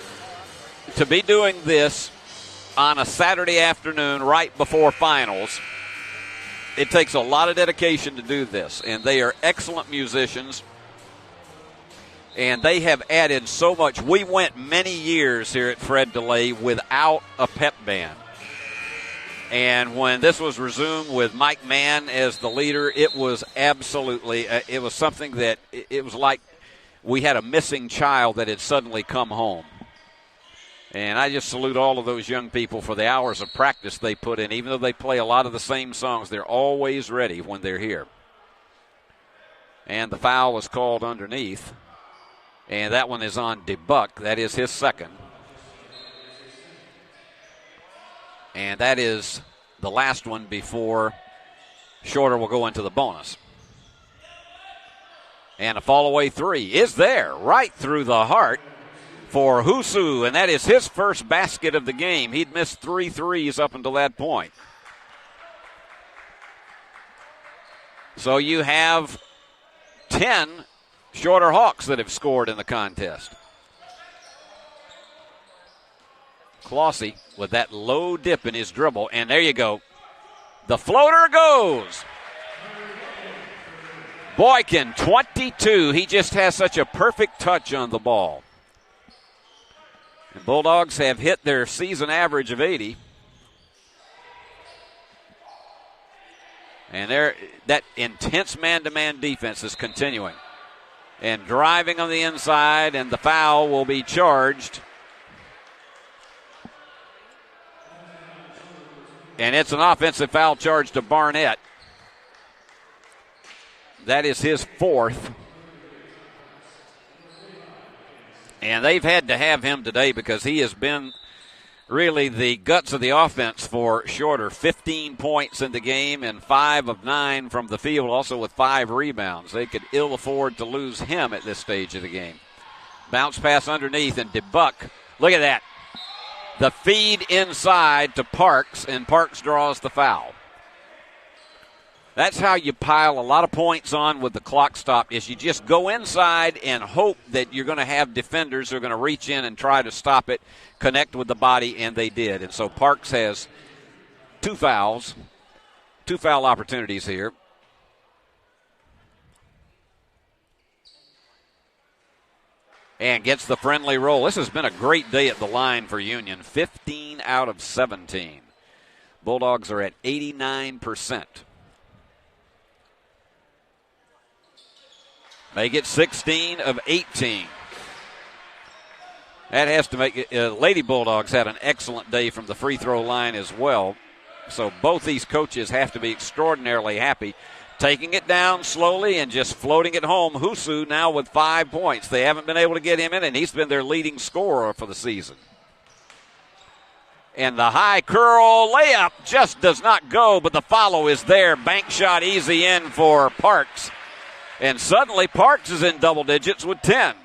to be doing this on a Saturday afternoon right before finals, it takes a lot of dedication to do this, and they are excellent musicians, and they have added so much. We went many years here at Fred DeLay without a pep band, and when this was resumed with Mike Mann as the leader, it was absolutely, it was something that, it was like we had a missing child that had suddenly come home. And I just salute all of those young people for the hours of practice they put in. Even though they play a lot of the same songs, they're always ready when they're here. And the foul was called underneath. And that one is on DeBuck. That is his second. And that is the last one before Shorter will go into the bonus. And a fall-away three is there, right through the heart for Husu, and that is his first basket of the game. He'd missed 3 threes up until that point. So you have 10 Shorter Hawks that have scored in the contest. Clossy with that low dip in his dribble, and there you go. The floater goes. Boykin, 22. He just has such a perfect touch on the ball. And Bulldogs have hit their season average of 80. And that intense man-to-man defense is continuing. And driving on the inside, and the foul will be charged. And it's an offensive foul charge to Barnett. That is his 4th. And they've had to have him today because he has been really the guts of the offense for Shorter. 15 points in the game and 5 of 9 from the field, also with 5 rebounds. They could ill afford to lose him at this stage of the game. Bounce pass underneath, and DeBuck, look at that. The feed inside to Parks, and Parks draws the foul. That's how you pile a lot of points on with the clock stopped, is you just go inside and hope that you're going to have defenders who are going to reach in and try to stop it, connect with the body, and they did. And so Parks has 2 foul opportunities here. And gets the friendly roll. This has been a great day at the line for Union. 15 out of 17. Bulldogs are at 89%. They get 16 of 18. That has to make it. Lady Bulldogs had an excellent day from the free throw line as well. So both these coaches have to be extraordinarily happy. Taking it down slowly and just floating it home. Husu now with 5 points. They haven't been able to get him in, and he's been their leading scorer for the season. And the high curl layup just does not go, but the follow is there. Bank shot easy in for Parks. And suddenly Parks is in double digits with 10.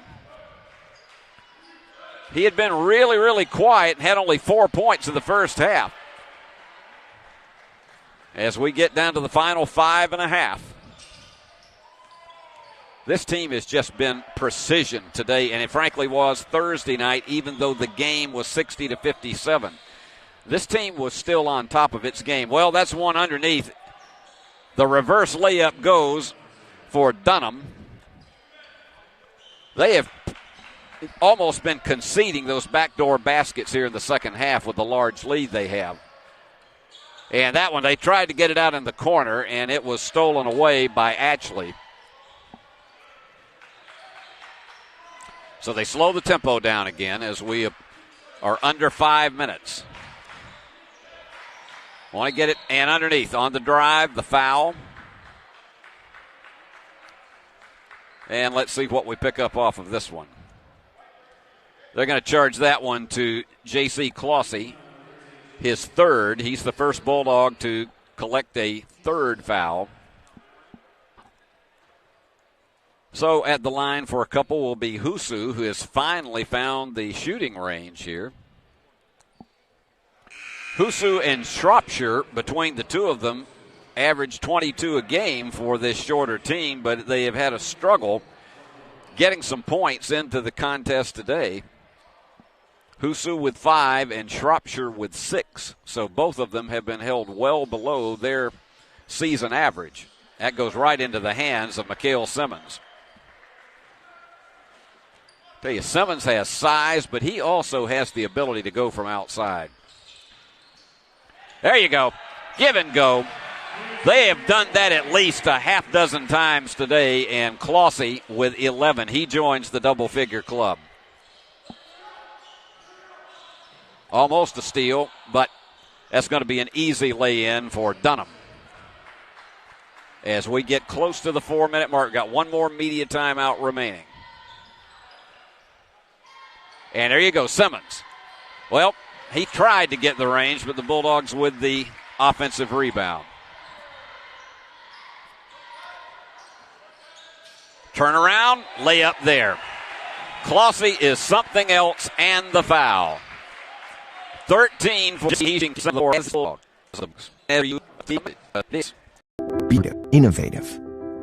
He had been really, really quiet and had only 4 points in the first half. As we get down to the final 5.5. This team has just been precision today, and it frankly was Thursday night, even though the game was 60-57. This team was still on top of its game. Well, that's one underneath. The reverse layup goes for Dunham. They have almost been conceding those backdoor baskets here in the second half with the large lead they have. And that one, they tried to get it out in the corner, and it was stolen away by Atchley. So they slow the tempo down again as we are under 5 minutes. Want to get it, and underneath on the drive, the foul. And let's see what we pick up off of this one. They're going to charge that one to J.C. Clossy, his 3rd. He's the first Bulldog to collect a 3rd foul. So at the line for a couple will be Husu, who has finally found the shooting range here. Husu and Shropshire, between the two of them, average 22 a game for this shorter team, but they have had a struggle getting some points into the contest today. Husu with 5 and Shropshire with 6. So both of them have been held well below their season average. That goes right into the hands of Mikhail Simmons. Tell you, Simmons has size, but he also has the ability to go from outside. There you go. Give and go. They have done that at least a half dozen times today, and Clossy with 11. He joins the double-figure club. Almost a steal, but that's going to be an easy lay-in for Dunham. As we get close to the 4-minute mark, got one more media timeout remaining. And there you go, Simmons. Well, he tried to get the range, but the Bulldogs with the offensive rebound. Turnaround, layup there. Clossy is something else, and the foul. 13 for Be innovative,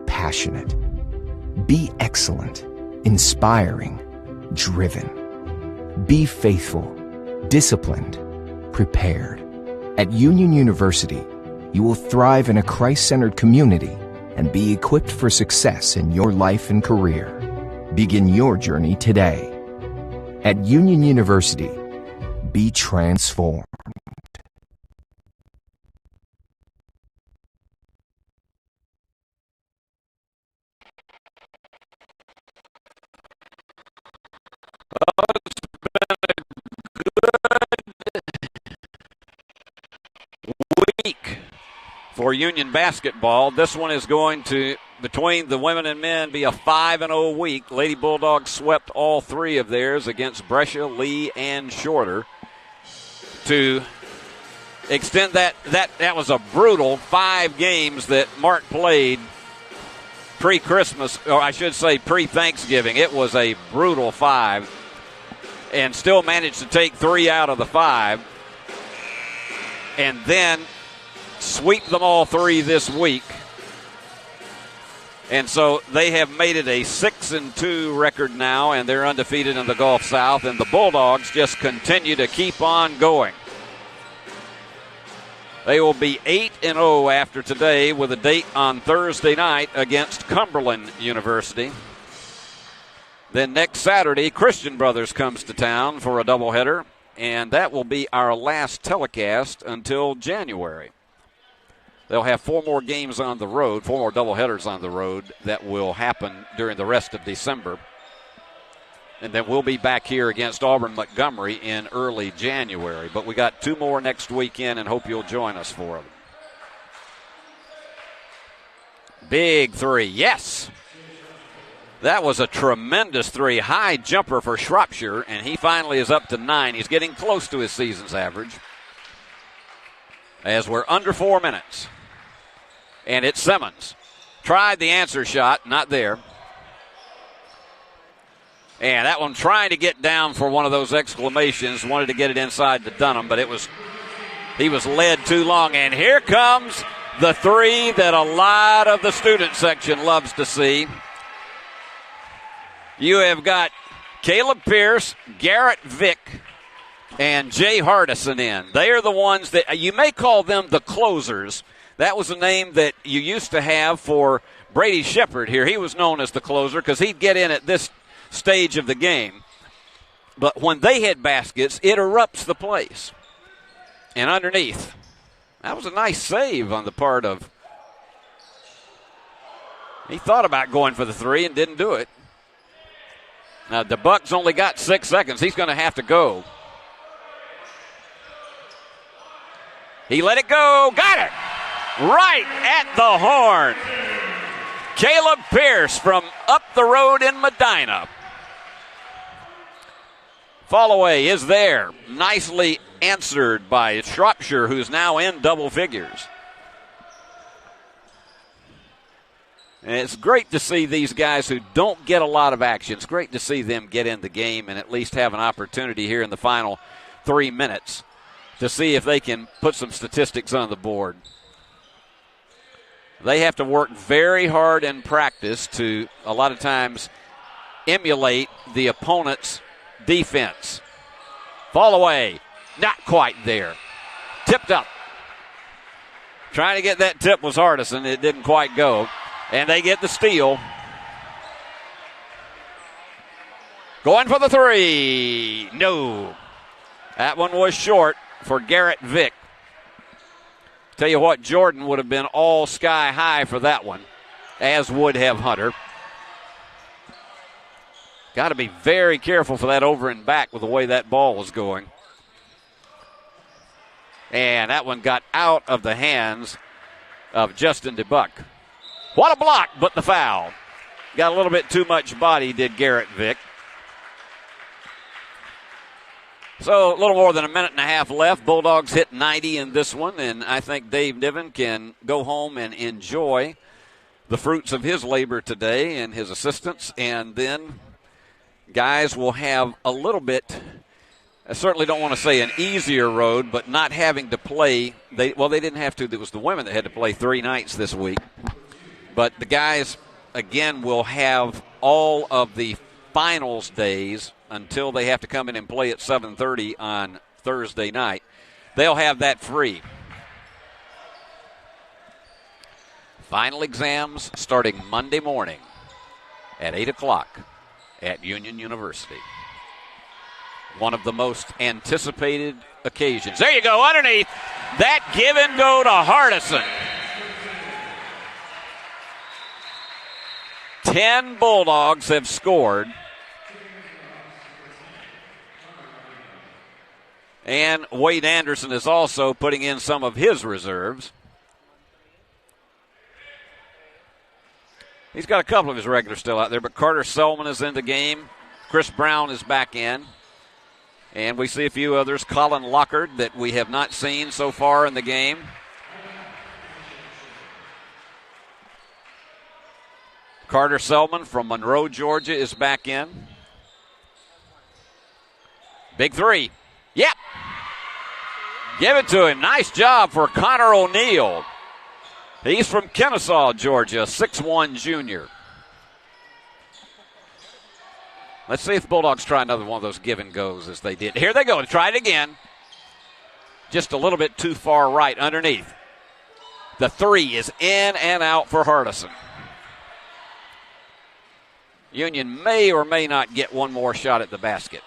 passionate. Be excellent, inspiring, driven. Be faithful, disciplined, prepared. At Union University, you will thrive in a Christ-centered community and be equipped for success in your life and career. Begin your journey today. At Union University, be transformed. Week for Union basketball. This one is going to, between the women and men, be a 5-0 week. Lady Bulldogs swept all three of theirs against Brescia, Lee, and Shorter. To extend that was a brutal 5 games that Mark played pre-Christmas, or I should say pre-Thanksgiving. It was a brutal 5, and still managed to take 3 out of the 5. And then sweep them all 3 this week. And so they have made it a 6-2 record now, and they're undefeated in the Gulf South. And the Bulldogs just continue to keep on going. They will be 8-0 after today, with a date on Thursday night against Cumberland University. Then next Saturday, Christian Brothers comes to town for a doubleheader. And that will be our last telecast until January. They'll have 4 more games on the road, 4 more doubleheaders on the road that will happen during the rest of December. And then we'll be back here against Auburn Montgomery in early January. But we got 2 more next weekend, and hope you'll join us for them. Big 3, yes. That was a tremendous 3. High jumper for Shropshire, and he finally is up to 9. He's getting close to his season's average. As we're under 4 minutes. And it's Simmons. Tried the answer shot, not there. And that one trying to get down for one of those exclamations. Wanted to get it inside the Dunham, but he was led too long. And here comes the 3 that a lot of the student section loves to see. You have got Caleb Pierce, Garrett Vick, and Jay Hardison in. They are the ones that you may call them the closers. That was a name that you used to have for Brady Shepard here. He was known as the closer because he'd get in at this stage of the game. But when they hit baskets, it erupts the place. And underneath, that was a nice save on the part of. He thought about going for the 3 and didn't do it. Now, the Bucks only got 6 seconds. He's going to have to go. He let it go. Got it. Right at the horn. Caleb Pierce from up the road in Medina. Fallaway is there. Nicely answered by Shropshire, who's now in double figures. And it's great to see these guys who don't get a lot of action. It's great to see them get in the game and at least have an opportunity here in the final 3 minutes to see if they can put some statistics on the board. They have to work very hard in practice to, a lot of times, emulate the opponent's defense. Fall away. Not quite there. Tipped up. Trying to get that tip was Hardison. It didn't quite go. And they get the steal. Going for the three. No. That one was short for Garrett Vick. Tell you what, Jordan would have been all sky high for that one, as would have Hunter. Got to be very careful for that over and back with the way that ball was going. And that one got out of the hands of Justin DeBuck. What a block, but the foul. Got a little bit too much body, did Garrett Vick. So a little more than a minute and a half left. Bulldogs hit 90 in this one, and I think Dave Niven can go home and enjoy the fruits of his labor today and his assistants. And then guys will have a little bit, I certainly don't want to say an easier road, but not having to play. They didn't have to. It was the women that had to play 3 nights this week. But the guys, again, will have all of the finals days until they have to come in and play at 7:30 on Thursday night. They'll have that free. Final exams starting Monday morning at 8 o'clock at Union University. One of the most anticipated occasions. There you go, underneath. That give and go to Hardison. 10 Bulldogs have scored. And Wade Anderson is also putting in some of his reserves. He's got a couple of his regulars still out there, but Carter Selman is in the game. Chris Brown is back in. And we see a few others. Colin Lockard that we have not seen so far in the game. Carter Selman from Monroe, Georgia is back in. Big three. Yep. Give it to him. Nice job for Connor O'Neill. He's from Kennesaw, Georgia, 6'1" junior. Let's see if the Bulldogs try another one of those give and goes as they did. Here they go. Try it again. Just a little bit too far right underneath. The three is in and out for Hardison. Union may or may not get one more shot at the basket.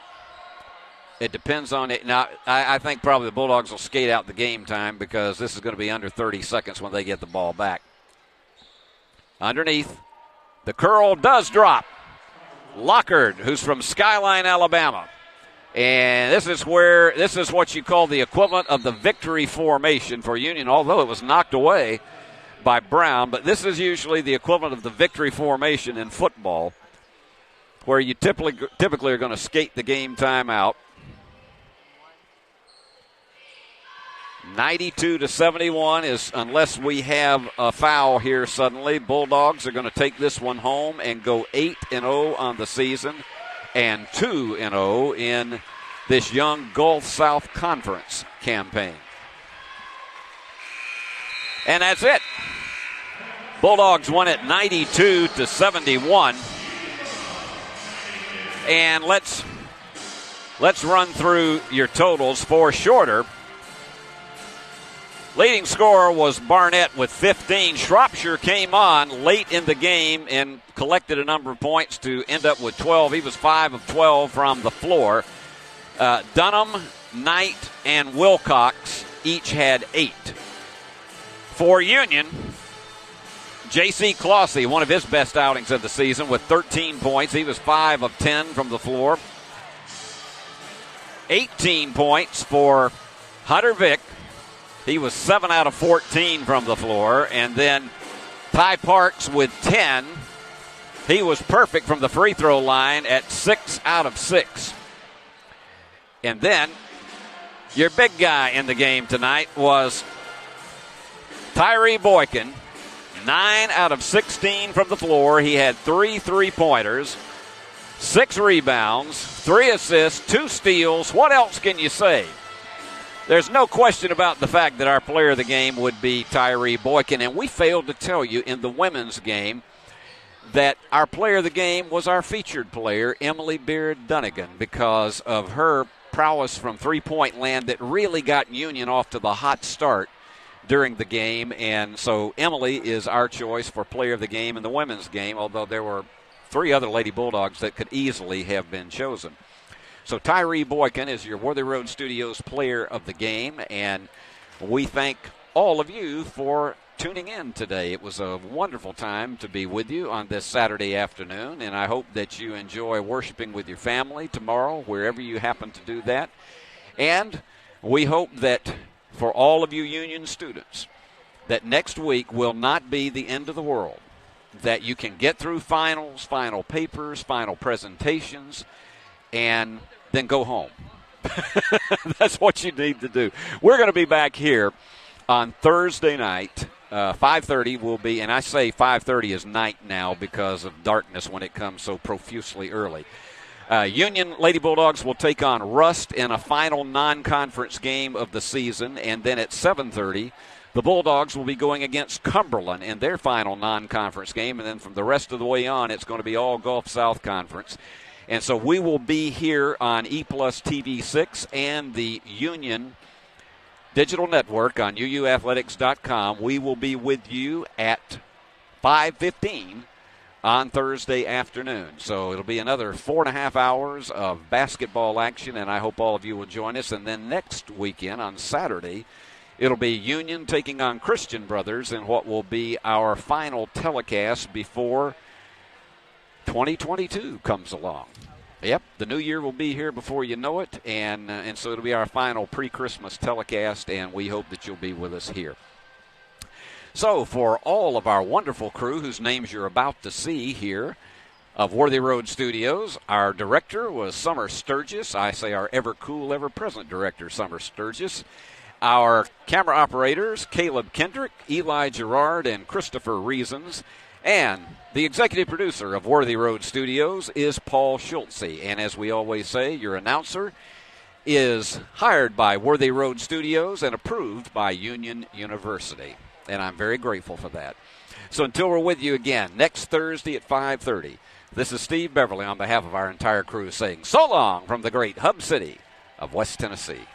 It depends on it. Now, I think probably the Bulldogs will skate out the game time because this is going to be under 30 seconds when they get the ball back. Underneath. The curl does drop. Lockard, who's from Skyline, Alabama. And this is what you call the equivalent of the victory formation for Union, although it was knocked away by Brown. But this is usually the equivalent of the victory formation in football, where you typically are going to skate the game time out. 92-71 is, unless we have a foul here suddenly, Bulldogs are going to take this one home and go 8-0 on the season and 2-0 in this young Gulf South Conference campaign. And that's it. Bulldogs won it 92-71. And let's run through your totals for Shorter. Leading scorer was Barnett with 15. Shropshire came on late in the game and collected a number of points to end up with 12. He was 5 of 12 from the floor. Dunham, Knight, and Wilcox each had 8. For Union, J.C. Clossy, one of his best outings of the season with 13 points. He was 5 of 10 from the floor. 18 points for Hunter Vick. He was 7 out of 14 from the floor. And then Ty Parks with 10. He was perfect from the free throw line at 6 out of 6. And then your big guy in the game tonight was Tyree Boykin. 9 out of 16 from the floor. He had 3 3-pointers, 6 rebounds, 3 assists, 2 steals. What else can you say? There's no question about the fact that our player of the game would be Tyree Boykin, and we failed to tell you in the women's game that our player of the game was our featured player, Emily Beard Dunnigan, because of her prowess from three-point land that really got Union off to the hot start during the game. And so Emily is our choice for player of the game in the women's game, although there were 3 other Lady Bulldogs that could easily have been chosen. So Tyree Boykin is your Worthy Road Studios player of the game, and we thank all of you for tuning in today. It was a wonderful time to be with you on this Saturday afternoon, and I hope that you enjoy worshiping with your family tomorrow, wherever you happen to do that. And we hope that for all of you Union students, that next week will not be the end of the world, that you can get through finals, final papers, final presentations, and then go home. That's what you need to do. We're going to be back here on Thursday night. 5:30 will be, and I say 5:30 is night now because of darkness when it comes so profusely early. Union Lady Bulldogs will take on Rust in a final non-conference game of the season, and then at 7:30, the Bulldogs will be going against Cumberland in their final non-conference game, and then from the rest of the way on, it's going to be all Gulf South Conference. And so we will be here on E+ TV6 and the Union Digital Network on uuathletics.com. We will be with you at 5:15 on Thursday afternoon. So it'll be another 4.5 hours of basketball action, and I hope all of you will join us. And then next weekend on Saturday, it'll be Union taking on Christian Brothers in what will be our final telecast before 2022 comes along. Yep, the new year will be here before you know it, and so it'll be our final pre-Christmas telecast, and we hope that you'll be with us here. So for all of our wonderful crew whose names you're about to see here of Worthy Road Studios, our director was Summer Sturgis. I say our ever-cool, ever-present director, Summer Sturgis. Our camera operators, Caleb Kendrick, Eli Gerard, and Christopher Reasons. And the executive producer of Worthy Road Studios is Paul Schultze. And as we always say, your announcer is hired by Worthy Road Studios and approved by Union University. And I'm very grateful for that. So until we're with you again next Thursday at 5:30, this is Steve Beverly on behalf of our entire crew saying so long from the great hub city of West Tennessee.